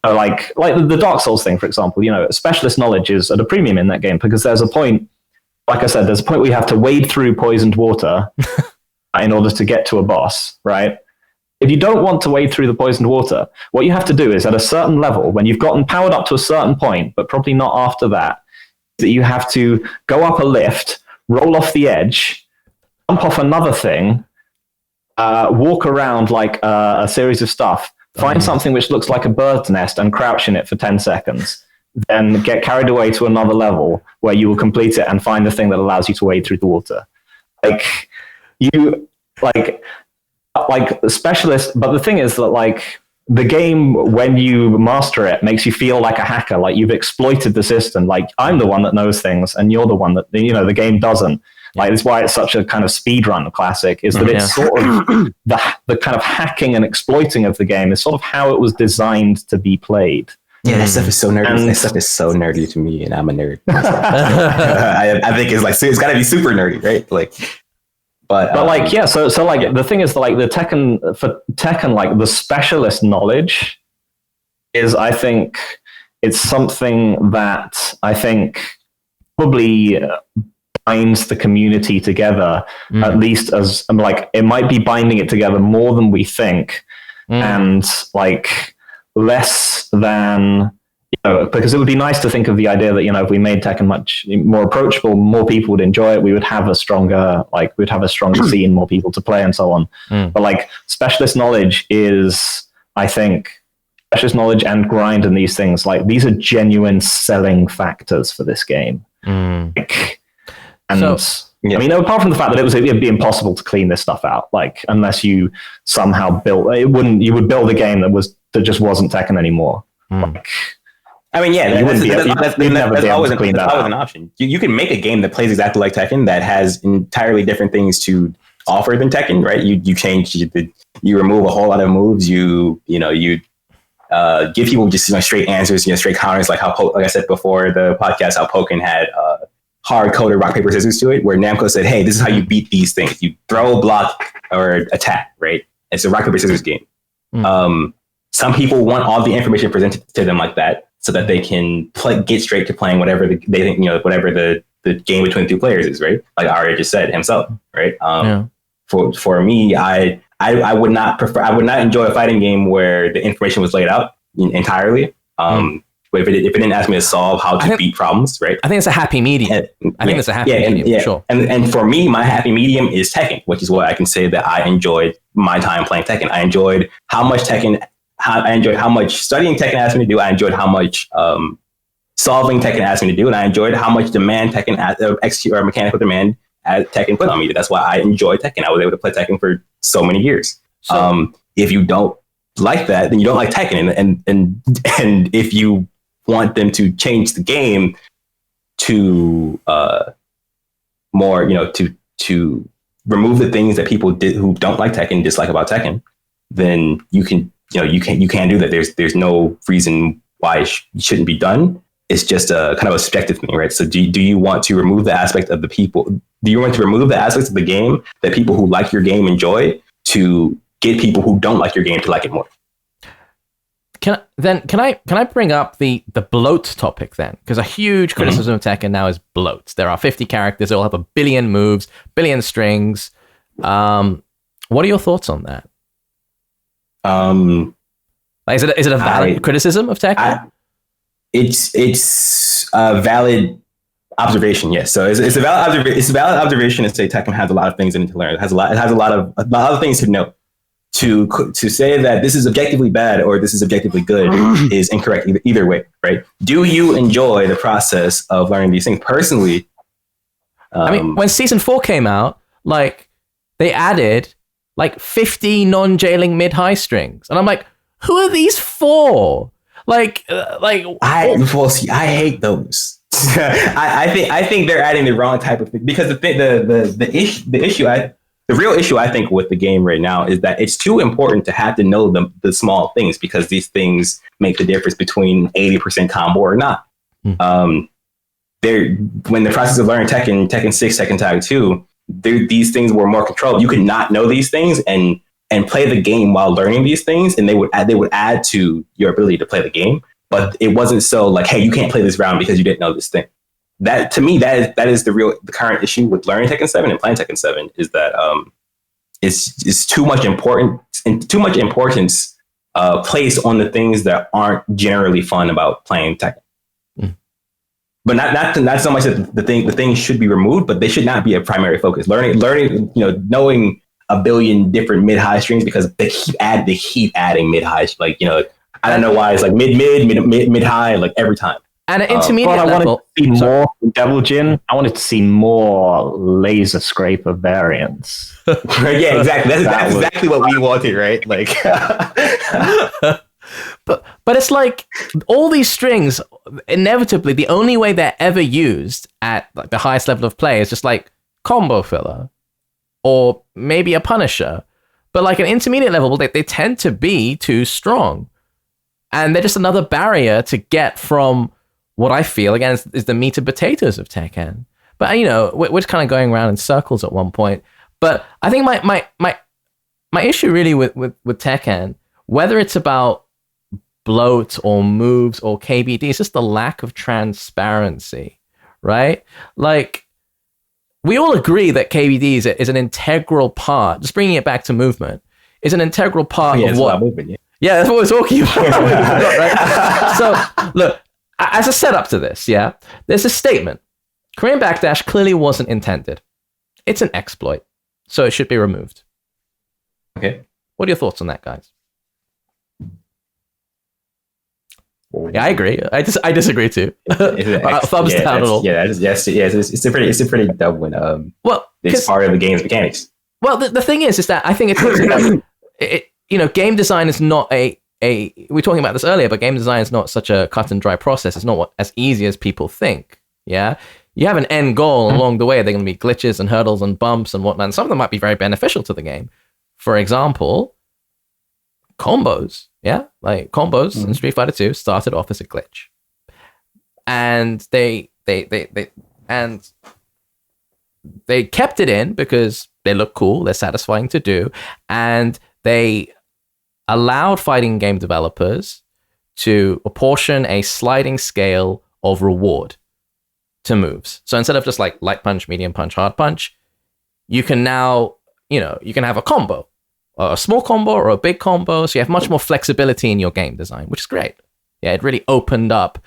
like the Dark Souls thing, for example, specialist knowledge is at a premium in that game because there's a point, like I said, there's a point where you have to wade through poisoned water in order to get to a boss, right? If you don't want to wade through the poisoned water, what you have to do is at a certain level, when you've gotten powered up to a certain point, but probably not after that, that you have to go up a lift, roll off the edge, jump off another thing, walk around like a series of stuff, find something which looks like a bird's nest and crouch in it for 10 seconds, then get carried away to another level where you will complete it and find the thing that allows you to wade through the water. Like specialist, but the thing is that like the game, when you master it, makes you feel like a hacker, like you've exploited the system. Like I'm the one that knows things and you're the one that, the game doesn't. Like that's why it's such a kind of speedrun classic, is that it's sort of the kind of hacking and exploiting of the game is sort of how it was designed to be played. Yeah, that stuff is so nerdy. That stuff is so nerdy to me, and I'm a nerd. I think it's got to be super nerdy, right? But like, yeah, so like the thing is that like the Tekken, like the specialist knowledge is, I think it's something that I think probably binds the community together, at least as like it might be binding it together more than we think, and like less than, because it would be nice to think of the idea that, if we made Tekken much more approachable, more people would enjoy it. We would have a stronger scene, more people to play and so on. But like specialist knowledge is, I think, specialist knowledge and grind and these things, like these are genuine selling factors for this game. I mean, apart from the fact that it'd be impossible to clean this stuff out, like unless you somehow you would build a game that just wasn't Tekken anymore. I mean, yeah, that's always an option. You can make a game that plays exactly like Tekken that has entirely different things to offer than Tekken, right? You change, you remove a whole lot of moves. You give people just straight answers, straight counters, like like I said before the podcast, how Pokken had hard-coded rock paper scissors to it, where Namco said, "Hey, this is how you beat these things: you throw, block, or attack." Right? It's a rock paper scissors game. Some people want all the information presented to them like that, so that they can get straight to playing whatever they think, whatever the game between two players is, right? Like Arya just said himself, right? For me, I would not enjoy a fighting game where the information was laid out entirely. But if it didn't ask me to solve how to beat problems, right? I think it's a happy medium. I think it's a happy medium, for sure. And for me, my happy medium is Tekken, which is what I can say that I enjoyed my time playing Tekken. I enjoyed how much studying Tekken asked me to do. I enjoyed how much solving Tekken asked me to do, and I enjoyed how much demand Tekken execute or mechanical demand Tekken put on me. That's why I enjoy Tekken. I was able to play Tekken for so many years. If you don't like that, then you don't like Tekken, and if you want them to change the game to more, to remove the things that people who don't like Tekken dislike about Tekken, then you can do that. There's no reason why it shouldn't be done. It's just a kind of a subjective thing, right? So do you want to remove the aspect of the people? Do you want to remove the aspects of the game that people who like your game enjoy to get people who don't like your game to like it more? Can I bring up the bloat topic then? Because a huge criticism of Tekken now is bloat. There are 50 characters. They all have a billion moves, billion strings. What are your thoughts on that? Is it a valid criticism of Tekken? It's a valid observation. Yes. So it's a valid observation to say Tekken has a lot of things in it to learn. It has a lot of things to know. To say that this is objectively bad or this is objectively good is incorrect either way, right? Do you enjoy the process of learning these things? Personally, I mean, when season 4 came out, like they added like 50 non-jailing mid-high strings, and I'm like, who are these for? I hate those. I think they're adding the wrong type of thing because the real issue I think with the game right now is that it's too important to have to know the small things because these things make the difference between 80% combo or not. When the process of learning Tekken 6, Tekken Tag 2, these things were more controlled. You could not know these things and play the game while learning these things, and they would add to your ability to play the game. But it wasn't so like, hey, you can't play this round because you didn't know this thing. That to me, that is the current issue with learning Tekken 7 and playing Tekken 7 is that it's too much importance placed on the things that aren't generally fun about playing Tekken. But not so much that the thing should be removed, but they should not be a primary focus. Learning, knowing a billion different mid-high strings because they keep adding mid-high. Like, I don't know why it's like mid-high, like every time. And at intermediate I level, wanted to see more Devil Jin. I wanted to see more laser scraper variants. Yeah, exactly. That's exactly what we wanted, right? Like, but it's like all these strings. Inevitably, the only way they're ever used at like the highest level of play is just like combo filler, or maybe a Punisher. But like an intermediate level, they tend to be too strong, and they're just another barrier to get from what I feel, again, is the meat and potatoes of Tekken. But, we're just kind of going around in circles at one point. But I think my issue really with Tekken, whether it's about bloat or moves or KBD, is just the lack of transparency, right? Like, we all agree that KBD is an integral part, just bringing it back to movement, is an integral part of what... Movement, yeah, that's what we're talking about. Right? So, look, as a setup to this, there's a statement. Korean Backdash clearly wasn't intended. It's an exploit, so it should be removed. Okay. What are your thoughts on that, guys? Yeah, I agree. I disagree too. Thumbs down a little. Yeah, yes. It's a pretty dumb one. Well, it's part of the game's mechanics. Well, the thing is that I think game design is not we were talking about this earlier, but game design is not such a cut and dry process. It's not as easy as people think. Yeah, you have an end goal along the way. There are going to be glitches and hurdles and bumps and whatnot. And some of them might be very beneficial to the game. For example, combos. Yeah, like combos in Street Fighter 2 started off as a glitch, and they kept it in because they look cool, they're satisfying to do, and they allowed fighting game developers to apportion a sliding scale of reward to moves. So instead of just like light punch, medium punch, hard punch, you can now, you can have a combo, a small combo or a big combo. So you have much more flexibility in your game design, which is great. Yeah, it really opened up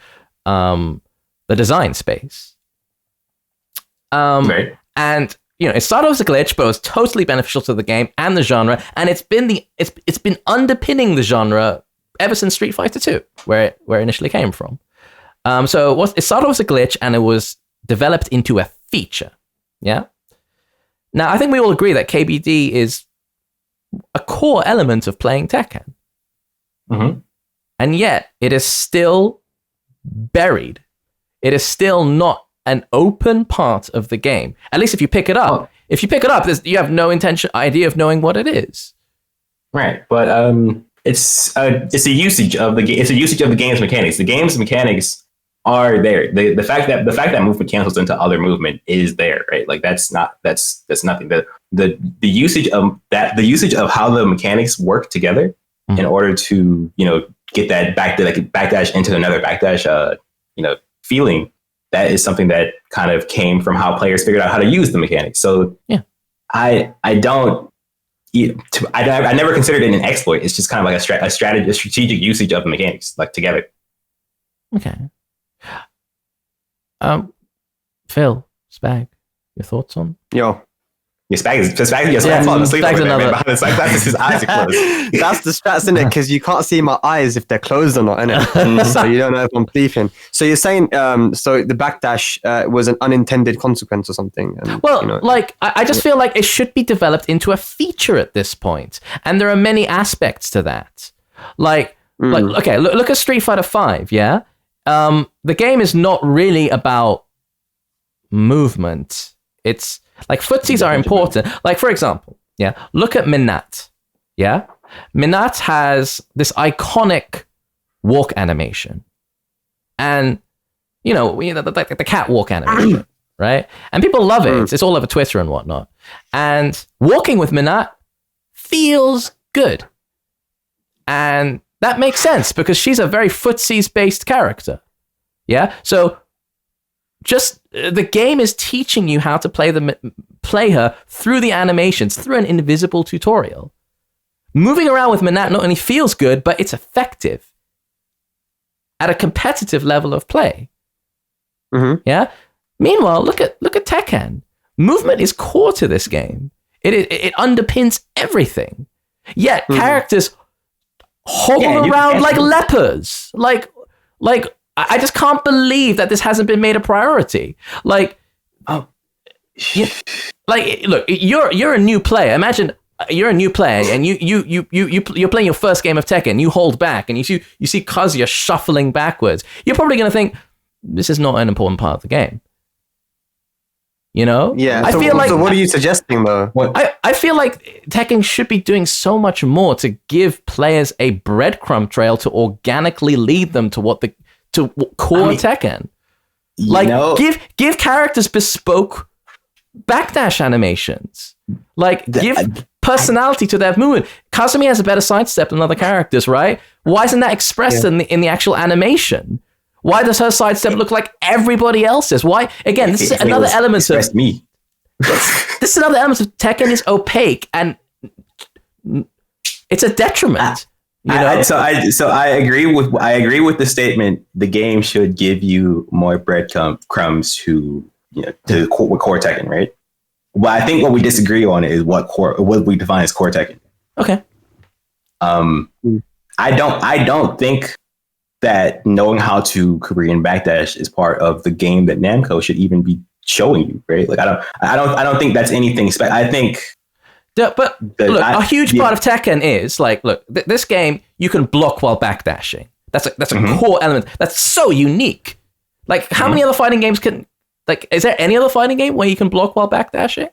the design space. Right. And it started as a glitch, but it was totally beneficial to the game and the genre, and it's been underpinning the genre ever since Street Fighter 2, where it initially came from. So it started as a glitch, and it was developed into a feature. Yeah. Now, I think we all agree that KBD is a core element of playing Tekken, and yet it is still buried. It is still not an open part of the game. At least if you pick it up. If you pick it up, you have no idea of knowing what it is. Right, but it's a usage of the it's a usage of the game's mechanics. The game's mechanics are there. The fact that movement cancels into other movement is there, right? Like that's nothing. The usage of how the mechanics work together in order to get that backdash into another backdash feeling. That is something that kind of came from how players figured out how to use the mechanics. So yeah, I never considered it an exploit. It's just kind of like a strategic usage of the mechanics, like together. Okay. Phil, Spag, your thoughts on? Yo. Your Spag's falling asleep over there, man, behind the sunglasses. His eyes are closed. That's the strats, isn't it? Because you can't see my eyes if they're closed or not, innit? So you don't know if I'm sleeping. So you're saying, so the backdash was an unintended consequence or something? And, I just feel like it should be developed into a feature at this point. And there are many aspects to that. Okay, look at Street Fighter 5, yeah? the game is not really about movement. It's like footsies are important. Like, for example, look at Minat. Yeah, Minat has this iconic walk animation, and the catwalk animation, right? And people love it. It's all over Twitter and whatnot. And walking with Minat feels good, and that makes sense because she's a very footsies-based character. Yeah, so just the game is teaching you how to play her through the animations, through an invisible tutorial. Moving around with Minat not only feels good, but it's effective at a competitive level of play. Mm-hmm. Yeah. Meanwhile, look at Tekken. Movement is core to this game. It underpins everything. Yet characters hobble around like lepers. Like I just can't believe that this hasn't been made a priority. Look, you're a new player. Imagine you're a new player and you're playing your first game of Tekken. You hold back and you see Kazuya shuffling backwards. You're probably going to think this is not an important part of the game. Yeah. I feel like. So what are you suggesting though? I feel like Tekken should be doing so much more to give players a breadcrumb trail to organically lead them to core Tekken. Give characters bespoke backdash animations. Give personality to their movement. Kazumi has a better sidestep than other characters, right? Why isn't that expressed in the actual animation? Why does her sidestep look like everybody else's? Why? Again, this is another element of me. This is another element of Tekken is opaque and it's a detriment. So I agree with the statement. The game should give you more breadcrumbs to core Tekken, right? Well, I think what we disagree on is what we define as core Tekken. Okay. I don't think that knowing how to Korean Backdash is part of the game that Namco should even be showing you, right? Like I don't think that's anything special. I think. A huge part of Tekken is this game you can block while backdashing. That's a core element. That's so unique. Like how many other fighting games can? Like, is there any other fighting game where you can block while backdashing?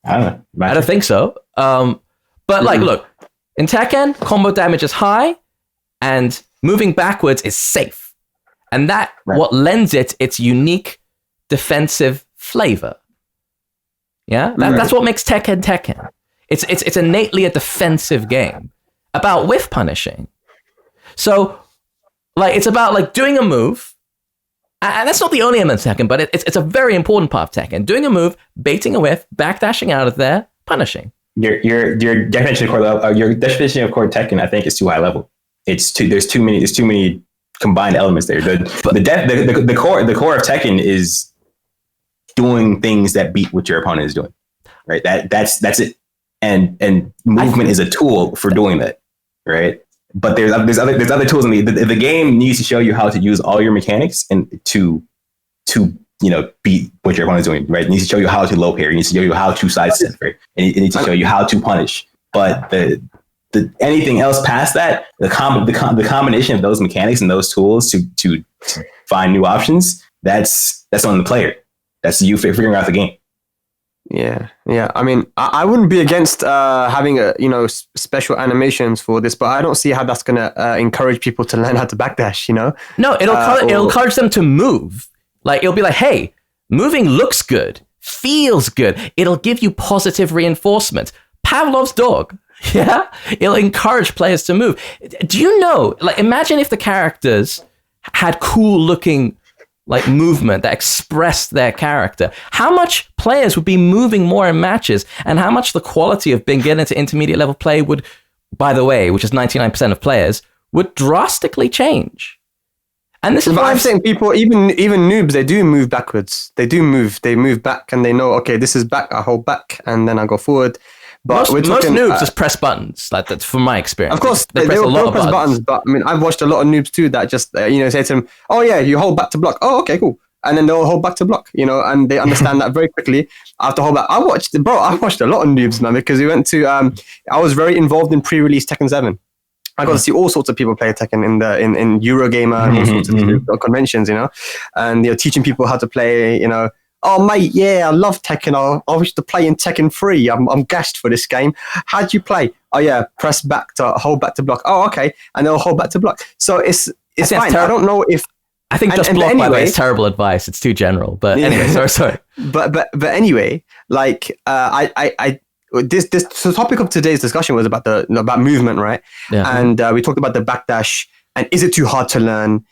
I don't know. I don't think so. But look, in Tekken, combo damage is high, and moving backwards is safe, and what lends it its unique defensive flavor. Yeah, that's what makes Tekken Tekken. It's innately a defensive game about whiff punishing. So, it's about doing a move. And that's not the only element of Tekken, but it's a very important part of Tekken. Doing a move, baiting a whiff, backdashing out of there, punishing. Your definition of core Tekken, I think, is too high level. There's too many combined elements there. The core of Tekken is doing things that beat what your opponent is doing. Right? That's it. And movement is a tool for doing that. Right? But there's other tools in the game needs to show you how to use all your mechanics and to beat what your opponent is doing, right? It needs to show you how to low parry, it needs to show you how to sidestep, right? And it needs to show you how to punish. But the anything else past that, the combination of those mechanics and those tools to find new options, that's on the player. That's you figuring out the game. Yeah. I mean, I wouldn't be against having special animations for this, but I don't see how that's gonna encourage people to learn how to backdash. No, it'll encourage them to move. It'll be like, hey, moving looks good, feels good. It'll give you positive reinforcement. Pavlov's dog. Yeah, it'll encourage players to move. Do you know? Imagine if the characters had cool looking. Movement that expressed their character. How much players would be moving more in matches, and how much the quality of beginner to intermediate level play would, by the way, which is 99% of players, would drastically change. And this is why I'm saying people, even noobs, they do move backwards. They move back, and they know, okay, this is back. I hold back, and then I go forward. But most noobs just press buttons. That's from my experience. Of course, they press a lot of buttons. But I mean, I've watched a lot of noobs too that just say to them, "Oh yeah, you hold back to block." Oh, okay, cool. And then they'll hold back to block. And they understand that very quickly. I have to hold back. I watched a lot of noobs, man, because we went to. I was very involved in pre-release Tekken 7, I got to see all sorts of people play Tekken in Eurogamer and all sorts of conventions, and teaching people how to play, Oh mate, yeah, I love Tekken. I wish to play in Tekken 3. I'm gassed for this game. How do you play? Oh yeah, press back to hold back to block. Oh okay, and then hold back to block. So it's fine. I don't know if I think just block by the way is terrible advice. It's too general. But anyway, sorry. But anyway, like this the topic of today's discussion was about about movement, right? Yeah. And we talked about the backdash and is it too hard to learn?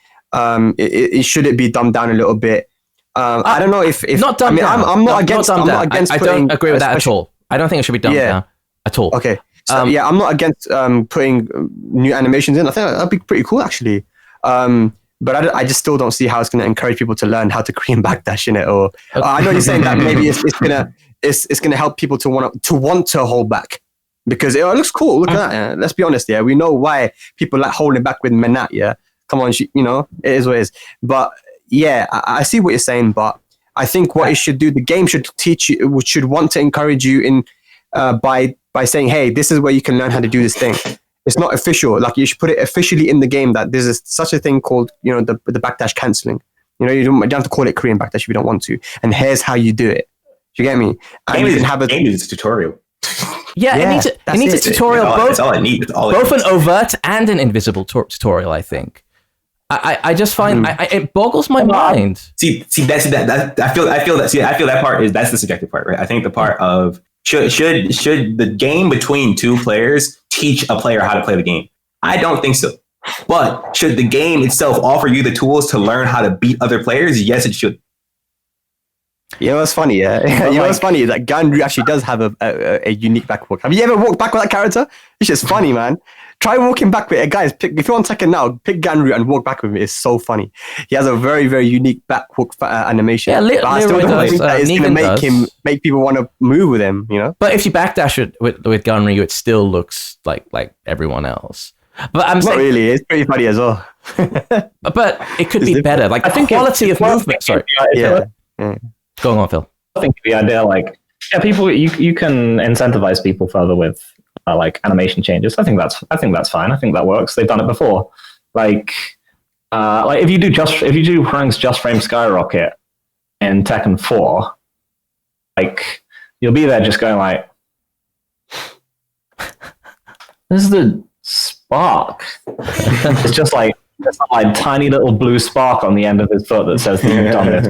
Should it be dumbed down a little bit? I don't know if not dumbed down. I'm not against. I don't agree with that at all. I don't think it should be dumbed down at all. Okay. So, I'm not against putting new animations in. I think that'd be pretty cool actually. But I just still don't see how it's going to encourage people to learn how to Korean backdash in it. Or I know you're saying that maybe it's gonna help people to want to hold back because it looks cool. Look at that. Yeah. Let's be honest. Yeah, we know why people like holding back with Menat. Yeah, come on, it is what it is. But yeah, I see what you're saying, but I think what it should do, the game should teach you, should want to encourage you in by saying, hey, this is where you can learn how to do this thing. It's not official. Like you should put it officially in the game that there's such a thing called, the backdash cancelling. You don't have to call it Korean backdash if you don't want to. And here's how you do it. Do you get me? And you can have game is a tutorial. Yeah, it needs a tutorial. That's all it needs. Both an overt and an invisible tutorial, I think. I just find it boggles my mind. See that's that. I feel that part that's the subjective part, right? I think the part of should the game between two players teach a player how to play the game? I don't think so. But should the game itself offer you the tools to learn how to beat other players? Yes, it should. You know what's funny? Yeah, what's funny is that Ganryu actually does have a unique back walk. Have you ever walked back with that character? It's just funny, man. Try walking back with it, guys. If you're on Tekken now, pick Ganryu and walk back with him. It's so funny. He has a very, very unique back hook animation. Yeah, but I still don't think that it's going to make people want to move with him. But if you backdash it with Ganryu, it still looks like everyone else. But I'm saying, not really. It's pretty funny as well. But it could be better. Like the quality of movement. Sorry. Yeah. Go on, Phil. I think the idea, people, you can incentivize people further with animation changes. I think that's fine. I think that works. They've done it before. If you do Frank's Just Frame Skyrocket in Tekken 4, you'll be there just going this is the spark. It's just there's a tiny little blue spark on the end of his foot that says that you've done this.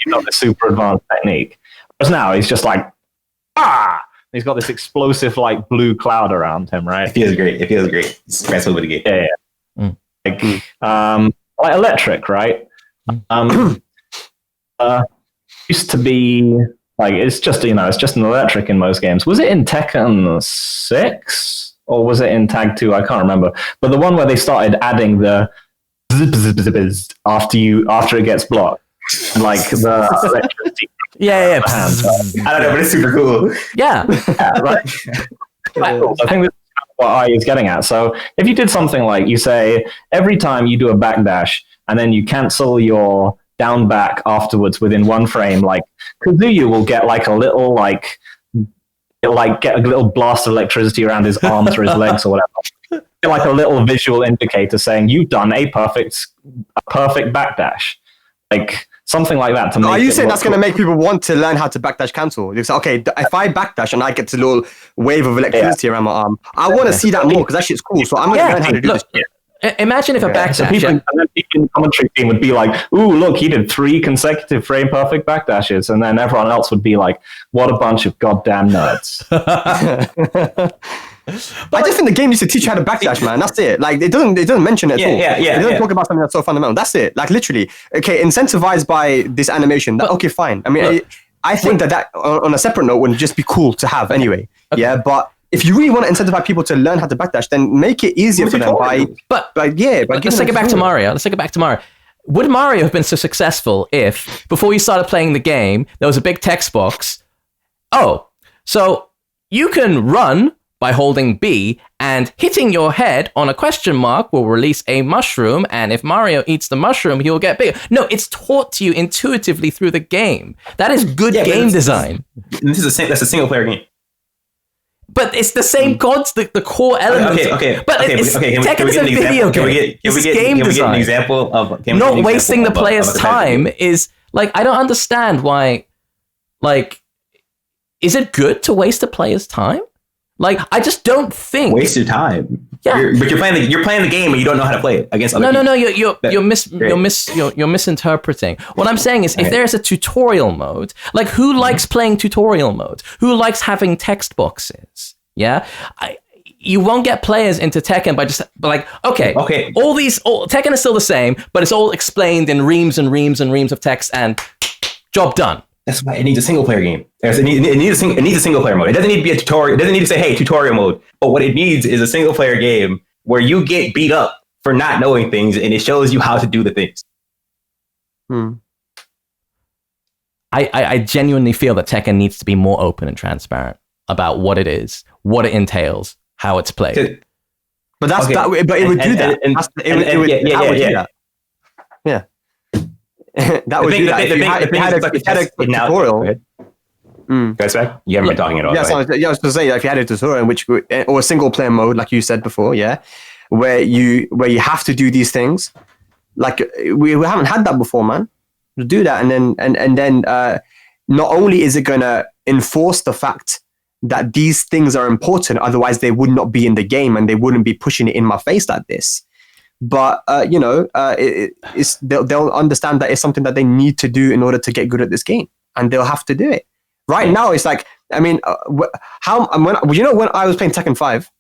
You've got this super advanced technique. Whereas now he's just he's got this explosive blue cloud around him, right? It feels great. It's transferable to the game. Yeah. Electric, right? Used to be it's just an electric in most games. Was it in Tekken 6 or was it in Tag 2? I can't remember. But the one where they started adding the after it gets blocked. The electricity. Yeah. I don't know, but it's super cool. Yeah. Right. I think that's what I is getting at. So if you did something you say every time you do a backdash and then you cancel your down back afterwards within one frame, Kazuya will get a little get a little blast of electricity around his arms or his legs or whatever. A little visual indicator saying you've done a perfect backdash. Something like that to make. Are you saying that's going to make people want to learn how to backdash cancel? You say, okay, if I backdash and I get a little wave of electricity around my arm, I want to see that more because that shit's cool. So I'm going to learn how to do this shit. Imagine if a backdash. So people in the commentary team would be ooh, look, he did 3 consecutive frame perfect backdashes. And then everyone else would be what a bunch of goddamn nerds. I just think the game needs to teach you how to backdash, man. That's it. It doesn't mention it at all. It doesn't talk about something that's so fundamental. That's it. Literally. Okay, incentivized by this animation. Okay, fine. I mean, I think that on a separate note would just be cool to have anyway. Okay. Yeah, but if you really want to incentivize people to learn how to backdash, then make it easier for them by let's take it back to Mario. Would Mario have been so successful if before you started playing the game there was a big text box? Oh, so you can run by holding B and hitting your head on a question mark will release a mushroom, and if Mario eats the mushroom, he will get bigger. No, it's taught to you intuitively through the game. That is good game design. That's a single player game. But it's the same gods, the core elements. Tekken is a video game. Can we get an example of not wasting the player's time? Is like, I don't understand why. Like, is it good to waste a player's time? Like, I just don't think waste your time. Yeah, but you're playing the game and you don't know how to play it against other people. You're misinterpreting. What I'm saying is, if there's a tutorial mode, like, who likes playing tutorial mode? Who likes having text boxes? Yeah, you won't get players into Tekken by just like, okay. Tekken is still the same, but it's all explained in reams and reams and reams of text, and job done. That's why it needs a single player game. It needs a single player mode. It doesn't need to be a tutorial. It doesn't need to say, hey, tutorial mode. But what it needs is a single player game where you get beat up for not knowing things, and it shows you how to do the things. I genuinely feel that Tekken needs to be more open and transparent about what it is, what it entails, how it's played. But that's that. But it would do that. It would do that. Yeah. That would do that. If you had a tutorial. That's right. You haven't been talking at all. Yeah, right? I was going to say, if you had a tutorial or a single player mode, like you said before, where you have to do these things, like we haven't had that before, man. To do that, and then not only is it going to enforce the fact that these things are important, otherwise they would not be in the game and they wouldn't be pushing it in my face like this. But they'll understand that it's something that they need to do in order to get good at this game, and they'll have to do it. Right now, it's like, I mean, when I was playing Tekken 5,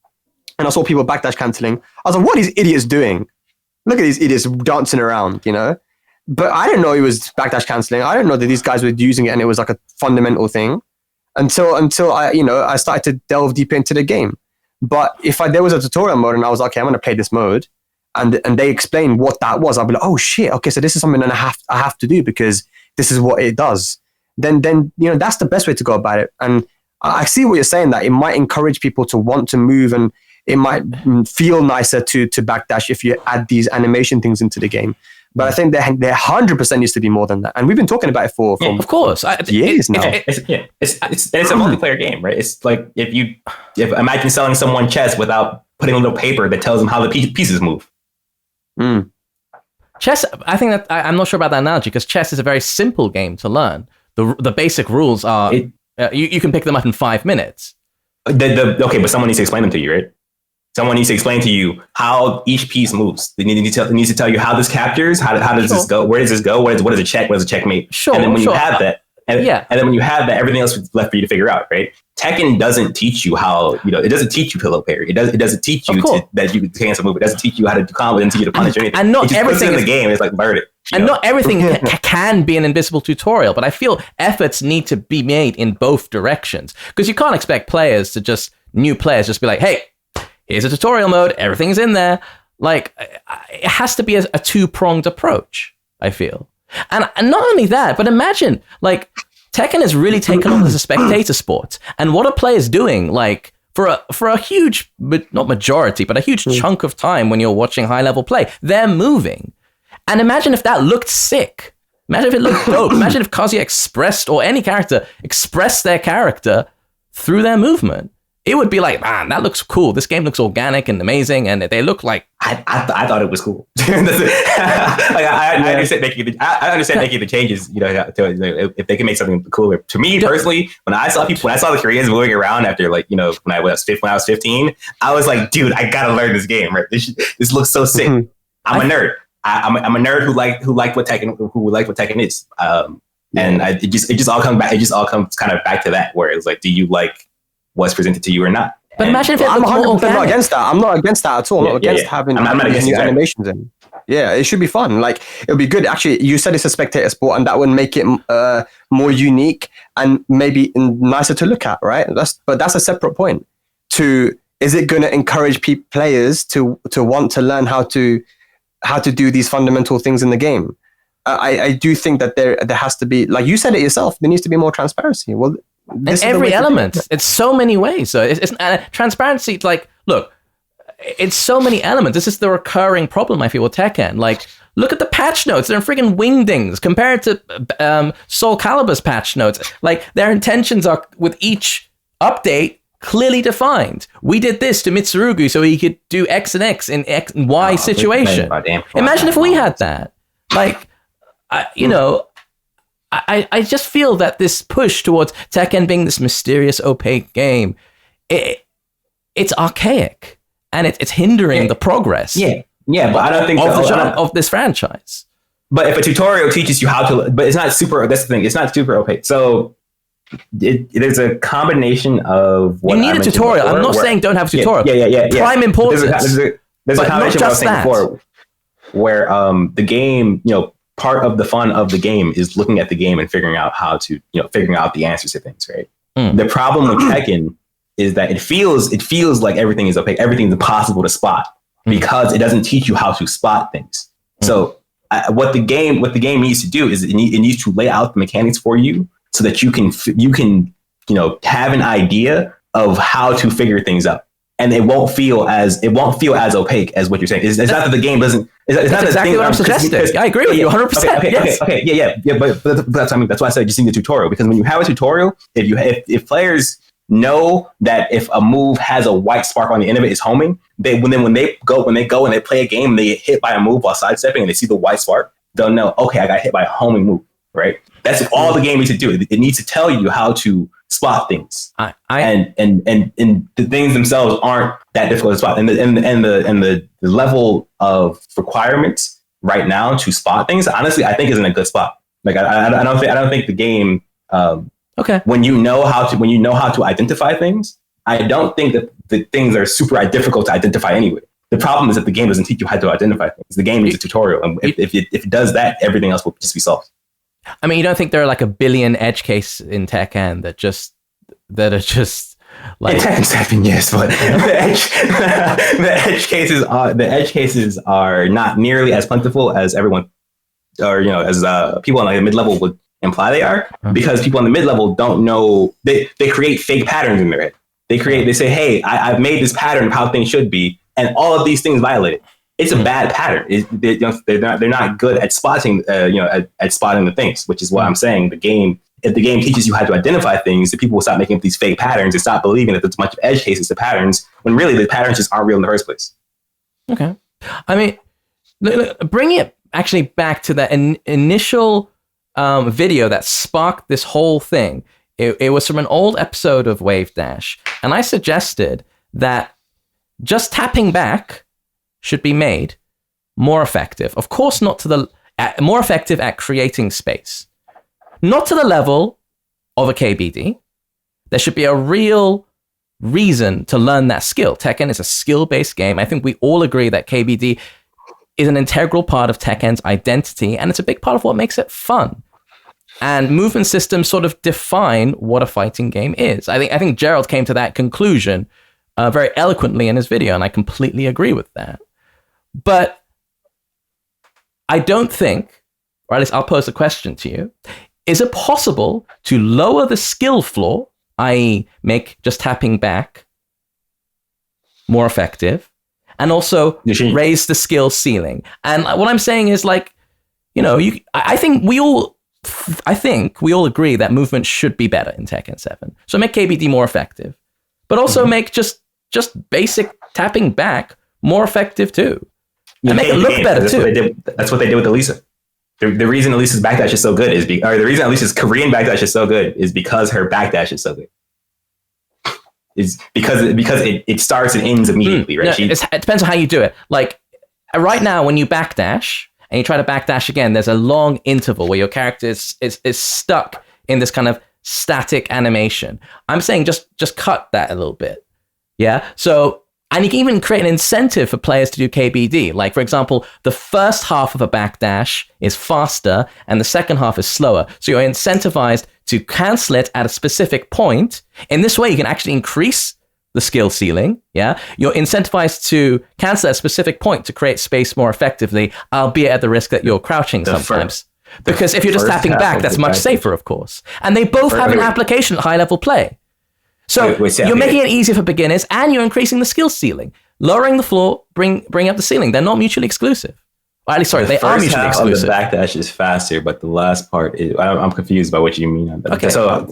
and I saw people backdash canceling, I was like, "What are these idiots doing? Look at these idiots dancing around," you know. But I didn't know it was backdash canceling. I didn't know that these guys were using it, and it was like a fundamental thing until I started to delve deeper into the game. But if there was a tutorial mode, and I was like, okay, I'm going to play this mode. And they explain what that was, I'll be like, oh shit, okay, so this is something that I have to do because this is what it does. Then that's the best way to go about it. And I see what you're saying, that it might encourage people to want to move, and it might feel nicer to backdash if you add these animation things into the game. But I think there 100% needs to be more than that, and we've been talking about it for of course years now. It's a multiplayer game, right? It's like if imagine selling someone chess without putting a little paper that tells them how the pieces move. Chess, I think that I'm not sure about that analogy, because chess is a very simple game to learn. The basic rules are you can pick them up in 5 minutes. But someone needs to explain them to you, right? Someone needs to explain to you how each piece moves. They need to tell you how this captures, how does this go, where does this go, what is a check, what is a checkmate. Sure. And then when you have that, and then when you have that, everything else is left for you to figure out, right? Tekken doesn't teach you how, it doesn't teach you pillow parry. It doesn't teach you that you can cancel move. It doesn't teach you how to do combo. It doesn't teach you to punish or anything. And not everything in the game is like learn it. And not everything can be an invisible tutorial, but I feel efforts need to be made in both directions, because you can't expect new players just be like, hey, here's a tutorial mode, everything's in there. Like, it has to be a two-pronged approach, I feel. And not only that, but imagine, like, Tekken has really taken on as a spectator sport. And what are players doing, like, for a huge, not majority, but a huge chunk of time when you're watching high-level play? They're moving. And imagine if that looked sick. Imagine if it looked dope. Imagine if Kazuya expressed, or any character expressed their character through their movement. It would be like, man, that looks cool. This game looks organic and amazing, and they look like. I thought it was cool. I understand making the changes. If they can make something cooler. To me personally, when I saw the Koreans moving around after, like, when I was 15, I was like, dude, I gotta learn this game. Right? This looks so sick. I'm a nerd. I'm a nerd who liked what Tekken is. And it just all comes back. It just all comes kind of back to that, where it's like, do you like what's presented to you or not? But imagine if I'm 100% not against that. I'm not against that at all. I'm not against having these animations in. Yeah, it should be fun. Like, it'll be good. Actually, you said it's a spectator sport, and that would make it more unique and maybe nicer to look at, right? But that's a separate point. Is it going to encourage players to want to learn how to do these fundamental things in the game? I do think that there has to be, like you said it yourself, there needs to be more transparency. Well, in every element, it's so many ways. So it's transparency. Like, look, it's so many elements. This is the recurring problem I feel with Tekken. Like, look at the patch notes; they're friggin' wingdings compared to Soul Calibur's patch notes. Like, their intentions are with each update clearly defined. We did this to Mitsurugi so he could do X and X in X and Y situation. Imagine if we had that. Like, I just feel that this push towards Tekken being this mysterious, opaque game, it's archaic and it's hindering the progress. Yeah, but I don't think of this franchise. But if a tutorial teaches you how to, but it's not super. That's the thing. It's not super opaque. So there's a combination of what you need a tutorial. I'm not saying don't have a tutorial. Yeah. Prime importance. There's a combination of what I was saying before, where the game, part of the fun of the game is looking at the game and figuring out how to, figuring out the answers to things, right? The problem with Tekken is that it feels like everything is opaque, everything's impossible to spot because it doesn't teach you how to spot things. So what the game needs to do is it needs to lay out the mechanics for you so that you can have an idea of how to figure things out. And it won't feel as opaque as what you're saying. It's not that the game doesn't. It's not exactly what I'm suggesting. I agree with you 100%. Okay, but that's why I said just need the tutorial, because when you have a tutorial, if players know that if a move has a white spark on the end of it, it's homing. When they go and they play a game, and they get hit by a move while sidestepping, and they see the white spark, they'll know, okay, I got hit by a homing move, right? That's all the game needs to do. It needs to tell you how to spot things, and the things themselves aren't that difficult to spot. And the level of requirements right now to spot things, honestly, I think is in a good spot. Like I don't think the game. When you know how to identify things, I don't think that the things are super difficult to identify anyway. The problem is that the game doesn't teach you how to identify things. The game needs a tutorial, and if it does that, everything else will just be solved. I mean, you don't think there are like a billion edge cases in Tekken that are just like in Tekken 7, yes, but the edge cases are not nearly as plentiful as everyone, or as people on like the mid level would imply they are, because people on the mid level don't know. They create fake patterns in their head. They say, hey, I've made this pattern of how things should be, and all of these things violate it. It's a bad pattern. They're not good at spotting, at spotting the things, which is what I'm saying. If the game teaches you how to identify things, the people will stop making up these fake patterns and stop believing that there's a bunch of edge cases to patterns, when really the patterns just aren't real in the first place. Okay. I mean, bring it actually back to that initial video that sparked this whole thing. It was from an old episode of Wavedash, and I suggested that just tapping back should be made more effective. Of course, not more effective at creating space. Not to the level of a KBD. There should be a real reason to learn that skill. Tekken is a skill-based game. I think we all agree that KBD is an integral part of Tekken's identity, and it's a big part of what makes it fun. And movement systems sort of define what a fighting game is. I think Gerald came to that conclusion very eloquently in his video, and I completely agree with that. But I don't think, or at least I'll pose a question to you, is it possible to lower the skill floor, i.e. make just tapping back more effective, and also raise the skill ceiling? And what I'm saying is, like, I think we all agree that movement should be better in Tekken 7. So make KBD more effective, but also make just basic tapping back more effective too. And make it look better too. That's what they did with Elisa. The reason Elisa's backdash is so good the reason Elisa's Korean backdash is so good is because her backdash is so good. Is because it starts and ends immediately, right? No, it depends on how you do it. Like right now, when you backdash and you try to backdash again, there's a long interval where your character is stuck in this kind of static animation. I'm saying just cut that a little bit. Yeah. So, and you can even create an incentive for players to do KBD. Like, for example, the first half of a backdash is faster and the second half is slower. So you're incentivized to cancel it at a specific point. In this way, you can actually increase the skill ceiling. Yeah. You're incentivized to cancel at a specific point to create space more effectively, albeit at the risk that you're crouching sometimes. Because if you're just tapping back, that's much safer, of course. And they both have an application at high level play. So you're making it easier for beginners, and you're increasing the skill ceiling. Lowering the floor, bring up the ceiling. They're not mutually exclusive. Or at least, sorry, they are mutually exclusive. The backdash is faster, but the last part is, I'm confused by what you mean. Okay. So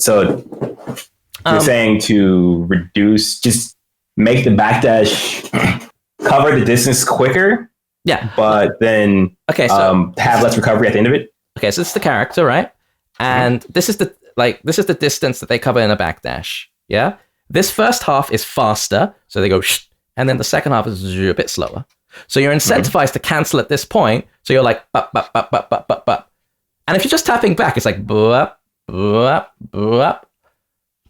You're saying to just make the backdash cover the distance quicker. Yeah. But then have less recovery at the end of it. Okay, so this is the character, right? And this is the distance that they cover in a backdash. Yeah. This first half is faster, so they go shh, and then the second half is a bit slower. So you're incentivized to cancel at this point. So you're like bup, bup, bup, bup, bup, bup, bup. And if you're just tapping back, it's like bup, bup, bup.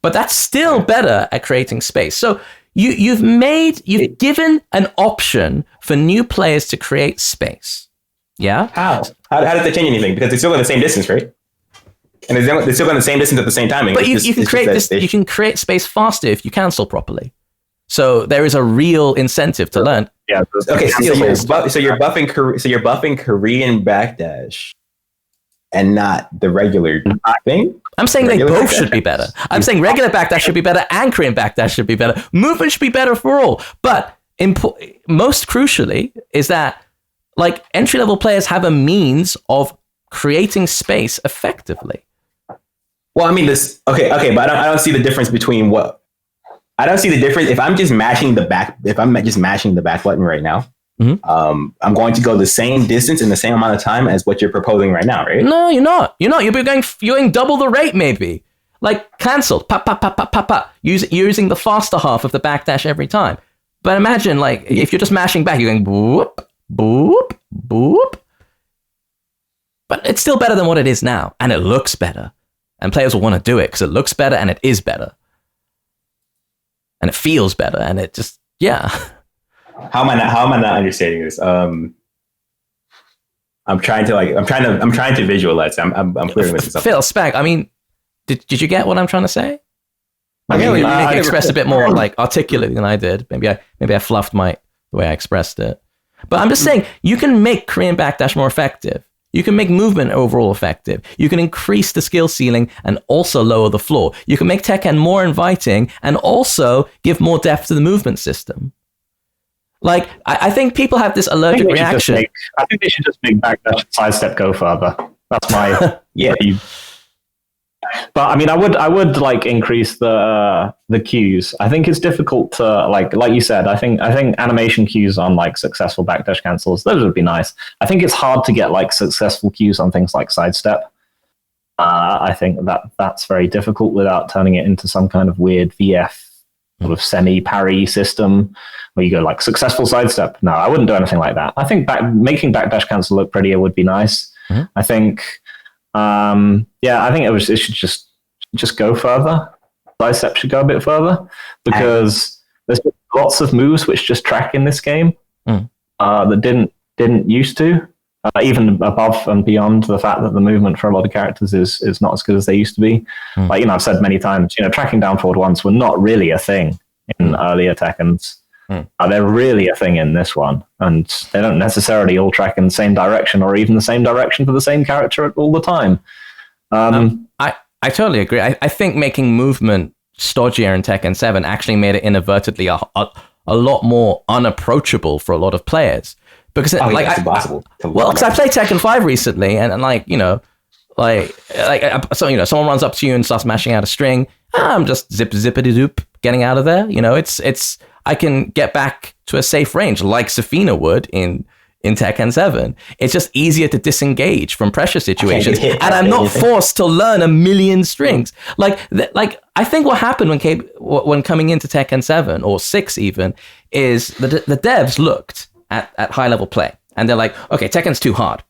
But that's still better at creating space. So you've given an option for new players to create space. Yeah. How does that change anything? Because they're still going the same distance, right? And they're still going the same distance at the same time. But you can create this. You can create space faster if you cancel properly. So there is a real incentive to learn. Yeah. Okay. So you're buffing Korean Backdash, and not the regular thing. I'm saying they both should be better. I'm saying regular backdash should be better and Korean backdash should be better. Movement should be better for all. But most crucially is that like entry-level players have a means of creating space effectively. Well, I mean this. Okay, but I don't see the difference between what. I don't see the difference if I'm just mashing the back. If I'm just mashing the back button right now, I'm going to go the same distance in the same amount of time as what you're proposing right now, right? No, you're not. You're going double the rate, maybe. Like cancel, pop, pop, pop, pop, pop, pop. Using the faster half of the backdash every time. But imagine, like, if you're just mashing back, you're going boop, boop, boop. But it's still better than what it is now, and it looks better. And players will want to do it because it looks better and it is better. And it feels better, and it just, yeah. How am I not understanding this? I'm trying to visualize. I'm clearing this up. Phil, Spag, I mean, did you get what I'm trying to say? I mean, you can express a bit more like articulately than I did. Maybe I fluffed the way I expressed it. But I'm just saying, you can make Korean Backdash more effective. You can make movement overall effective. You can increase the skill ceiling and also lower the floor. You can make Tekken more inviting and also give more depth to the movement system. Like, I think people have this allergic reaction. I think they should just make backdash and sidestep go further. That's my But I mean, I would like increase the cues. I think it's difficult to like you said. I think animation cues on like successful backdash cancels, those would be nice. I think it's hard to get like successful cues on things like sidestep. I think that's very difficult without turning it into some kind of weird VF sort of semi-parry system where you go like successful sidestep. No, I wouldn't do anything like that. I think making backdash cancel look prettier would be nice. Mm-hmm. I think. I think it should just go further. Sidestep should go a bit further because there's lots of moves which just track in this game that didn't used to. Even above and beyond the fact that the movement for a lot of characters is not as good as they used to be. Like, I've said many times, tracking down forward ones were not really a thing in earlier Tekkens. They're really a thing in this one, and they don't necessarily all track in the same direction or even the same direction for the same character all the time. I totally agree. I think making movement stodgier in Tekken 7 actually made it inadvertently a lot more unapproachable for a lot of players. Because it's impossible. Because I played Tekken 5 recently, and someone runs up to you and starts mashing out a string. I'm just zippity doop getting out of there. It's I can get back to a safe range like Safina would in Tekken 7. It's just easier to disengage from pressure situations, and I'm not forced to learn a million strings. Like I think what happened when coming into Tekken 7 or 6 even is the devs looked at high level play and they're like, okay, Tekken's too hard,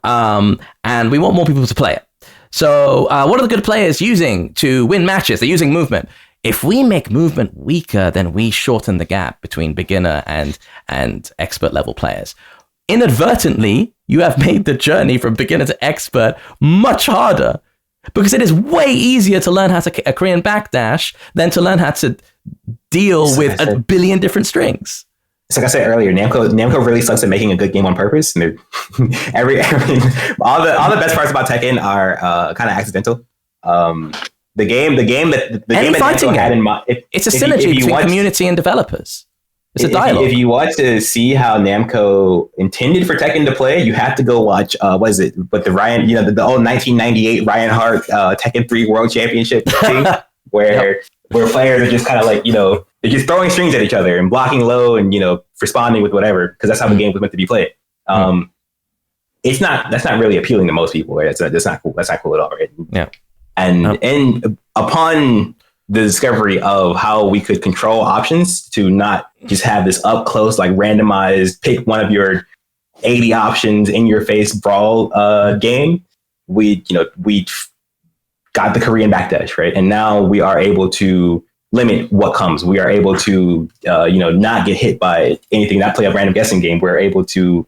and we want more people to play it. So what are the good players using to win matches? They're using movement. If we make movement weaker, then we shorten the gap between beginner and expert level players. Inadvertently, you have made the journey from beginner to expert much harder because it is way easier to learn how to a Korean backdash than to learn how to deal with a billion different strings. It's like I said earlier, Namco really sucks at making a good game on purpose. And all the best parts about Tekken are kind of accidental. The game that Namco had in mind. It's a synergy between community and developers. It's a dialogue. If you want to see how Namco intended for Tekken to play, you have to go watch what is it? But the Ryan, the old 1998 Ryan Hart Tekken 3 World Championship thing, where where players are just kind of like, they're just throwing strings at each other and blocking low and, responding with whatever, because that's how the game was meant to be played. That's not really appealing to most people, right? That's not cool. That's not cool at all, right? Yeah. And upon the discovery of how we could control options to not just have this up close, like randomized, pick one of your 80 options in your face brawl game, we got the Korean Backdash, right? And now we are able to limit what comes. We are able to, not get hit by anything, not play a random guessing game. We're able to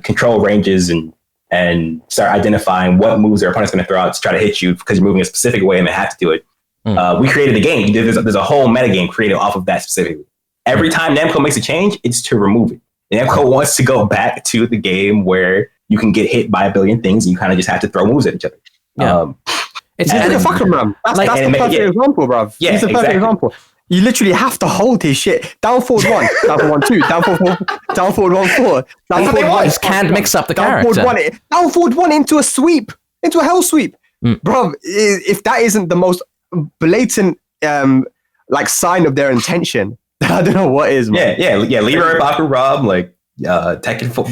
control ranges and start identifying what moves their opponent's going to throw out to try to hit you because you're moving a specific way and they have to do it. We created a game. There's a whole metagame created off of that specifically. Every time Namco makes a change, it's to remove it. Namco wants to go back to the game where you can get hit by a billion things and you kind of just have to throw moves at each other. Yeah. It's a fucking man. That's the perfect example, bruv. Yeah, it's a perfect example. You literally have to hold his shit. Down forward 1, down forward 1 2, down forward 1 4, down forward 1. Just can't mix up the character. Down forward 1 into a sweep, into a hell sweep, bruv. If that isn't the most blatant sign of their intention, I don't know what is, man. Yeah. Leroy Baku Rob, like Tekken 4,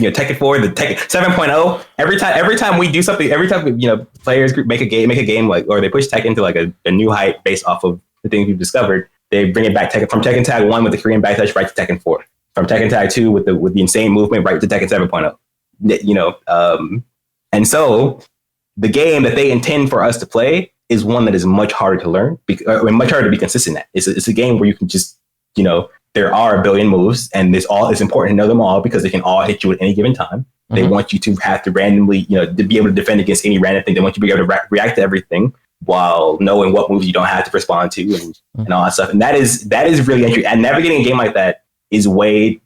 the Tekken 7.0. Every time we do something, every time players make a game like, or they push Tekken to like a new height based off of the things we've discovered, they bring it back from Tekken Tag 1 with the Korean Backdash right to Tekken 4, from Tekken Tag 2 with the insane movement right to Tekken 7.0. And so the game that they intend for us to play is one that is much harder to learn, much harder to be consistent at. It's a game where you can just, there are a billion moves, and it's important to know them all because they can all hit you at any given time. They want you to have to randomly, to be able to defend against any random thing. They want you to be able to react to everything while knowing what moves you don't have to respond to and all that stuff. And that is really interesting. And navigating a game like that is way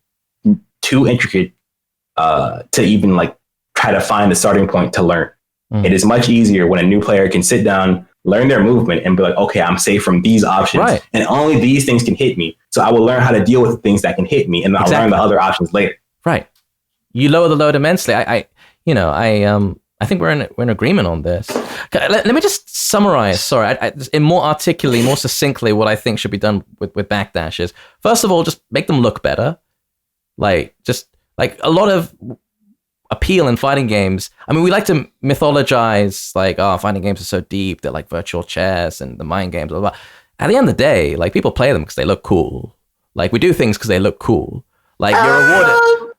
too intricate to even like try to find the starting point to learn. It is much easier when a new player can sit down, learn their movement, and be like, okay, I'm safe from these options, and only these things can hit me. So I will learn how to deal with the things that can hit me, and I'll learn the other options later. Right. You lower the load immensely. I think we're in agreement on this. Let me just summarize. Sorry, in more articulately, more succinctly, what I think should be done with Backdash is, first of all, just make them look better. Just a lot of appeal in fighting games. I mean, we like to mythologize fighting games are so deep. They're like virtual chess and the mind games, blah, blah. At the end of the day, people play them because they look cool. We do things because they look cool. You're rewarded.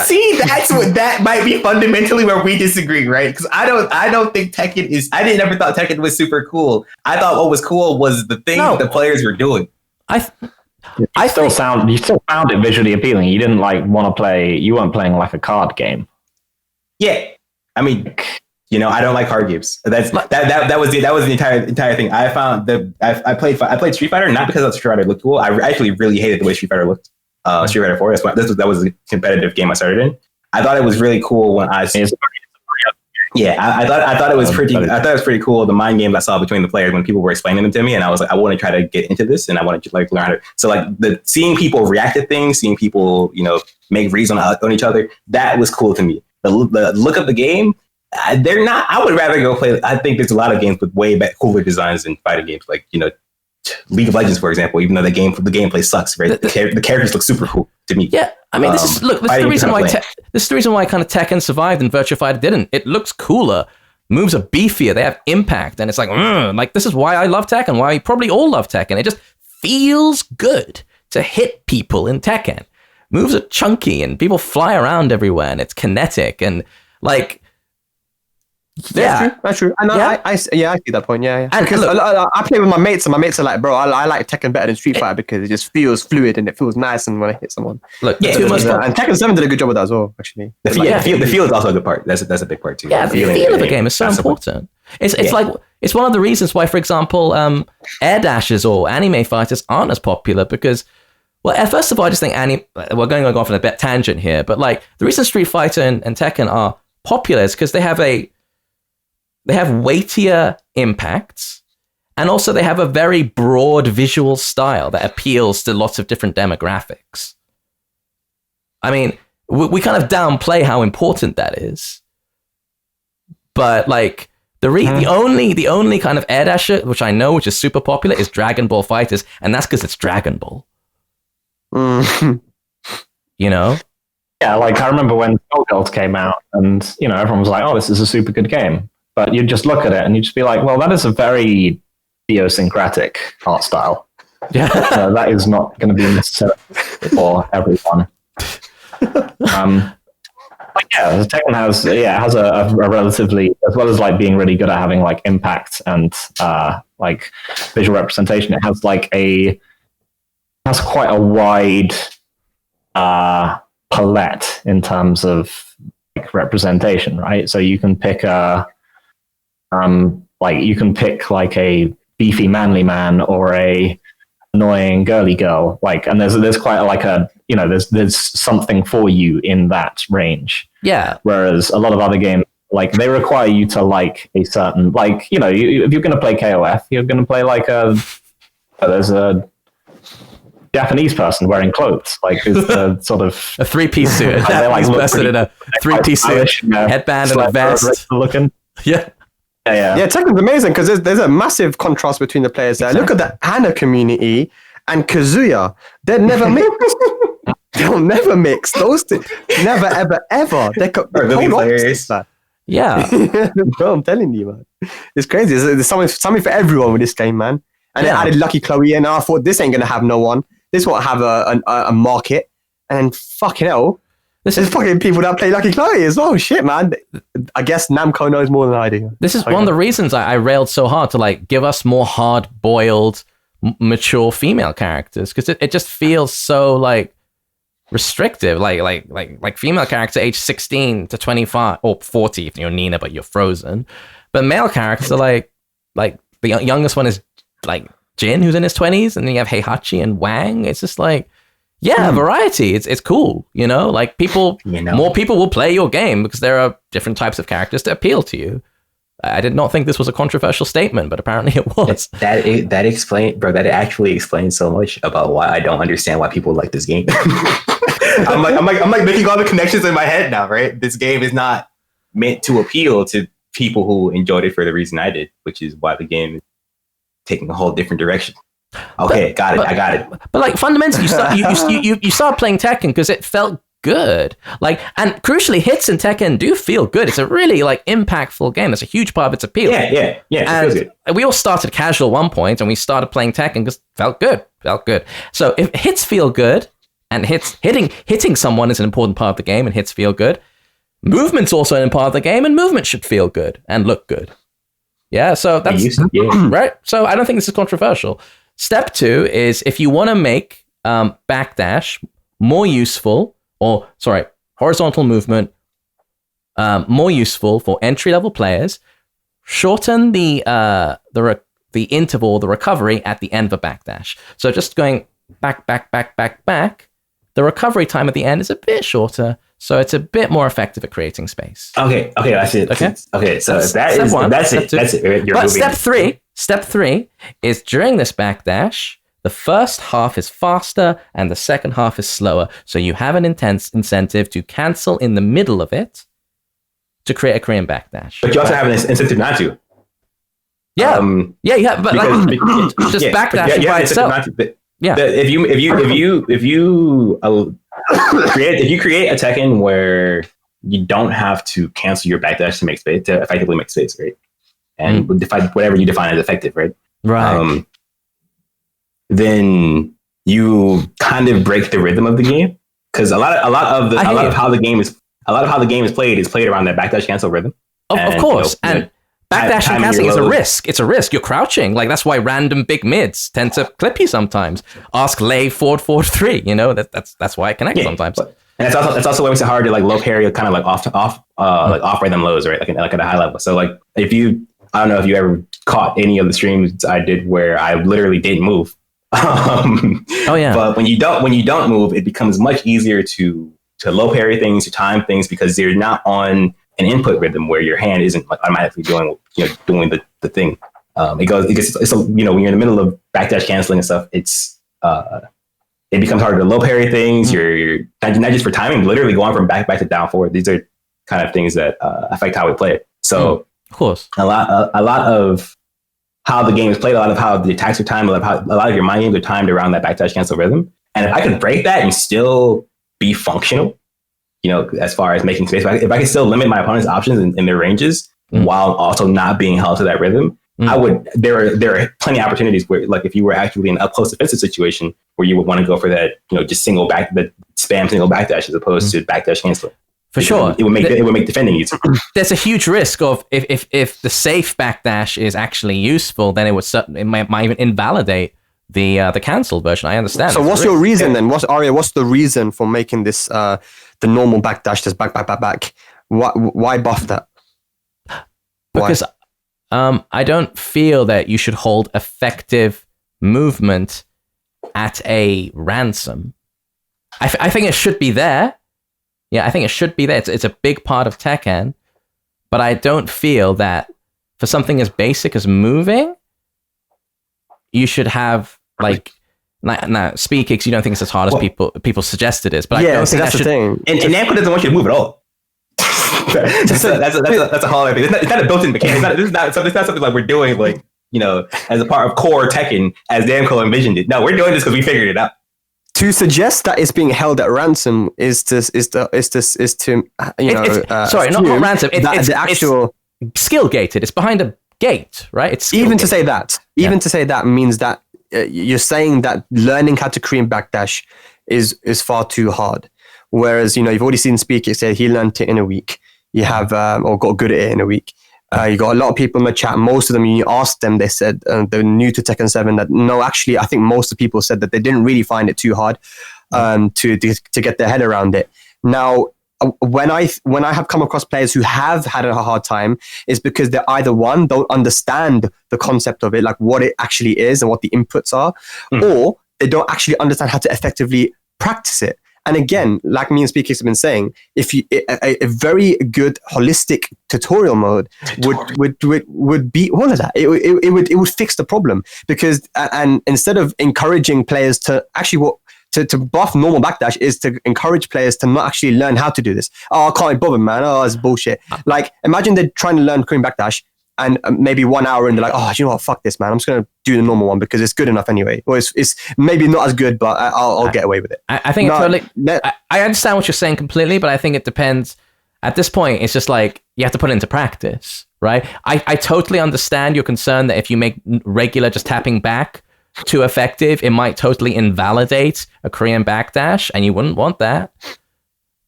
See, that might be fundamentally where we disagree, right? Because I don't think Tekken is. I never thought Tekken was super cool. I thought what was cool was the thing that the players were doing. You still found it visually appealing. You didn't want to play. You weren't playing like a card game. Yeah, I mean, I don't like card games. That was the entire thing. I found that I played Street Fighter not because Street Fighter looked cool. I actually really hated the way Street Fighter looked. Street Fighter 4. That was a competitive game I started in. I thought it was really cool when I thought it was pretty. I thought it was pretty cool. The mind games I saw between the players when people were explaining them to me, and I was like, I want to try to get into this, and I want to learn how to. So seeing people react to things, seeing people make reads on each other, that was cool to me. The look of the game, they're not. I would rather go play. I think there's a lot of games with way cooler designs than fighting games, League of Legends, for example. Even though the gameplay sucks, right? The characters look super cool to me. Yeah, I mean, this is the reason why. This is the reason why kind of Tekken survived and Virtua Fighter didn't. It looks cooler. Moves are beefier. They have impact, and it's this is why I love Tekken. Why we probably all love Tekken. It just feels good to hit people in Tekken. Moves are chunky and people fly around everywhere, and it's kinetic and That's true. And I see that point. Yeah. And because I play with my mates, and my mates are like, bro, I like Tekken better than Street Fighter because it just feels fluid and it feels nice. And when I hit someone, and Tekken 7 did a good job with that as well. Actually, the feel is also a good part. That's a big part too. Yeah, the feel of a game is so important. It's one of the reasons why, for example, air dashes or anime fighters aren't as popular because. Well, first of all, I just think we're going off on a bit tangent here, but the reason Street Fighter and Tekken are popular is because they have weightier impacts, and also they have a very broad visual style that appeals to lots of different demographics. I mean, we kind of downplay how important that is, but The only kind of air dasher which I know which is super popular is Dragon Ball Fighters, and that's because it's Dragon Ball. You know? Yeah, like I remember when Skullgirls came out, and everyone was like, "Oh, this is a super good game." But you'd just look at it and you'd just be like, "Well, that is a very idiosyncratic art style. Yeah, that is not going to be necessary for everyone." But yeah, Tekken has a relatively, as well as like being really good at having like impact and like visual representation, it has quite a wide palette in terms of like representation, right? So you can pick a a beefy manly man or a annoying girly girl, like, and there's quite like a there's something for you in that range. Yeah. Whereas a lot of other games, like, they require you to like a certain, like, if you're going to play KOF, you're going to play like there's a Japanese person wearing clothes, like, is the sort of a 3-piece suit. A Japanese person in a 3-piece suit, headband and a vest. Looking. Yeah. Yeah, Tekken's amazing because there's a massive contrast between the players there. Exactly. Look at the Anna community and Kazuya. They'll never mix. They'll never mix. Those two. Never, ever, ever. They're players. Yeah. Bro, I'm telling you, man. It's crazy. There's something for everyone with this game, man. And they added Lucky Chloe in. I thought this ain't going to have no one. This won't have a market. And fucking hell. There's fucking people that play Lucky Chloe as well. Shit, man. I guess Namco knows more than I do. This is one of the reasons I railed so hard to like give us more hard-boiled, mature female characters, because it just feels so like restrictive. Like female character age 16 to 25 or 40 if you're Nina, but you're frozen. But male characters are like the youngest one is like Jin, who's in his 20s, and then you have Heihachi and Wang. It's just like. Yeah, variety. It's cool, like more people will play your game because there are different types of characters to appeal to you. I did not think this was a controversial statement, but apparently it was. That actually explains so much about why I don't understand why people like this game. I'm like making all the connections in my head now, right? This game is not meant to appeal to people who enjoyed it for the reason I did, which is why the game is taking a whole different direction. Okay, I got it. But like fundamentally, you start playing Tekken because it felt good. Like, and crucially, hits in Tekken do feel good. It's a really like impactful game. That's a huge part of its appeal. Yeah. And it feels good. We all started casual at one point, and we started playing Tekken because it felt good. So if hits feel good, and hitting someone is an important part of the game, and hits feel good, movement's also an important part of the game, and movement should feel good and look good. Yeah, so that's right. So I don't think this is controversial. Step 2 is if you want to make backdash more useful, horizontal movement more useful for entry-level players, shorten the interval, the recovery at the end of a backdash. So just going back, the recovery time at the end is a bit shorter, so it's a bit more effective at creating space. Okay, that's it. Okay, so that's it. But step 3 is during this backdash, the first half is faster and the second half is slower. So you have an intense incentive to cancel in the middle of it to create a Korean backdash. But you also have an incentive not to. Yeah, but just backdashing by itself. If you create a Tekken where you don't have to cancel your backdash to effectively make space, right? And define whatever you define as effective, right? Right. Then you kind of break the rhythm of the game because a lot of how the game is played around that backdash cancel rhythm. Of course, backdash and canceling is a risk. It's a risk. You're crouching. Like, that's why random big mids tend to clip you sometimes. Ask Lei forward 3. That's why it connects sometimes. And it's also what makes it hard to like low parry, kind of like off rhythm lows, right? Like at a high level. So like I don't know if you ever caught any of the streams I did where I literally didn't move. But when you don't move, it becomes much easier to low parry things, to time things, because you're not on an input rhythm where your hand isn't like automatically doing the thing. When you're in the middle of backdash canceling and stuff, it becomes harder to low parry things. You're not just for timing, literally going from back to down forward. These are kind of things that affect how we play it. So Of course. A lot of how the game is played, a lot of how the attacks are timed, a lot of your mind games are timed around that backdash cancel rhythm. And if I could break that and still be functional, as far as making space, if I could still limit my opponent's options in their ranges while also not being held to that rhythm, I would. There are plenty of opportunities where, like, if you were actually in a up close defensive situation where you would want to go for that, just single spam single backdash as opposed to backdash cancel. For sure, it would make defending easier. There's a huge risk of if the safe backdash is actually useful, then it might even invalidate the cancel version. I understand. So what's your reason then? What's the reason for making this the normal backdash, this back? Why buff that? Because I don't feel that you should hold effective movement at a ransom. I think it should be there. Yeah, I think it should be there. It's a big part of Tekken, but I don't feel that for something as basic as moving, you should have now Speedkicks. You don't think it's as hard as people suggest it is, but I don't think that's the thing. And Namco doesn't want you to move at all. that's a hard thing. It's not a built-in mechanic. It's not something like we're doing as a part of core Tekken as Namco envisioned it. No, we're doing this because we figured it out. To suggest that it's being held at ransom is to not ransom. It's the actual skill gated. It's behind a gate, right? It's even to say that means that you're saying that learning how to Korean backdash is far too hard. Whereas you've already seen Speedkicks say he learned it in a week. You have or got good at it in a week. You got a lot of people in the chat. Most of them, you asked them, they said they're new to Tekken 7. That no, actually, I think most of the people said that they didn't really find it too hard to get their head around it. Now, when I have come across players who have had a hard time, is because they either one don't understand the concept of it, like what it actually is and what the inputs are, or they don't actually understand how to effectively practice it. And again, like me and Speedkicks have been saying, if you a very good holistic tutorial mode would beat all of that. It would fix the problem, because and instead of encouraging players to actually to buff normal backdash is to encourage players to not actually learn how to do this. Oh, I can't be bothered, man. Oh, it's bullshit. Like, imagine they're trying to learn Korean backdash, and maybe 1 hour in, they're like, oh, you know what? Fuck this, man. I'm just going to do the normal one because it's good enough anyway. Or it's maybe not as good, but I'll get away with it. I think I understand what you're saying completely, but I think it depends. At this point, it's just like you have to put it into practice, right? I totally understand your concern that if you make regular just tapping back too effective, it might totally invalidate a Korean backdash, and you wouldn't want that.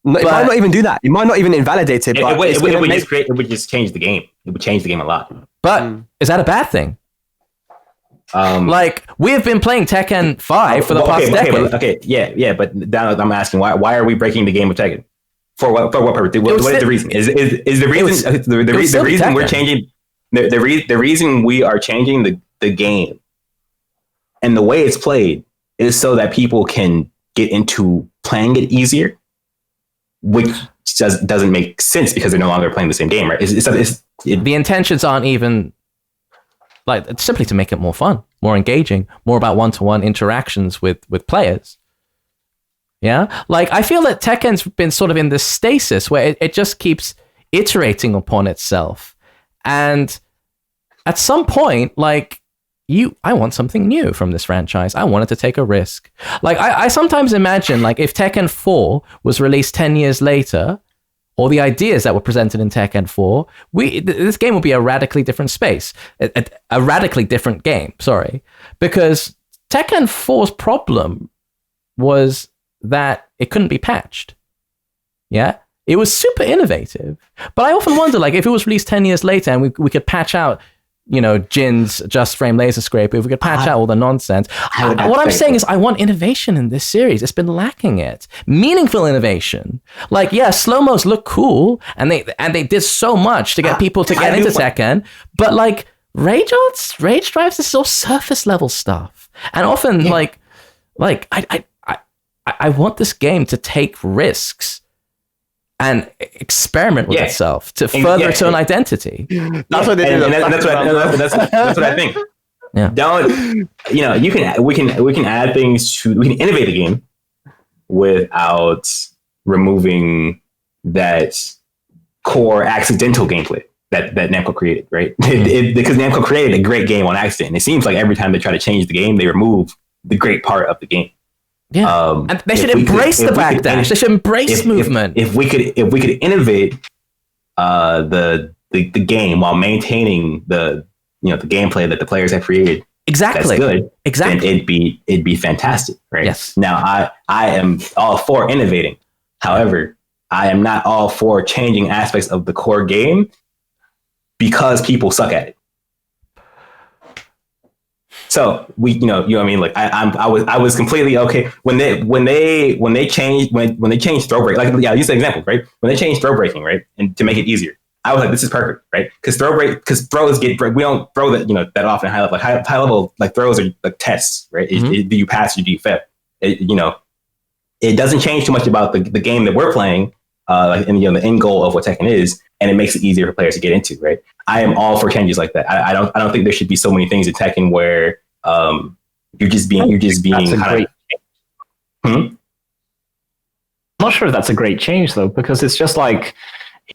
No, it might not even do that. You might not even invalidate it. But it would just change the game. It would change the game a lot. But is that a bad thing? Like, we have been playing Tekken 5 for the past decade. Yeah. But now I'm asking, why are we breaking the game of Tekken? For what purpose? What is the reason? Is the reason the reason we're changing the reason we are changing the game and the way it's played is so that people can get into playing it easier, which just doesn't make sense because they're no longer playing the same game, right? The intentions aren't even like, it's simply to make it more fun, more engaging, more about one-to-one interactions with players. Yeah, like, I feel that Tekken's been sort of in this stasis where it just keeps iterating upon itself, and at some point, like, I want something new from this franchise. I wanted to take a risk. Like, I sometimes imagine, like, if Tekken 4 was released 10 years later, or the ideas that were presented in Tekken 4, this game would be a radically different space. A radically different game, sorry. Because Tekken 4's problem was that it couldn't be patched. Yeah? It was super innovative. But I often wonder, like, if it was released 10 years later and we could patch out, Jin's just frame laser scraper, if we could patch out all the nonsense. What I'm saying is I want innovation in this series. It's been lacking it. Meaningful innovation. Like, yeah, slow-mos look cool, and they did so much to get people to get into Tekken, but like, rage drives is all surface level stuff. And often I want this game to take risks and experiment with itself to further its own identity. That's what they do. That's what I think. Yeah. We can add things we can innovate the game without removing that core accidental gameplay. that Namco created, right? Because Namco created a great game on accident. And it seems like every time they try to change the game, they remove the great part of the game. Yeah, and they should embrace the backdash. They should embrace movement. If we could innovate the game while maintaining the gameplay that the players have created, exactly, that's good. Exactly, then it'd be fantastic, right? Yes. Now I am all for innovating. However, I am not all for changing aspects of the core game because people suck at it. So we, you know what I mean? Like I was completely okay when they changed throw break. Like, yeah, use an example, right? When they changed throw breaking, right, and to make it easier, I was like, this is perfect, right? Because throws we don't throw that often high level. Like high level like throws are like tests, right? Do you pass or do you fail? It doesn't change too much about the game that we're playing, and the end goal of what Tekken is, and it makes it easier for players to get into, right? I am all for changes like that. I don't think there should be so many things in Tekken where you're just being kind of. I'm not sure if that's a great change though, because it's like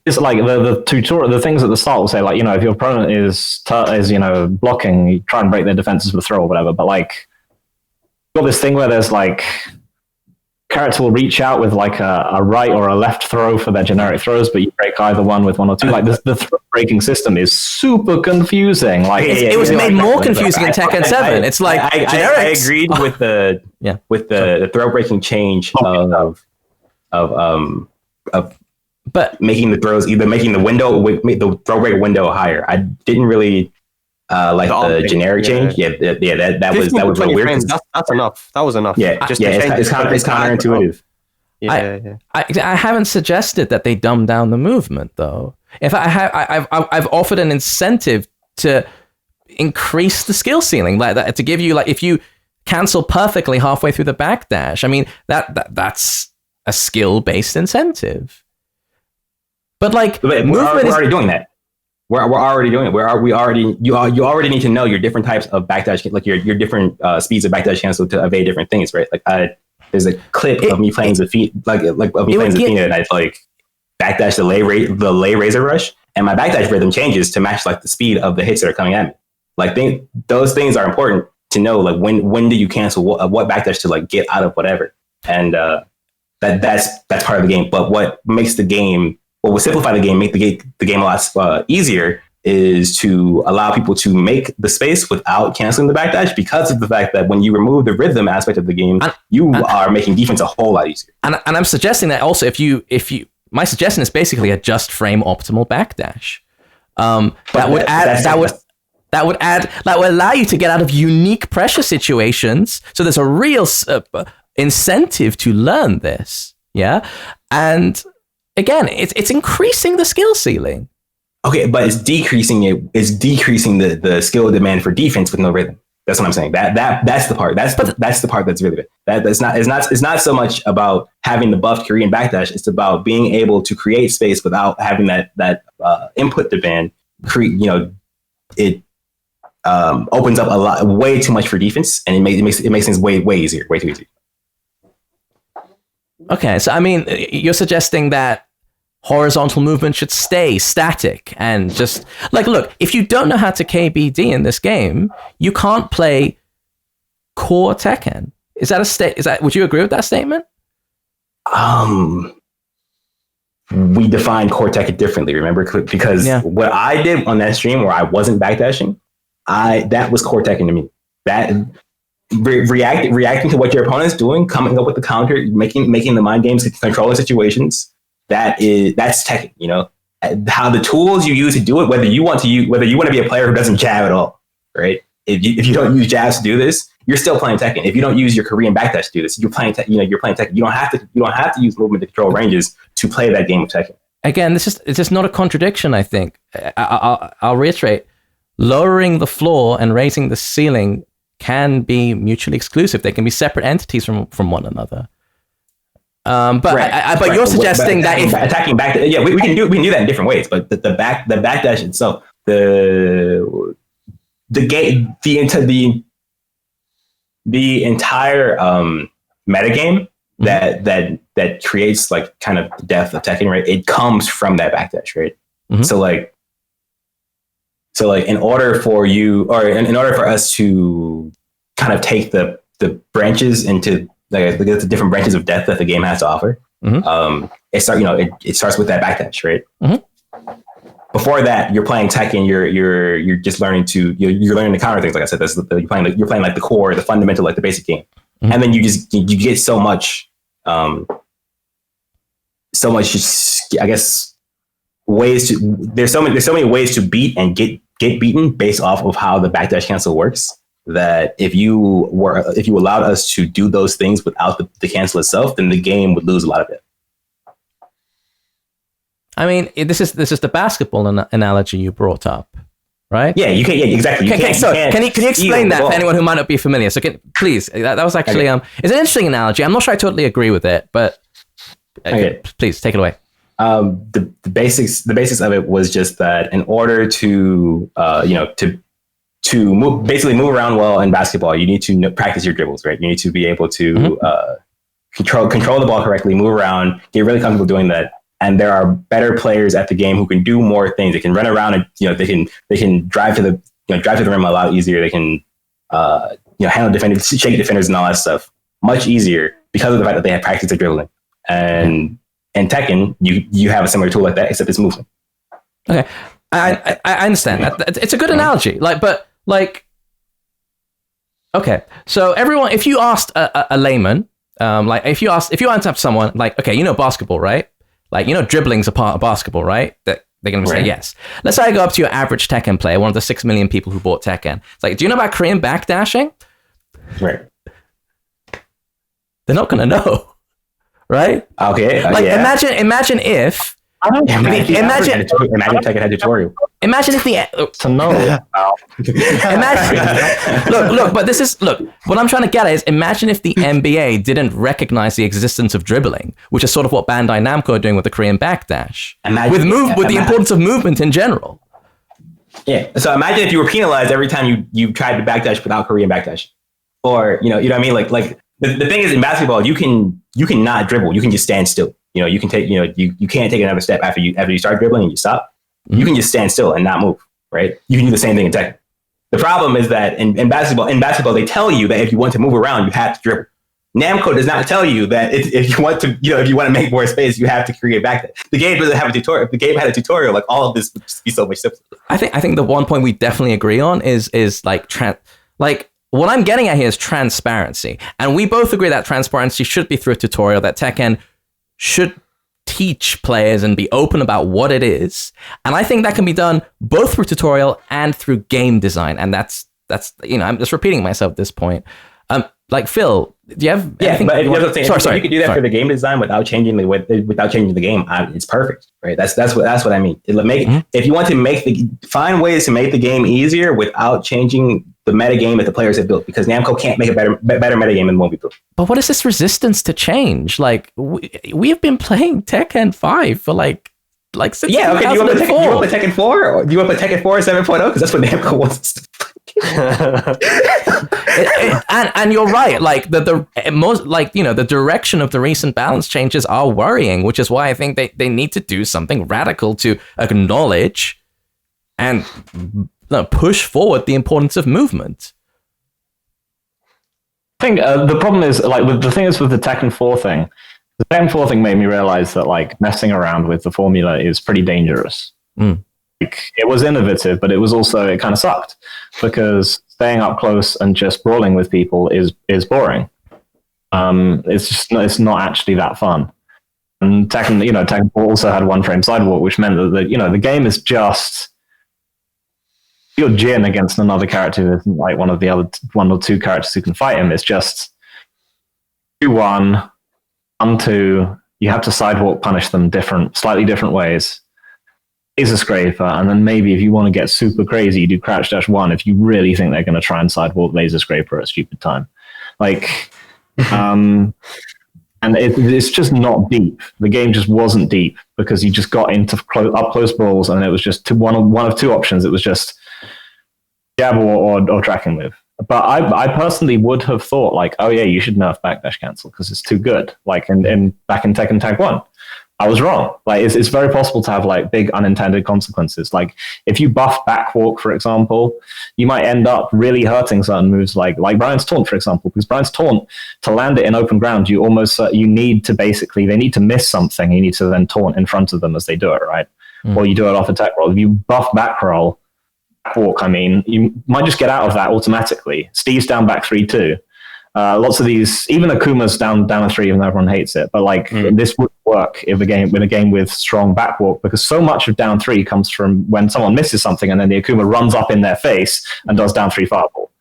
the tutorial, the things at the start will say, like, if your opponent is blocking, you try and break their defenses with throw or whatever. But like, you've got this thing where there's like, character will reach out with like a right or a left throw for their generic throws, but you break either one with one or two. Like the throw breaking system is super confusing. Like it was made more confusing in Tekken 7. It's like I agreed with the the throw breaking change of but making the throws, either making the throw break window higher. I didn't really like the generic change. That was real weird. That's enough. That was enough. Yeah, it's counterintuitive. I haven't suggested that they dumb down the movement though. If I've offered an incentive to increase the skill ceiling, like that, to give you, like, if you cancel perfectly halfway through the backdash, I mean that's a skill based incentive. But like, we're already doing that. We're already doing it. You already need to know your different types of backdash, like your different speeds of backdash cancel to evade different things, right? Like there's a clip of me playing Zafina, and I like backdash the lay razor rush, and my backdash rhythm changes to match like the speed of the hits that are coming at me. Like those things are important to know. Like when do you cancel what backdash to like get out of whatever, and that's part of the game. But what makes the game, what will simplify the game, make the game a lot easier, is to allow people to make the space without canceling the backdash, because of the fact that when you remove the rhythm aspect of the game, you are making defense a whole lot easier. And I'm suggesting that also, if you my suggestion is basically a just frame optimal backdash. That would allow you to get out of unique pressure situations. So there's a real incentive to learn this. Yeah. And again, it's increasing the skill ceiling. Okay, but it's decreasing the skill demand for defense with no rhythm. That's what I'm saying. That's the part. That's the part that's really good. It's not so much about having the buffed Korean backdash. It's about being able to create space without having that input demand. It opens up way too much for defense, and it makes things way easier, way too easy. Okay, so I mean, you're suggesting that horizontal movement should stay static and just like, look, if you don't know how to KBD in this game, you can't play core Tekken. Would you agree with that statement? We define core Tekken differently, remember? Because what I did on that stream where I wasn't backdashing, that was core Tekken to me. That reacting to what your opponent's doing, coming up with the counter, making the mind games, controlling situations. That's Tekken. How the tools you use to do it, whether you want to be a player who doesn't jab at all, right? If you don't use jabs to do this, you're still playing Tekken. If you don't use your Korean backdash to do this, you're playing Tekken. You're playing Tekken. You don't have to use movement to control ranges to play that game of Tekken. Again, it's just not a contradiction. I think I'll reiterate: lowering the floor and raising the ceiling can be mutually exclusive. They can be separate entities from one another. But you're suggesting that if attacking back, we can do that in different ways. But the backdash itself, the entire metagame that creates like kind of the depth of Tekken, right? It comes from that backdash, right? Mm-hmm. So like So like in order for you, or in order for us to kind of take the branches into the different branches of death that the game has to offer, it starts with that backdash, right? Before that, you're playing Tekken. You're just learning you're learning to counter things. Like I said, you're playing like the core, the fundamental, like the basic game, and then you get so much, I guess ways to. There's so many ways to beat and get beaten based off of how the backdash cancel works. That if you allowed us to do those things without the cancel itself, then the game would lose a lot of it. I mean, this is the basketball analogy you brought up, right? Yeah, you can. Yeah, exactly. Can you explain that for anyone who might not be familiar? So please, that was actually it's an interesting analogy. I'm not sure I totally agree with it, but please take it away. The basics of it was just that in order to basically move around well in basketball, you need to practice your dribbles, right? You need to be able to control the ball correctly, move around, get really comfortable doing that. And there are better players at the game who can do more things. They can run around and they can drive to the rim a lot easier. They can handle defenders, shake defenders, and all that stuff much easier because of the fact that they have practiced their dribbling. And in Tekken, you have a similar tool like that, except it's movement. Okay, I understand that. It's a good analogy. Okay, so everyone, if you asked a layman, if you answer someone like, okay, basketball, right? Like, dribbling's a part of basketball, right? That they're going to say yes. Let's say I go up to your average Tekken player, one of the 6 million people who bought Tekken. It's like, do you know about Korean backdashing? Right. They're not going to know, right? Okay. Imagine if. Imagine Tekken had tutorial. Imagine if to know. Look, but what I'm trying to get at is imagine if the NBA didn't recognize the existence of dribbling, which is sort of what Bandai Namco are doing with the Korean Backdash, with the importance of movement in general. Yeah. So imagine if you were penalized every time you tried to backdash without Korean backdash, or you know what I mean. Like the thing is in basketball, you can not dribble. You can just stand still. You can take, you can't take another step after you start dribbling and you stop. You can just stand still and not move, right? You can do the same thing in Tekken. The problem is that in basketball, they tell you that if you want to move around, you have to dribble. Namco does not tell you that if you want to make more space, you have to create back. The game doesn't have a tutorial. If the game had a tutorial, like all of this would just be so much simpler. I think the one point we definitely agree on is what I'm getting at here is transparency, and we both agree that transparency should be through a tutorial. That Tekken should teach players and be open about what it is. And I think that can be done both through tutorial and through game design. And that's I'm just repeating myself at this point. Phil, do you have anything? But if you could do that for the game design without changing the game, it's perfect, right? That's what I mean. If you want to find ways to make the game easier without changing the metagame that the players have built, because Namco can't make a better metagame than what we built. But what is this resistance to change? Like we have been playing Tekken 5 for like since 2004. Do you want to play Tekken 4 or do you want to play Tekken 4 7.0? Because that's what Namco wants to play. And you're right. Like the direction of the recent balance changes are worrying, which is why I think they need to do something radical to acknowledge and push forward the importance of movement. I think the problem is with the Tekken 4 thing. The Tekken 4 thing made me realize that messing around with the formula is pretty dangerous. It was innovative, but it kind of sucked because staying up close and just brawling with people is boring. It's not actually that fun. And Tekken 4 also had one frame sidewalk, which meant that the game is just your Jin against another character who isn't like one of the other one or two characters who can fight him. It's just 2-1, 1-2. You have to sidewalk punish them slightly different ways. Laser scraper, and then maybe if you want to get super crazy, you do crouch dash 1 if you really think they're going to try and sidewalk laser scraper at a stupid time. And it's just not deep. The game just wasn't deep because you just got into up close brawls, and it was just one of two options. It was just jab or tracking move. But I personally would have thought you should nerf backdash cancel because it's too good. Back in Tekken Tag 1. I was wrong. Like it's very possible to have like big unintended consequences. Like if you buff backwalk, for example, you might end up really hurting certain moves like Brian's taunt, for example, because Brian's taunt, to land it in open ground, you almost you need to basically, they need to miss something. You need to then taunt in front of them as they do it, right? Or you do it off a tech roll. If you buff back roll, backwalk, I mean, you might just get out of that automatically. Steve's down back 3-2. Lots of these, even Akuma's down a 3, even though everyone hates it. But like this would work if in a game with strong backwalk, because so much of down 3 comes from when someone misses something and then the Akuma runs up in their face and does down 3 fireball.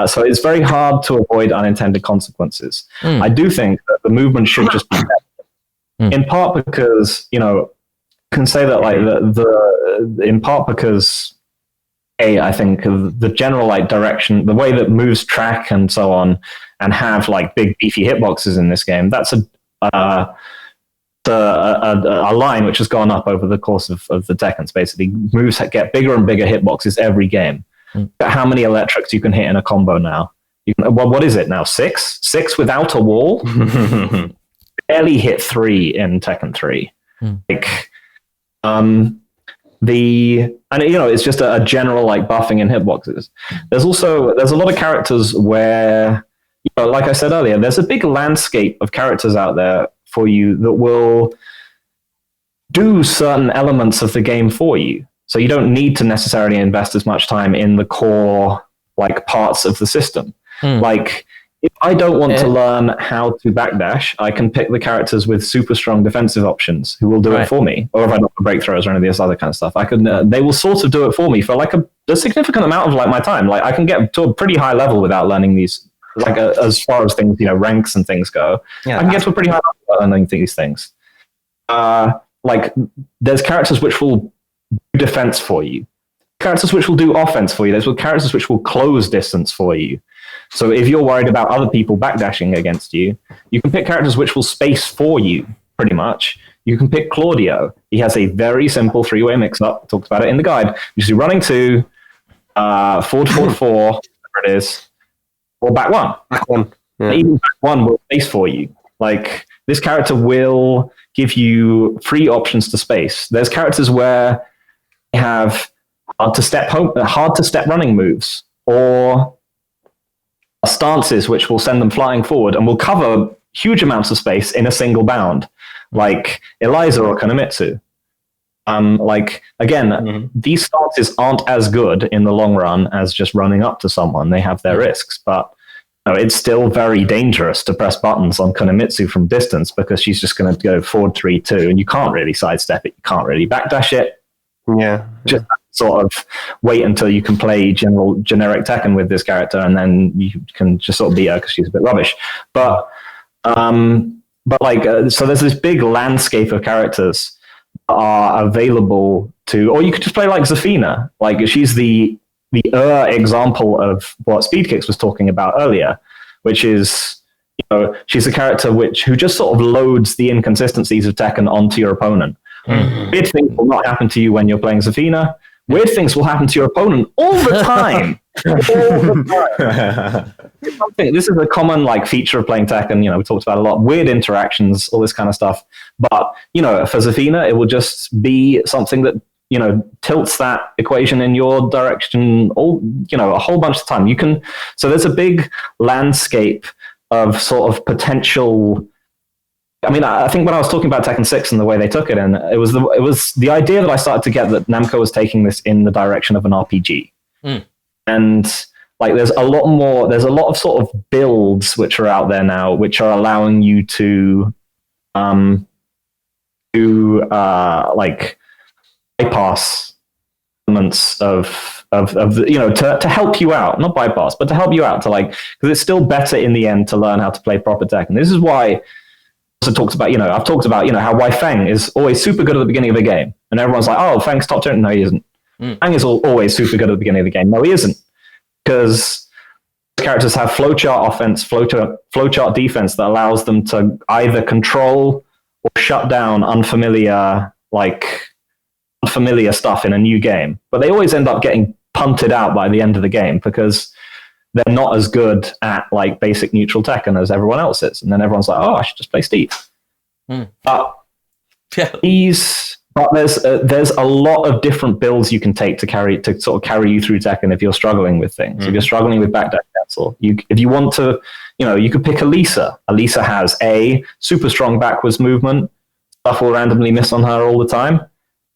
So it's very hard to avoid unintended consequences. I do think that the movement should just be better. In part because, you know, you can say that like in part because I think the general like direction, the way that moves track and so on, and have like big beefy hitboxes in this game, that's a line which has gone up over the course of the Tekkens. Basically, moves get bigger and bigger hitboxes every game. How many electrics you can hit in a combo now? What is it now? 6 without a wall. Barely hit 3 in Tekken 3. Like, and you know, it's just a general like buffing in hitboxes. There's a lot of characters where, you know, like I said earlier, there's a big landscape of characters out there for you that will do certain elements of the game for you. So you don't need to necessarily invest as much time in the core like parts of the system. Like, if I don't want to learn how to backdash, I can pick the characters with super strong defensive options who will do it for me. Or if I don't want break throws or any of this other kind of stuff, I can. They will sort of do it for me for like a significant amount of like my time. Like I can get to a pretty high level without learning these. Like as far as things, you know, ranks and things go, I can get to a pretty high level without learning these things. Like there's characters which will do defense for you, characters which will do offense for you. There's characters which will close distance for you. So if you're worried about other people backdashing against you, you can pick characters which will space for you, pretty much. You can pick Claudio. He has a very simple 3-way mix-up. Talked about it in the guide. You do running 2, forward 4, whatever it is, or back 1. Back 1. Yeah. Even back 1 will space for you. Like, this character will give you free options to space. There's characters where they have hard to step running moves, or stances which will send them flying forward and will cover huge amounts of space in a single bound, like Eliza or Konomitsu. Like, again, these stances aren't as good in the long run as just running up to someone. They have their risks, but you know, it's still very dangerous to press buttons on Konomitsu from distance, because she's just going to go forward 3-2, and you can't really sidestep it. You can't really backdash it. Just sort of wait until you can play generic Tekken with this character, and then you can just sort of beat her because she's a bit rubbish. But like, so there's this big landscape of characters that are available to, or you could just play like Zafina. Like, she's the example of what Speedkicks was talking about earlier, which is, you know, she's a character who just sort of loads the inconsistencies of Tekken onto your opponent. Weird things will not happen to you when you're playing Zafina. Weird things will happen to your opponent all the time. This is a common like feature of playing Tekken. You know, we talked about a lot. Weird interactions, all this kind of stuff. But, you know, for Zafina, it will just be something that, you know, tilts that equation in your direction a whole bunch of time. So there's a big landscape of sort of potential. I mean, I think when I was talking about Tekken 6 and the way they took it, and it was the idea that I started to get that Namco was taking this in the direction of an RPG. And like, there's a lot of sort of builds which are out there now, which are allowing you to like bypass elements of the, you know, to help you out, not bypass, but to help you out, to like, because it's still better in the end to learn how to play proper Tekken. This is why also talked about, I've talked about, how Wei Feng is always super good at the beginning of a game. And everyone's like, oh, Feng's top tier. No, he isn't. Feng is always super good at the beginning of the game. No, he isn't. Because characters have flowchart offense, flowchart defense that allows them to either control or shut down unfamiliar stuff in a new game. But they always end up getting punted out by the end of the game because they're not as good at like basic neutral Tekken as everyone else is. And then everyone's like, oh, I should just play Steve. But Yeah. But there's a lot of different builds you can take to sort of carry you through Tekken if you're struggling with things. If you're struggling with backdash cancel, if you want to, you could pick Elisa. Elisa has a super strong backwards movement. Stuff will randomly miss on her all the time,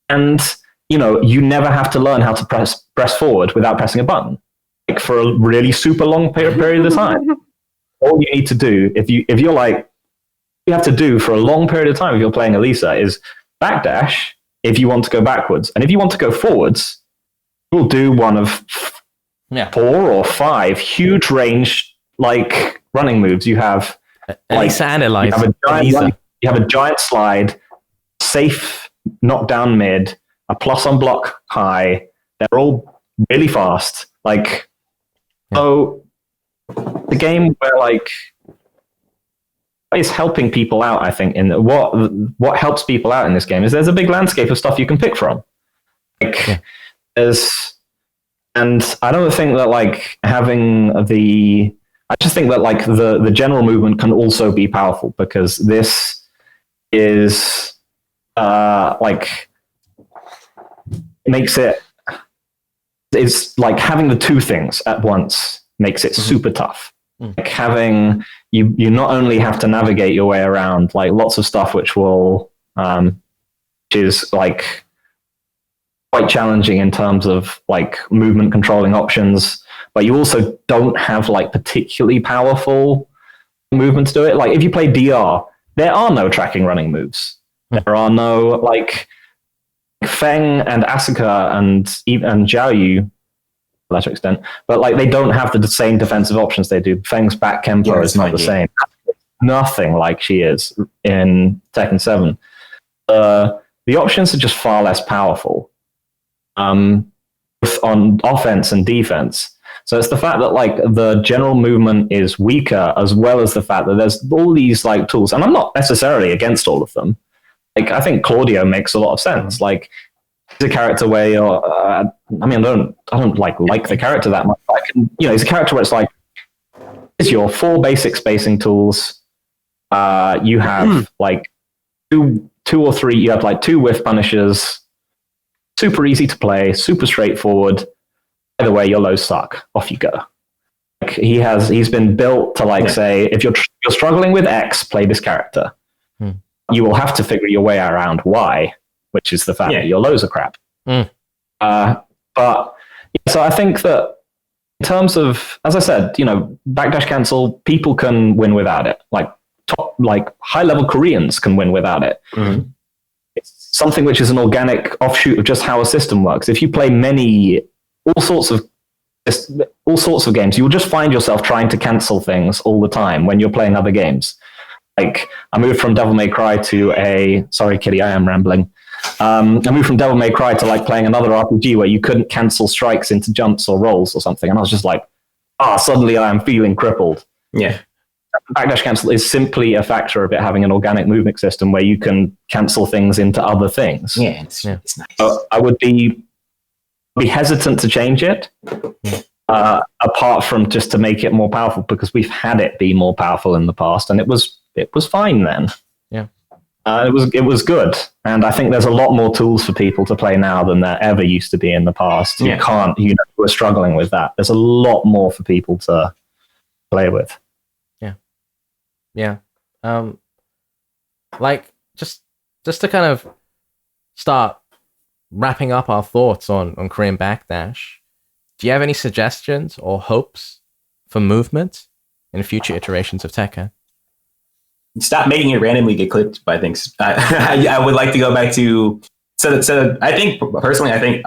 and you never have to learn how to press forward without pressing a button, like for a really super long period of time. All you need to do if you're like you have to do for a long period of time if you're playing Elisa is backdash if you want to go backwards, and if you want to go forwards, you'll do one of 4 or 5 huge range like running moves. You have Elisa and Eliza. You have a giant slide, safe knockdown mid, a plus on block high. They're all really fast. So the game where is helping people out, I think, in what helps people out in this game is there's a big landscape of stuff you can pick from. And I don't think that I just think that the general movement can also be powerful, because this is makes it's like having the two things at once makes it super tough. Like having you not only have to navigate your way around lots of stuff which is quite challenging in terms of movement controlling options, but you also don't have particularly powerful movement to do it. If you play DR, there are no tracking running moves. There are no Feng and Asuka and Jiaoyu to a lesser extent, but they don't have the same defensive options they do. Feng's back Kempo is not the same. Nothing like she is in Tekken 7. The options are just far less powerful, both on offense and defense. So it's the fact that the general movement is weaker, as well as the fact that there's all these tools, and I'm not necessarily against all of them. I think Claudio makes a lot of sense. He's a character where you're, I don't like the character that much. He's a character where it's it's your 4 basic spacing tools. You have two or three. You have 2 whiff punishers. Super easy to play. Super straightforward. By the way, your lows suck. Off you go. He's been built to say, if you're struggling with X, play this character. You will have to figure your way around Y, which is the fact that your lows are crap. But so I think that in terms of, as I said, backdash cancel, people can win without it. High level Koreans can win without it. It's something which is an organic offshoot of just how a system works. If you play all sorts of games, you will just find yourself trying to cancel things all the time when you're playing other games. I moved from Devil May Cry to sorry, Kitty, I am rambling. I moved from Devil May Cry to playing another RPG where you couldn't cancel strikes into jumps or rolls or something, and I was just suddenly I am feeling crippled. Yeah. Backdash cancel is simply a factor of it having an organic movement system where you can cancel things into other things. Yeah, it's nice. I would be hesitant to change it, apart from just to make it more powerful, because we've had it be more powerful in the past, and it was fine then. Yeah, it was good, and I think there's a lot more tools for people to play now than there ever used to be in the past. You can't, we're struggling with that. There's a lot more for people to play with. Yeah. Just to kind of start wrapping up our thoughts on Korean Backdash, do you have any suggestions or hopes for movement in future iterations of Tekken? Stop making it randomly get clipped by things. I would like to go back to so I think personally, every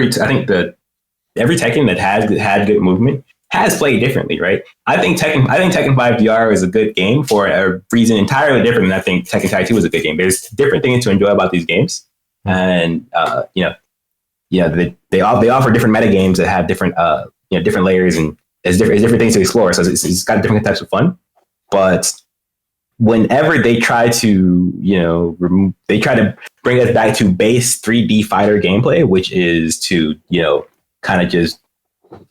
Tekken that had good movement has played differently, right? I think Tekken 5 DR is a good game for a reason entirely different than I think Tekken Tag 2 is a good game. There's different things to enjoy about these games, and they offer different meta games that have different different layers, and there's different things to explore. So it's got different types of fun. But whenever they try to bring us back to base 3D fighter gameplay, which is to kind of just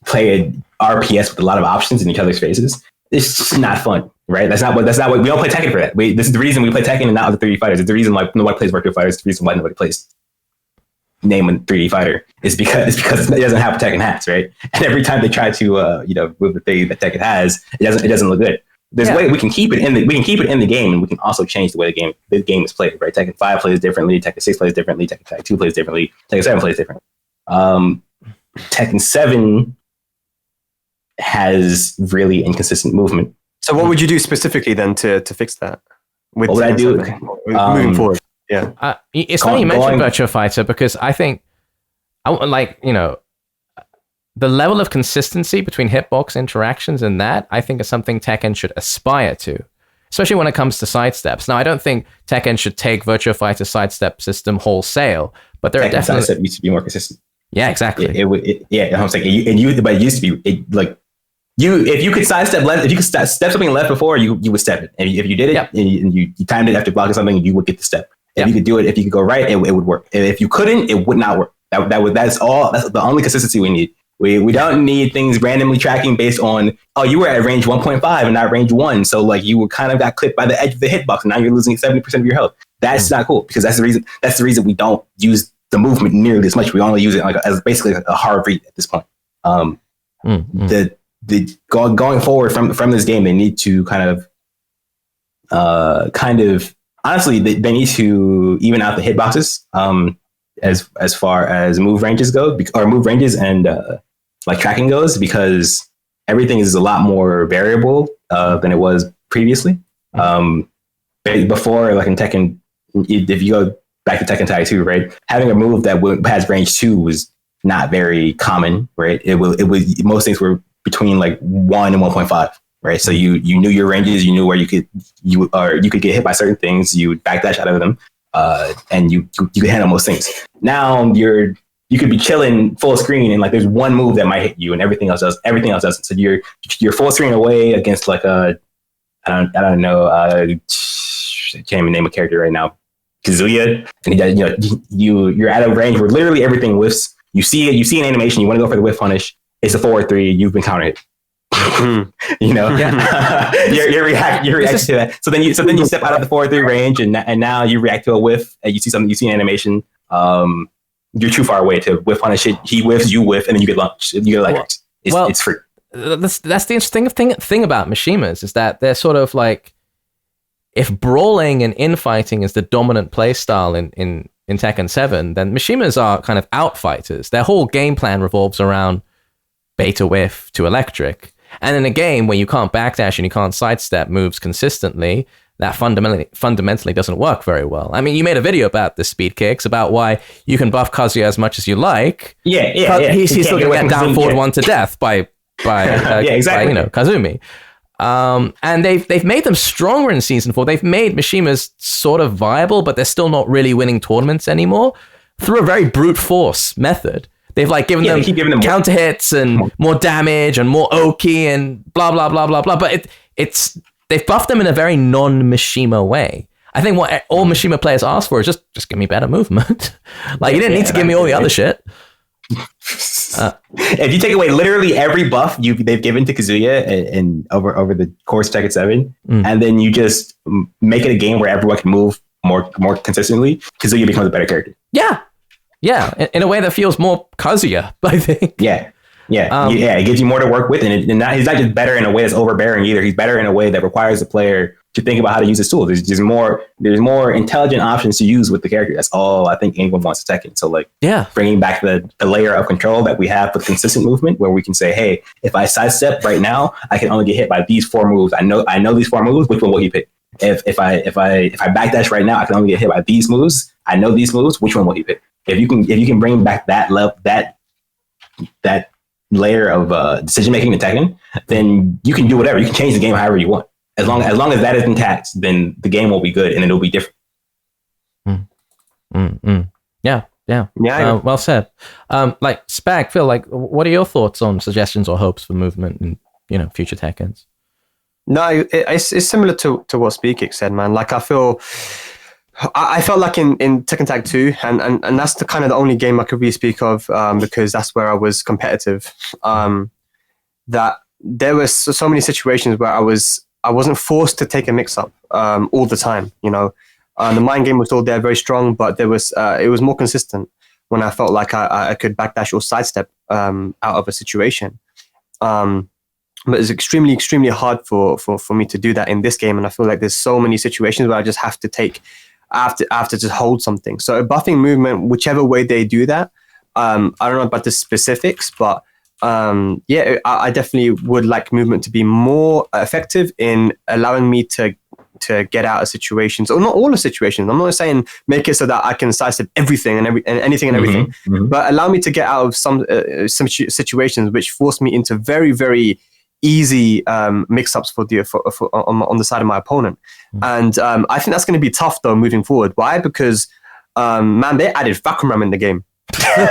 play an RPS with a lot of options in each other's faces, it's just not fun, right? That's not what we don't play Tekken for that. This is the reason we play Tekken and not other 3D fighters. It's the reason why nobody plays Virtual Fighters. It's the reason why nobody plays name a 3D fighter is because it doesn't have what Tekken has, right? And every time they try to move the thing that Tekken has, it doesn't look good. There's a way we can keep it in the game, and we can also change the way the game is played, right? Tekken 5 plays differently, Tekken 6 plays differently, Tekken Tag 2 plays differently, Tekken 7 plays differently. Tekken 7 has really inconsistent movement. So what would you do specifically then to fix that? What would I do? Moving forward. Yeah. It's funny you mentioned Virtua Fighter because I think, the level of consistency between hitbox interactions and that, I think is something Tekken should aspire to, especially when it comes to sidesteps. Now, I don't think Tekken should take Virtua Fighter sidestep system wholesale, but there are definitely... sidestep used to be more consistent. Yeah, exactly. I'm saying, but it used to be, if you could sidestep left, if you could step something left before, you would step it. And if you did it and you timed it after blocking something, you would get the step. If you could do it, if you could go right, it would work. If you couldn't, it would not work. That's the only consistency we need. We don't need things randomly tracking based on, you were at range 1.5 and not range 1. So like you were kind of got clipped by the edge of the hitbox and now you're losing 70% of your health. That's not cool because that's the reason we don't use the movement nearly as much. We only use it as basically a hard read at this point. Going forward from this game, they need to kind of honestly, they need to even out the hitboxes as far as move ranges go, or move ranges and like tracking goes, because everything is a lot more variable than it was previously. Before, like in Tekken, if you go back to Tekken Tag 2, right, having a move that has range 2 was not very common, right? It was most things were between like 1 and 1.5. Right, so you knew your ranges, you knew where you could get hit by certain things, you would backdash out of them, and you could handle most things. Now you could be chilling full screen and like there's one move that might hit you and everything else doesn't. So you're full screen away against like I don't know, I can't even name a character right now, Kazuya, and he does, you're at a range where literally everything whiffs. You see an animation, you want to go for the whiff punish, it's a 4-3, you've been countered. You're reacting to that. So then you step out of the 4-3 range and now you react to a whiff and you see an animation. You're too far away to whiff on a shit. He whiffs, you whiff, and then you get launched. You get electrics. It's free. That's the interesting thing about Mishimas is that they're sort of like, if brawling and infighting is the dominant play style in Tekken 7, then Mishimas are kind of outfighters. Their whole game plan revolves around beta whiff to electric. And in a game where you can't backdash and you can't sidestep moves consistently, that fundamentally doesn't work very well. I mean, you made a video about the speed kicks, about why you can buff Kazuya as much as you like. Yeah. He's still going to get down forward one to death by Kazumi. And they've made them stronger in Season 4. They've made Mishimas sort of viable, but they're still not really winning tournaments anymore through a very brute force method. They've like given them counter hits and more damage and more Oki and blah, blah, blah, blah, blah. But they've buffed them in a very non-Mishima way. I think what all Mishima players ask for is just give me better movement. Like you didn't need to give me all the other shit. If you take away literally every buff they've given to Kazuya and over the course of Tekken 7, and then you just make it a game where everyone can move more consistently, Kazuya becomes a better character. Yeah, in a way that feels more Kazuya, I think. Yeah. It gives you more to work with, and he's not just better in a way that's overbearing either. He's better in a way that requires the player to think about how to use his tools. There's more intelligent options to use with the character. That's all I think anyone wants to Tekken. So bringing back the layer of control that we have with consistent movement, where we can say, hey, if I sidestep right now, I can only get hit by these 4 moves. I know these 4 moves. Which one will he pick? If I backdash right now, I can only get hit by these moves. I know these moves. Which one will he pick? If you can bring back that layer of decision making in Tekken, then you can do whatever. You can change the game however you want. As long as that is intact, then the game will be good and it'll be different. Yeah. Well said. Like Spag, Phil, like what are your thoughts on suggestions or hopes for movement in future Tekkens? No, it's similar to what Speedkicks said, man. Like I felt like in Tekken Tag 2, and that's the kind of the only game I could really speak of because that's where I was competitive. That there were so many situations where I wasn't forced to take a mix-up all the time, you know. The mind game was still there, very strong, but it was more consistent when I felt like I could backdash or sidestep out of a situation. But it's extremely, extremely hard for me to do that in this game, and I feel like there's so many situations where I just have to just hold something. So a buffing movement, whichever way they do that, I don't know about the specifics, but I definitely would like movement to be more effective in allowing me to get out of situations, or not all the situations. I'm not saying make it so that I can sidestep everything and anything and everything, but allow me to get out of some situations which force me into very, very easy mix-ups for on the side of my opponent. And I think that's going to be tough though moving forward. Why? Because man, they added Fakumram in the game. They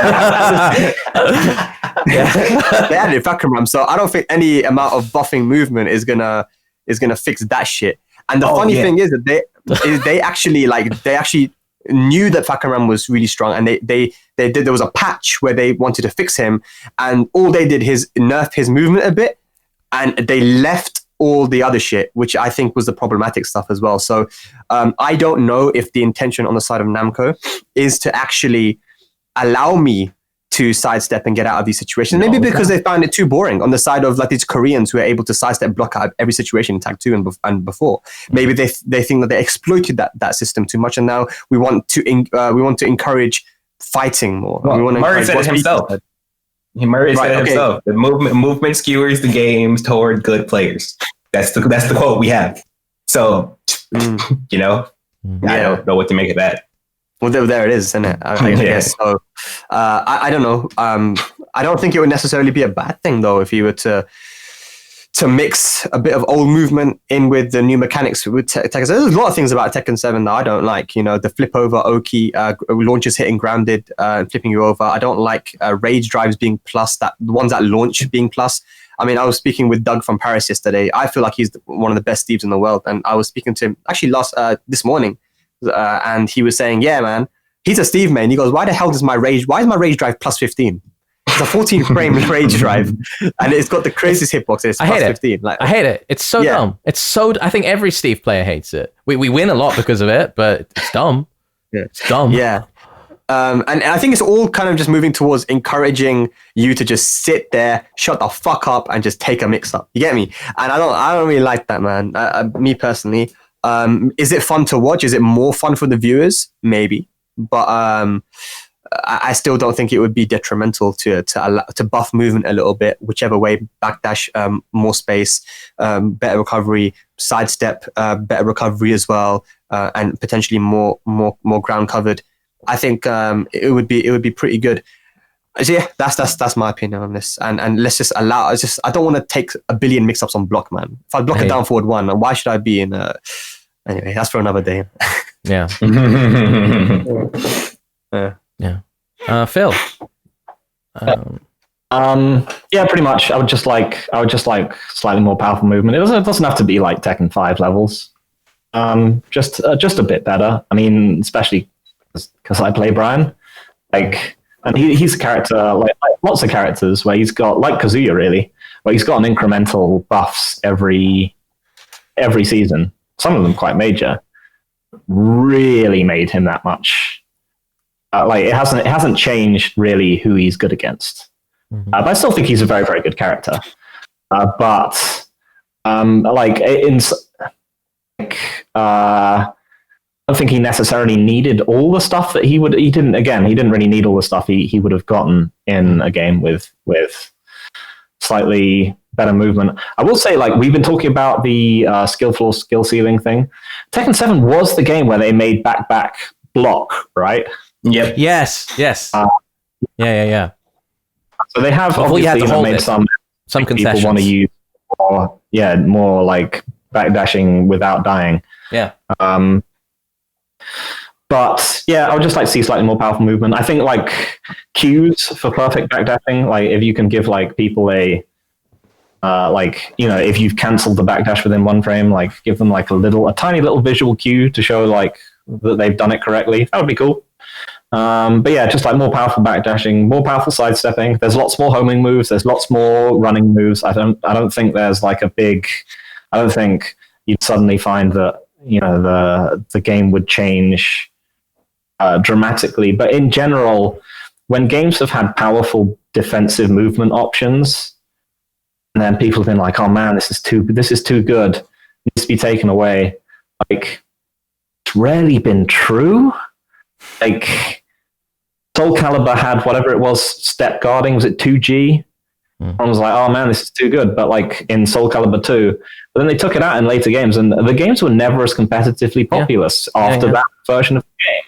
added Fakumram, so I don't think any amount of buffing movement is gonna fix that shit. And the funny thing is that they actually knew that Fakumram was really strong, and there was a patch where they wanted to fix him, and all they did is nerf his movement a bit, and they left all the other shit, which I think was the problematic stuff as well. So I don't know if the intention on the side of Namco is to actually allow me to sidestep and get out of these situations. Maybe because they found it too boring on the side of like these Koreans who are able to sidestep, block out every situation in Tag 2 and before. Maybe they think that they exploited that system too much, and now we want to encourage fighting more. Well, Murray said it himself. Murray said it himself. The movement skewers the games toward good players. That's the quote we have. So you know, I don't know what to make of that. Well, there it is, isn't it? I guess so. I don't know. I don't think it would necessarily be a bad thing though if you were to mix a bit of old movement in with the new mechanics with Tekken. There's a lot of things about Tekken 7 that I don't like. You know, the flip over Oki, launches hitting grounded and flipping you over. I don't like rage drives being plus, the ones that launch being plus. I mean, I was speaking with Doug from Paris yesterday. I feel like he's one of the best thieves in the world, and I was speaking to him actually this morning. And he was saying, yeah, man, he's a Steve, man. He goes, why is my rage drive plus 15? It's a 14 frame rage drive, and it's got the craziest hitbox. It's plus 15. I hate it. It's so dumb. I think every Steve player hates it. We win a lot because of it, but it's dumb. Yeah. It's dumb. Yeah. And I think it's all kind of just moving towards encouraging you to just sit there, shut the fuck up, and just take a mix up. You get me? And I don't really like that, man. Me personally. Is it fun to watch? Is it more fun for the viewers? Maybe, but I still don't think it would be detrimental to buff movement a little bit, whichever way. Backdash, more space, better recovery, sidestep, better recovery as well, and potentially more ground covered. I think it would be pretty good. So yeah, that's my opinion on this. And let's just allow. I don't want to take a billion mix-ups on block, man. If I block a down forward one, why should I be in a... Anyway, that's for another day. Yeah. Yeah. Phil. Yeah, pretty much. I would just like slightly more powerful movement. It doesn't have to be like Tekken 5 levels. Just a bit better. I mean, especially because I play Brian. And he's a character like lots of characters where he's got, like Kazuya really, where he's got an incremental buffs every season. Some of them quite major. Really made him that much. It hasn't changed really who he's good against. Mm-hmm. But I still think he's a very, very good character. I don't think he necessarily needed all the stuff that he didn't really need all the stuff he would have gotten in a game with slightly better movement. I will say, like, we've been talking about the skill floor, skill ceiling thing. Tekken 7 was the game where they made back block, right? Yep. Yes. Yeah. So they have obviously made some concessions. People want to use more like backdashing without dying. Yeah. But yeah, I would just like to see slightly more powerful movement. I think like cues for perfect backdashing, like if you can give like people a if you've cancelled the backdash within one frame, like give them like a tiny little visual cue to show like that they've done it correctly. That would be cool. But yeah, just like more powerful backdashing, more powerful sidestepping. There's lots more homing moves. There's lots more running moves. I don't think there's like a big. I don't think you'd suddenly find that the game would change dramatically. But in general, when games have had powerful defensive movement options, and then people have been like, "Oh man, this is too good. It needs to be taken away." Like, it's rarely been true. Like, Soul Calibur had whatever it was, step guarding. Was it 2G? I was like, "Oh man, this is too good." But like in Soul Calibur 2, but then they took it out in later games, and the games were never as competitively populous after that version of the game.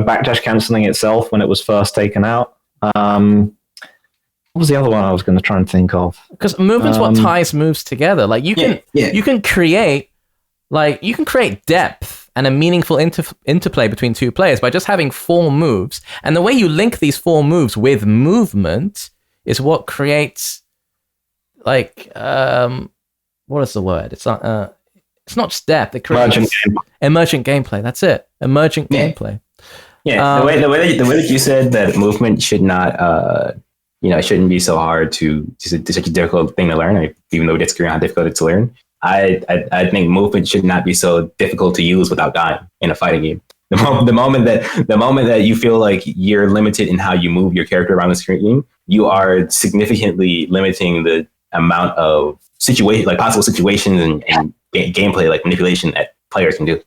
Backdash canceling itself when it was first taken out. What was the other one I was going to try and think of? Because movement's what ties moves together. Like you can create depth and a meaningful interplay between two players by just having 4 moves. And the way you link these 4 moves with movement is what creates like what is the word? It's not just depth. It creates emergent gameplay. That's it. Emergent gameplay. Yeah, the way that you said that movement should not, it shouldn't be so hard to such a difficult thing to learn. Even though we disagree on how difficult it's to learn, I think movement should not be so difficult to use without dying in a fighting game. The moment that you feel like you're limited in how you move your character around the screen, you are significantly limiting the amount of possible situations and gameplay like manipulation that players can do.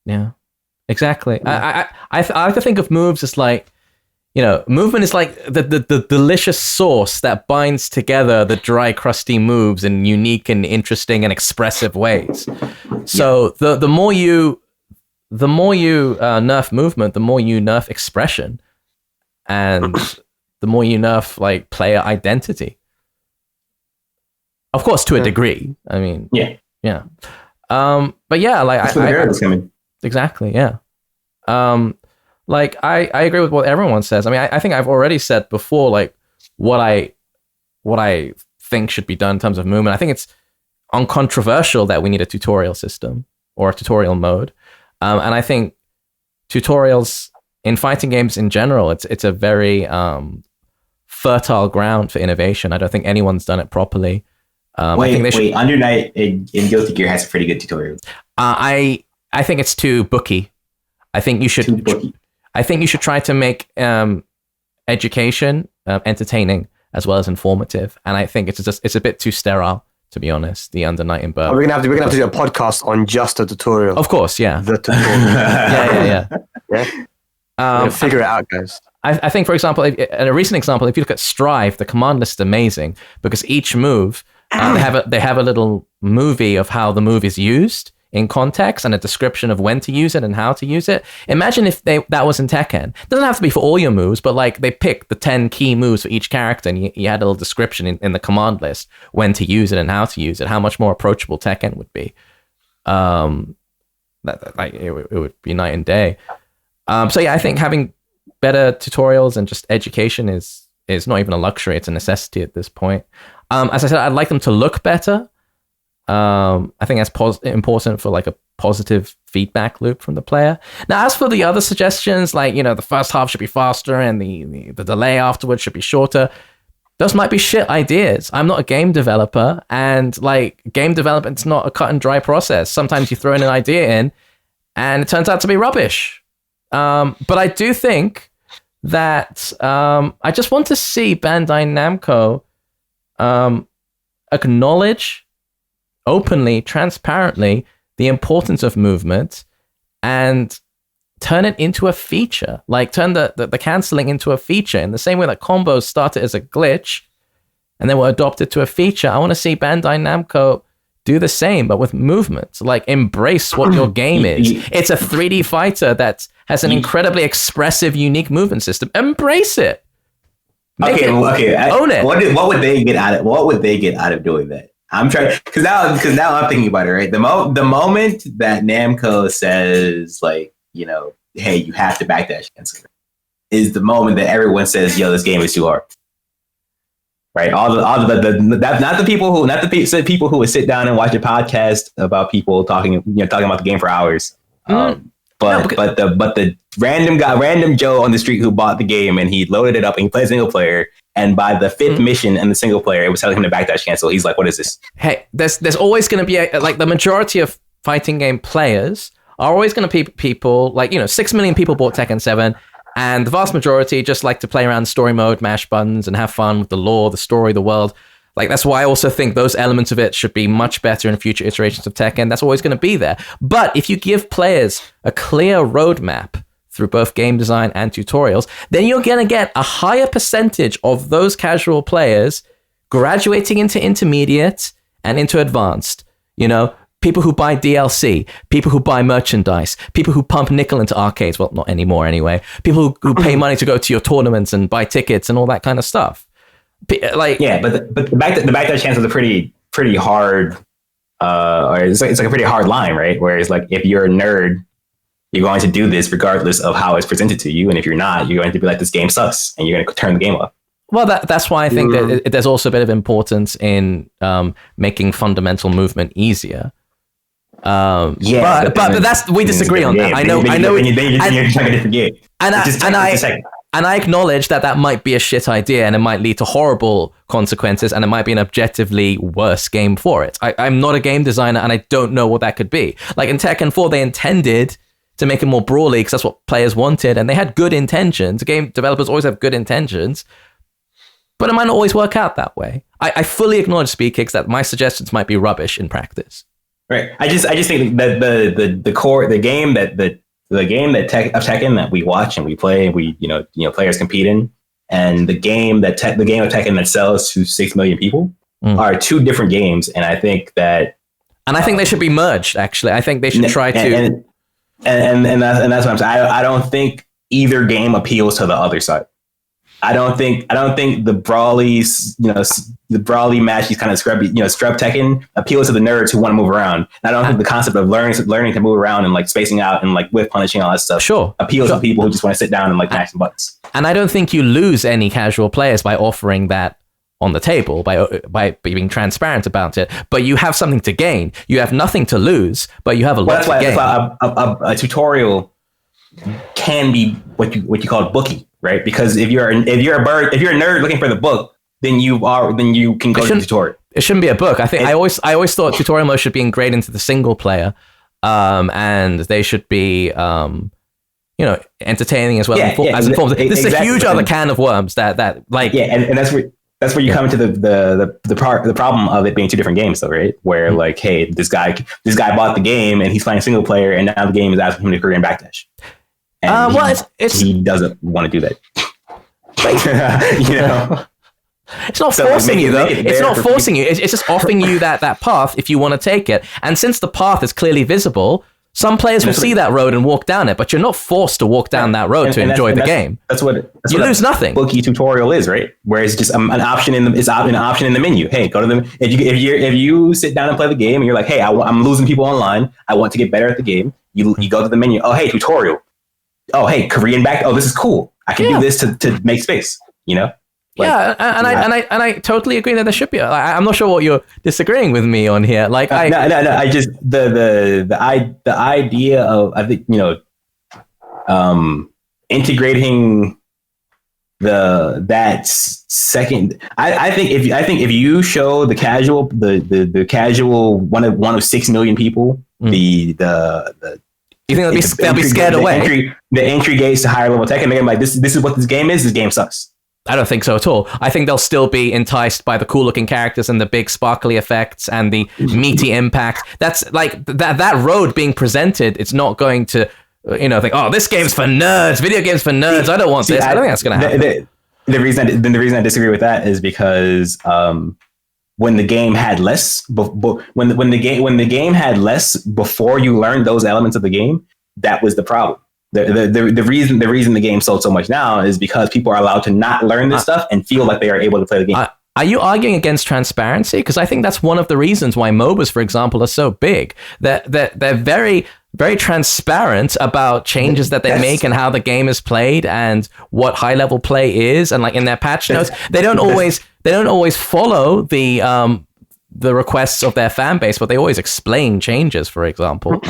Yeah, exactly. I like to think of moves as like, movement is like the delicious sauce that binds together the dry, crusty moves in unique and interesting and expressive ways. So the more you nerf movement, the more you nerf expression, and the more you nerf like player identity. Of course, to a degree. I mean, yeah. But yeah, like that's where the Harada's coming. Exactly. Yeah. Like I agree with what everyone says. I mean, I think I've already said before, like what I think should be done in terms of movement. I think it's uncontroversial that we need a tutorial system or a tutorial mode. And I think tutorials in fighting games in general, it's a very fertile ground for innovation. I don't think anyone's done it properly. Under Night in Guilty Gear has a pretty good tutorial. I think it's too booky. I think you should try to make education entertaining as well as informative. And I think it's a bit too sterile, to be honest. The Under Night in Burp. We're gonna have to do a podcast on just a tutorial. Of course, yeah. The tutorial. Yeah. Figure it out, guys. I think, for example, a recent example, if you look at Strive, the command list is amazing because each move they have a little movie of how the move is used in context and a description of when to use it and how to use it. Imagine if that was in Tekken. It doesn't have to be for all your moves, but like they picked the 10 key moves for each character and you had a little description in the command list when to use it and how to use it, how much more approachable Tekken would be. It would be night and day. So yeah, I think having better tutorials and just education is not even a luxury, it's a necessity at this point. As I said, I'd like them to look better. I think that's important for like a positive feedback loop from the player. Now, as for the other suggestions, like, the first half should be faster and the delay afterwards should be shorter, those might be shit ideas. I'm not a game developer, and like game development's not a cut and dry process. Sometimes you throw in an idea in and it turns out to be rubbish. But I do think that I just want to see Bandai Namco acknowledge openly, transparently, the importance of movement and turn it into a feature. Like turn the canceling into a feature in the same way that combos started as a glitch and then were adopted to a feature. I want to see Bandai Namco do the same, but with movement. Like embrace what your game is. It's a 3D fighter that has an incredibly expressive, unique movement system. Embrace it. Own it. What would they get out of doing that? I'm trying because now I'm thinking about it. Right, the moment that Namco says like, hey, you have to backdash cancel, is the moment that everyone says, yo, this game is too hard. Right, all the people who would sit down and watch a podcast about people talking about the game for hours. But But the random Joe on the street who bought the game and he loaded it up and he played single player. And by the fifth mission in the single player, it was telling him to backdash cancel. He's like, "What is this?" Hey, there's always going to be like the majority of fighting game players are always going to be people like 6 million people bought Tekken 7, and the vast majority just like to play around story mode, mash buttons, and have fun with the lore, the story, the world. Like that's why I also think those elements of it should be much better in future iterations of Tekken. That's always going to be there. But if you give players a clear roadmap through both game design and tutorials, then you're going to get a higher percentage of those casual players graduating into intermediate and into advanced. People who buy DLC, people who buy merchandise, people who pump nickel into arcades. Well, not anymore anyway. People who pay money to go to your tournaments and buy tickets and all that kind of stuff. But the backdash chance is a pretty hard, or it's like a pretty hard line, right? Whereas like if you're a nerd, you're going to do this regardless of how it's presented to you, and if you're not, you're going to be like, this game sucks, and you're going to turn the game off. Well, that's why I think that there's also a bit of importance in making fundamental movement easier. But that's we disagree on that. I know. You're trying a different game. And I acknowledge that might be a shit idea and it might lead to horrible consequences and it might be an objectively worse game for it. I'm not a game designer and I don't know what that could be. Like in Tekken 4, they intended to make it more brawly because that's what players wanted and they had good intentions. Game developers always have good intentions, but it might not always work out that way. I fully acknowledge, Speedkicks, that my suggestions might be rubbish in practice. Right. I just think that the game of Tekken that we watch and we play and we players compete in, and the game of Tekken that sells to 6 million people are two different games. And I think they should be merged. Actually, I think they should try to. And that's what I'm saying. I don't think either game appeals to the other side. I don't think the brawlies, the brawly matches kind of scrubby, scrub Tekken appeals to the nerds who want to move around. And I don't think the concept of learning to move around and like spacing out and like whiff punishing all that stuff appeals to people who just want to sit down and like mash some buttons. And I don't think you lose any casual players by offering that on the table, by being transparent about it. But you have something to gain. You have nothing to lose, but you have a lot to gain. That's why a tutorial can be what you call a bookie. Right, because if you're a nerd looking for the book, then you can go to the tutorial. It shouldn't be a book. I think I always thought tutorial mode should be ingrained into the single player, and they should be entertaining as well as informative. This is a huge other can of worms and that's where you come into the problem of it being two different games, though, right? Where like, hey, this guy bought the game and he's playing single player, and now the game is asking him to Korean Backdash. He doesn't want to do that. It's not forcing you, though. It's not forcing you. It's just offering you that path if you want to take it. And since the path is clearly visible, some players will see that road and walk down it, but you're not forced to walk down that road to enjoy the game. That's what you lose nothing. Bookie tutorial is, right? Where it's just an option in the menu. Hey, go to the if you sit down and play the game and you're like, hey, I'm losing people online. I want to get better at the game. You go to the menu. Oh, hey, tutorial. Oh, hey, Korean back. Oh, this is cool. I can do this to make space. And I totally agree that there should be. I'm not sure what you're disagreeing with me on here. Like, no. I just the idea of, I think, integrating that second. I think if you show the casual one of 6 million people you think they'll be scared away? The entry gates to higher level Tekken, they're like, this is what this game is. This game sucks. I don't think so at all. I think they'll still be enticed by the cool looking characters and the big sparkly effects and the meaty impact. That's like that road being presented. It's not going to, think, oh, this game's for nerds. Video games for nerds. I don't want this. I don't think that's going to happen. The reason I disagree with that is because when the game had less, when the game had less before you learned those elements of the game, that was the problem. The reason the game sold so much now is because people are allowed to not learn this stuff and feel like they are able to play the game. Are you arguing against transparency? Because I think that's one of the reasons why MOBAs, for example, are so big. They're very, very transparent about changes that they make and how the game is played and what high level play is. And like in their patch notes, they don't always follow the requests of their fan base, but they always explain changes, for example.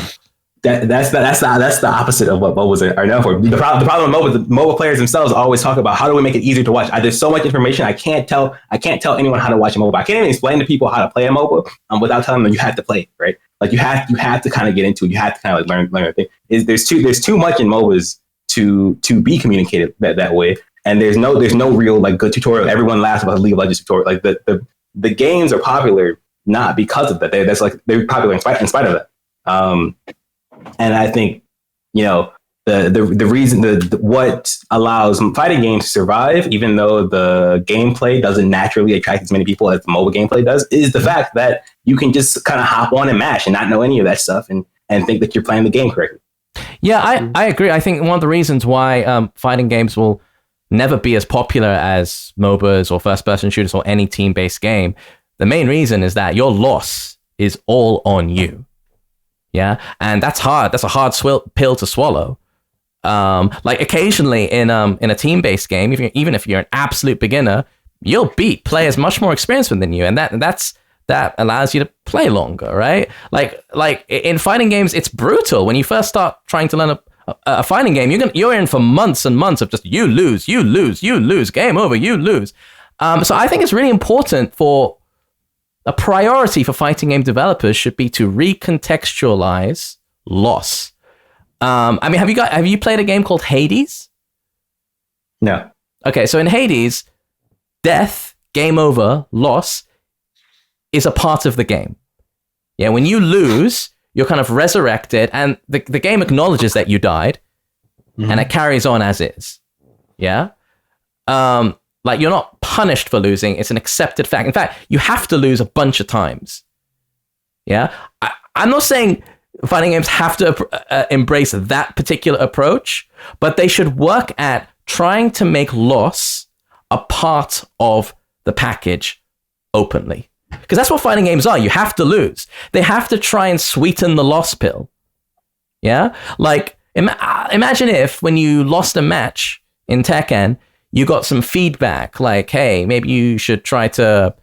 that's the opposite of what MOBAs are known for. The problem with MOBA, the MOBA players themselves always talk about how do we make it easier to watch. There's so much information I can't tell anyone how to watch a MOBA. I can't even explain to people how to play a MOBA without telling them you have to play it, right? Like you have to kind of get into it. You have to kind of like learn everything. There's too much in MOBAs to be communicated that way, and there's no real like good tutorial. Everyone laughs about the League of Legends tutorial. Like the games are popular not because of that. They're popular in spite of that. And I think, the reason what allows fighting games to survive, even though the gameplay doesn't naturally attract as many people as the mobile gameplay does, is the fact that you can just kind of hop on and mash and not know any of that stuff and think that you're playing the game correctly. Yeah, I agree. I think one of the reasons why fighting games will never be as popular as MOBAs or first-person shooters or any team-based game, the main reason is that your loss is all on you. Yeah, and that's hard. That's a hard pill to swallow. Like occasionally in a team-based game, even if you're an absolute beginner, you'll beat players much more experienced than you, and that allows you to play longer, right? Like in fighting games, it's brutal when you first start trying to learn a fighting game. You're in for months and months of just you lose, game over, you lose. So I think it's really important for. A priority for fighting game developers should be to recontextualize loss. I mean, have you played a game called Hades? No. Okay, so in Hades, death, game over, loss is a part of the game. Yeah, when you lose, you're kind of resurrected, and the game acknowledges that you died, and it carries on as is. Yeah. Like, you're not punished for losing. It's an accepted fact. In fact, you have to lose a bunch of times. Yeah? I'm not saying fighting games have to embrace that particular approach, but they should work at trying to make loss a part of the package openly. Because that's what fighting games are. You have to lose. They have to try and sweeten the loss pill. Yeah? Like, imagine if when you lost a match in Tekken, you got some feedback like, hey, maybe you should try to,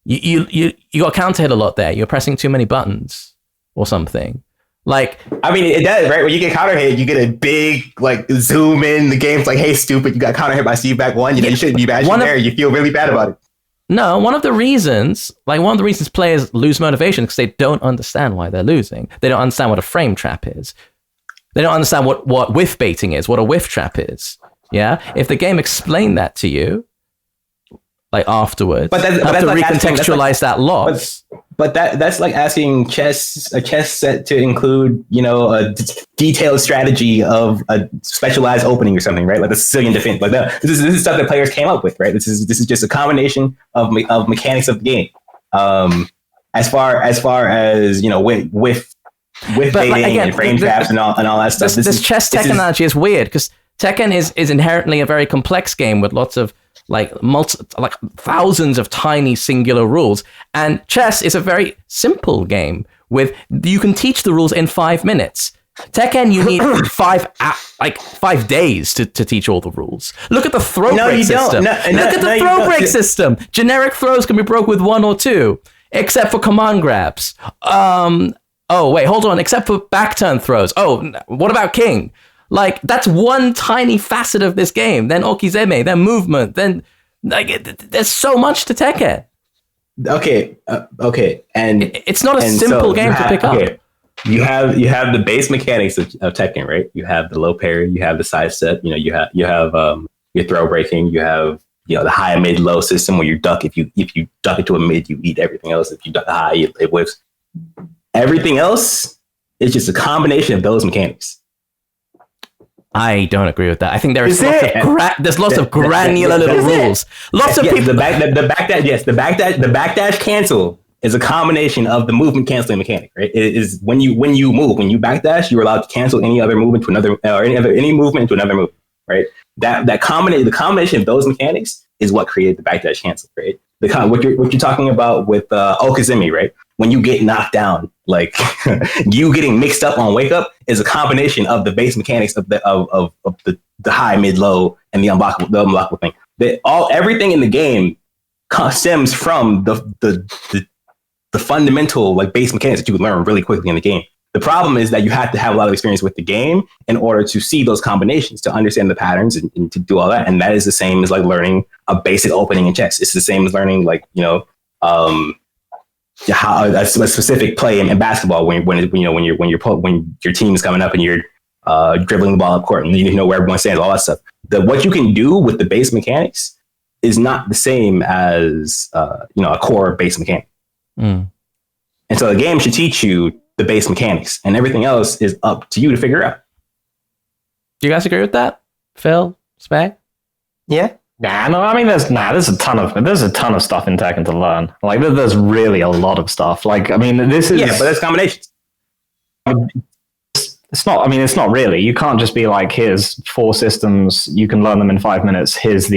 you got counter hit a lot there. You're pressing too many buttons or something. Like, I mean, it does, right? When you get counter hit, you get a big, like, zoom in. The game's like, hey, stupid, you got counter hit by Steve back one. You shouldn't be bashing there. You feel really bad about it. No, one of the reasons players lose motivation is because they don't understand why they're losing. They don't understand what a frame trap is. They don't understand what whiff baiting is, what a whiff trap is. Yeah, if the game explained that to you, like afterwards, but have to like recontextualize that loss. But that's like asking a chess set to include, a detailed strategy of a specialized opening or something, right? Like the Sicilian defense, like that. This is stuff that players came up with, right? This is just a combination of mechanics of the game. As far as with baiting and frame traps and all that stuff. This chess Tekken analogy is weird because Tekken is inherently a very complex game with lots of thousands of tiny singular rules, and chess is a very simple game with you can teach the rules in 5 minutes. Tekken, you need 5 days to teach all the rules. Look at the throw break system. Look at the throw break system. Generic throws can be broke with 1 or 2, except for command grabs. Oh wait, hold on. Except for back turn throws. Oh, what about King? Like, that's one tiny facet of this game. Then Okizeme, then movement, then there's so much to Tekken. Okay, and it's not a simple game to pick up. You have the base mechanics of Tekken, right? You have the low parry, you have the side step, you have your throw breaking, you have the high mid low system where you duck. If you duck into a mid, you eat everything else. If you duck high, it whips. Everything else is just a combination of those mechanics. I don't agree with that. I think there's lots of granular little rules. Lots of people. The backdash cancel is a combination of the movement canceling mechanic, right? It is when you move, when you backdash, you're allowed to cancel any other movement to another, or any movement to another movement, right? The combination of those mechanics is what created the backdash cancel, right? What you're talking about with Okizeme, right? When you get knocked down, like you getting mixed up on wake up is a combination of the base mechanics of the high, mid, low, and the unblockable thing. Everything in the game stems from the fundamental like base mechanics that you would learn really quickly in the game. The problem is that you have to have a lot of experience with the game in order to see those combinations, to understand the patterns and to do all that. And that is the same as like learning a basic opening in chess. It's the same as learning like, how a specific play in basketball when your team is coming up and you're dribbling the ball up court and you know where everyone stands, all that stuff. What you can do with the base mechanics is not the same as a core base mechanic. And so the game should teach you the base mechanics, and everything else is up to you to figure out. Do you guys agree with that, Phil, Spag? Yeah. No. I mean, there's a ton of stuff in Tekken to learn. Like, there's really a lot of stuff. Like, I mean, this is but there's combinations. It's not. I mean, it's not really. You can't just be like, here's 4 systems. You can learn them in 5 minutes. There's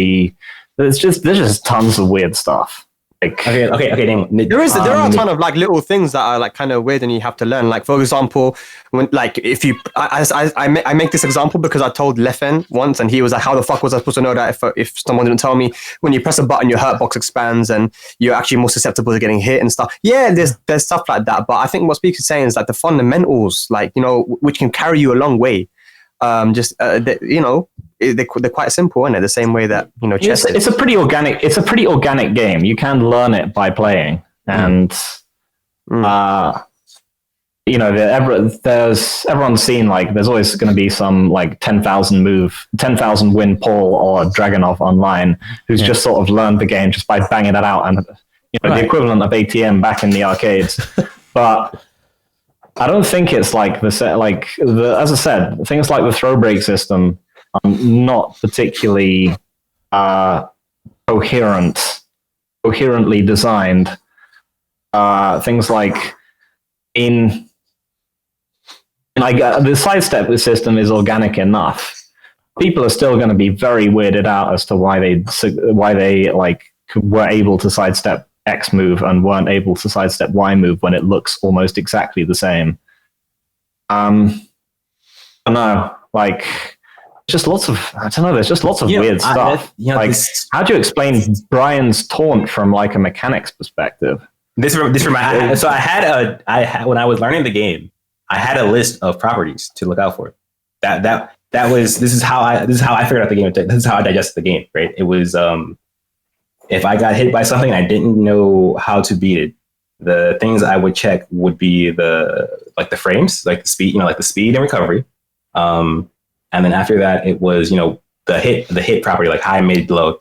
just tons of weird stuff. Like, okay. There are a ton of like little things that are like kind of weird and you have to learn. Like, for example, when like if you, I make this example because I told Leffen once, and he was like, "How the fuck was I supposed to know that if someone didn't tell me?" When you press a button, your hurt box expands and you're actually more susceptible to getting hit and stuff. Yeah, there's stuff like that. But I think what Speaker's saying is like the fundamentals, like which can carry you a long way. They're quite simple, isn't it? The same way that chess. It's a pretty organic game. You can learn it by playing, and everyone's seen like there's always going to be some like 10,000 win Paul or Dragunov online who's just sort of learned the game just by banging it out, and the equivalent of ATM back in the arcades, but. I don't think it's like as I said, things like the throw break system are not particularly coherently designed. Things like the sidestep system is organic enough. People are still going to be very weirded out as to why they like were able to sidestep X move and weren't able to sidestep Y move when it looks almost exactly the same. I don't know, like there's just lots of weird stuff. How do you explain Brian's taunt from like a mechanics perspective? This when I was learning the game, I had a list of properties to look out for. This is how I figured out the game. This is how I digested the game, right? It was if I got hit by something and I didn't know how to beat it, the things I would check would be the frames, like the speed, like the speed and recovery. And then after that, it was, the hit property, like high, mid, low,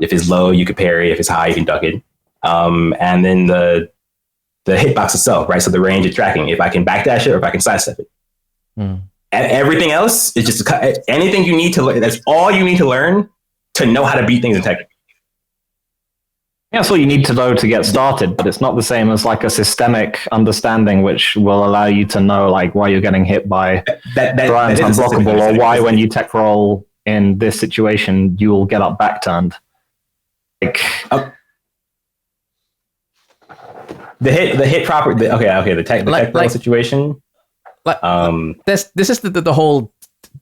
if it's low, you could parry. If it's high, you can duck it. And then the hitbox itself, right? So the range of tracking, if I can backdash it or if I can sidestep it. And everything else is just anything you need to learn. That's all you need to learn to know how to beat things in Tekken. Yeah, that's all you need to know to get started, but it's not the same as like a systemic understanding, which will allow you to know like why you're getting hit by Brian's unblockable, or why when you tech roll in this situation you will get up back turned. Like the hit property. The tech roll situation. This is the whole.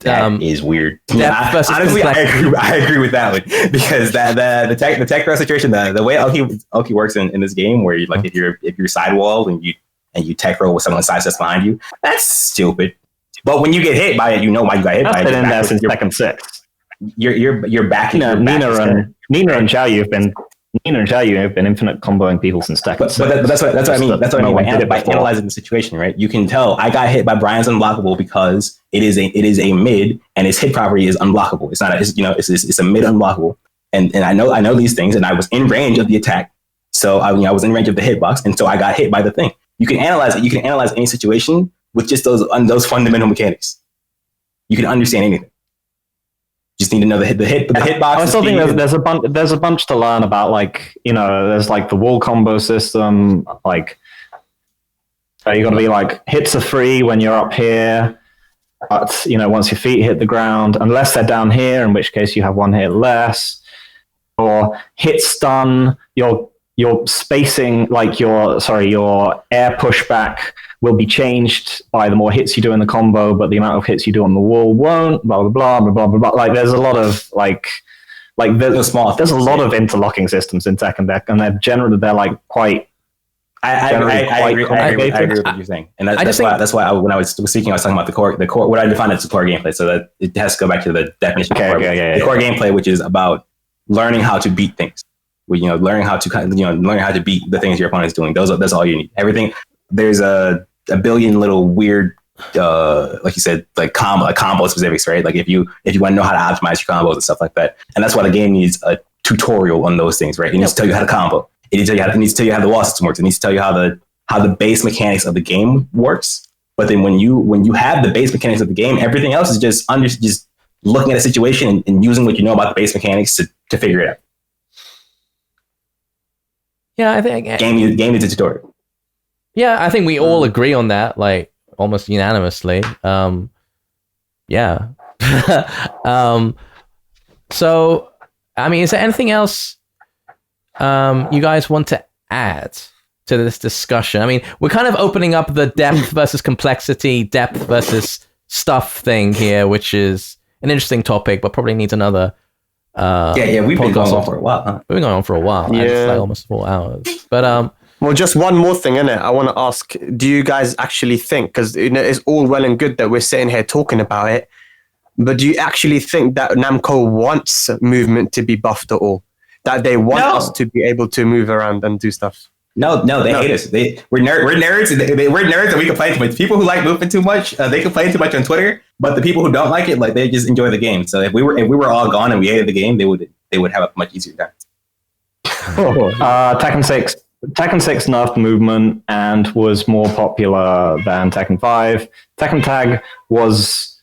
That is weird. Honestly, I agree with that one because the tech throw situation, the way Oki works in this game, where you like if you're sidewalled and you tech roll with someone sidesteps behind you, that's stupid. But when you get hit by it, you know why you got hit by it. That's been in there since Tekken 6. You're back. Nina and Xiao have been infinite comboing people since Tekken 6. But that's what I mean. That's what I mean by analyzing the situation, right? You can tell I got hit by Brian's unblockable because it is a mid and its hit property is unblockable. It's not it's a mid unblockable, and I know these things, and I was in range of the attack, so I was in range of the hitbox, and so I got hit by the thing. You can analyze it. You can analyze any situation with just those fundamental mechanics. You can understand anything. Just need to know the hitbox. I still think there's a bunch to learn about, like, there's like the wall combo system, like you got to be like hits are free when you're up here, but once your feet hit the ground, unless they're down here, in which case you have one hit less, or hit stun, your spacing, like your air pushback will be changed by the more hits you do in the combo, but the amount of hits you do on the wall won't, blah, blah, blah, blah, blah, blah, blah. Like, there's a lot of, there's a lot of interlocking systems in Tekken, and they're generally, they're like quite I agree with what you're saying, and that's why when I was speaking, I was talking about the core. What I define as the core gameplay, so that it has to go back to the definition. The core gameplay, which is about learning how to beat things. Learning how to beat the things your opponent's doing. That's all you need. Everything. There's a billion little weird, like you said, like combo specifics, right? Like if you want to know how to optimize your combos and stuff like that, and that's why the game needs a tutorial on those things, right? It needs to tell you how to combo. It needs to tell you how the wall system works. It needs to tell you how the base mechanics of the game works. But then when you have the base mechanics of the game, everything else is just looking at a situation and using what you know about the base mechanics to figure it out. Yeah, I think game is a tutorial. Yeah, I think we all agree on that, like almost unanimously. Yeah. So, I mean, is there anything else you guys want to add to this discussion? I mean, we're kind of opening up the depth versus complexity, depth versus stuff thing here, which is an interesting topic, but probably needs another. We've been going on for a while. Huh? We've been going on for a while. Yeah, it's like almost 4 hours. But well, just one more thing, innit? I want to ask: do you guys actually think? Because it's all well and good that we're sitting here talking about it, but do you actually think that Namco wants movement to be buffed at all? That they want us to be able to move around and do stuff? No, they hate us. We're nerds. We're nerds, and we complain too much. People who like movement too much, they complain too much on Twitter. But the people who don't like it, like they just enjoy the game. So if we were all gone and we hated the game, they would have a much easier time. Tekken 6 nerfed movement and was more popular than Tekken 5. Tekken Tag was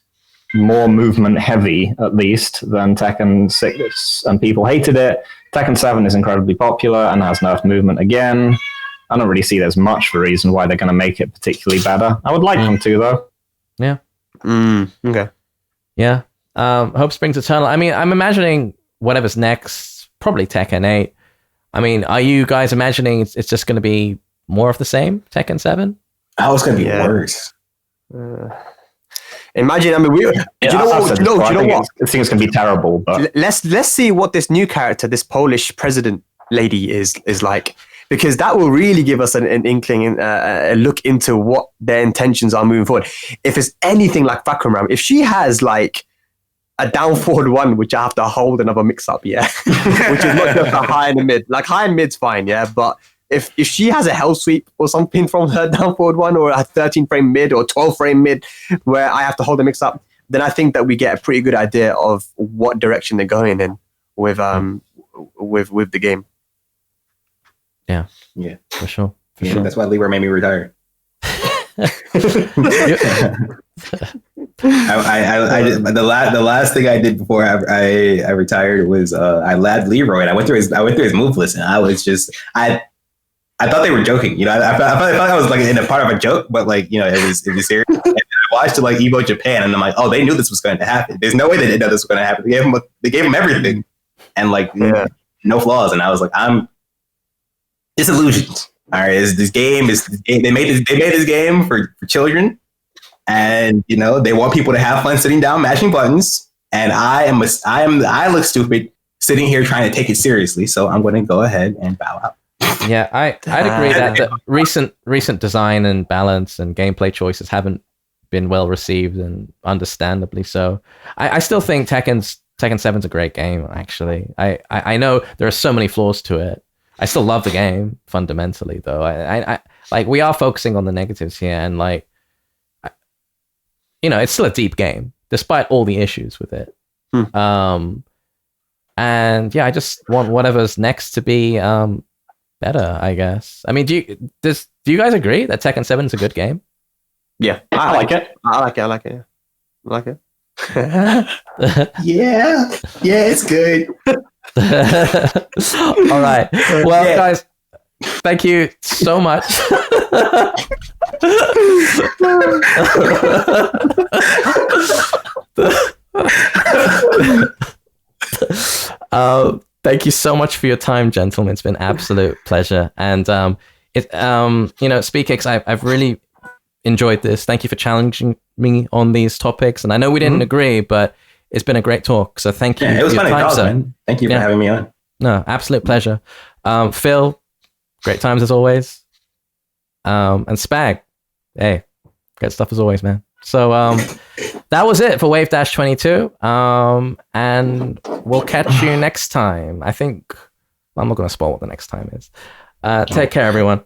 more movement heavy, at least, than Tekken 6, and people hated it. Tekken 7 is incredibly popular and has nerfed movement again. I don't really see there's much of a reason why they're going to make it particularly better. I would like them to, though. Yeah. Okay. Yeah. Hope springs eternal. I mean, I'm imagining whatever's next, probably Tekken 8. I mean, are you guys imagining it's just going to be more of the same, Tekken 7? Oh, it's going to be worse. Imagine, I mean, do you know what? I think it's going to be terrible. But let's see what this new character, this Polish president lady, is like, because that will really give us an inkling and a look into what their intentions are moving forward. If it's anything like Fakramram, if she has like a down forward one, which I have to hold another mix up, which is not just a high and a mid. Like high and mid's fine, but if she has a hell sweep or something from her down forward one, or a 13 frame mid or 12 frame mid where I have to hold the mix up, then I think that we get a pretty good idea of what direction they're going in with the game. Yeah, for sure. Sure. That's why Libra made me retire. The last thing I did before I retired was I labbed Leroy, and I went through his move list, and I was just I thought they were joking, I thought I was like in a part of a joke, but like it was serious. And I watched like Evo Japan, and I'm like, oh, they knew this was going to happen. There's no way they didn't know this was going to happen. They gave him everything, and like no flaws, and I was like, I'm disillusioned. All right, they made this game for children, and they want people to have fun sitting down mashing buttons, and I look stupid sitting here trying to take it seriously, so I'm going to go ahead and bow out. Yeah, I'd agree that the recent design and balance and gameplay choices haven't been well received, and understandably so. I still think Tekken 7's a great game. Actually, I know there are so many flaws to it. I still love the game fundamentally, though. I like, we are focusing on the negatives here, and like, it's still a deep game despite all the issues with it. And yeah, I just want whatever's next to be better, I guess. I mean, do you guys agree that Tekken 7 is a good game? Yeah, I like it. I like it. Yeah, it's good. All right. Well, guys, thank you so much. Thank you so much for your time, gentlemen. It's been an absolute pleasure. And Speedkicks, I've really enjoyed this. Thank you for challenging me on these topics. And I know we didn't agree, but it's been a great talk. So thank you. Yeah, it was fun to talk, man. Thank you for having me on. No, absolute pleasure. Phil, great times as always. And Spag, hey, great stuff as always, man. So that was it for Wavedash 22. And we'll catch you next time. I think I'm not going to spoil what the next time is. Take care, everyone.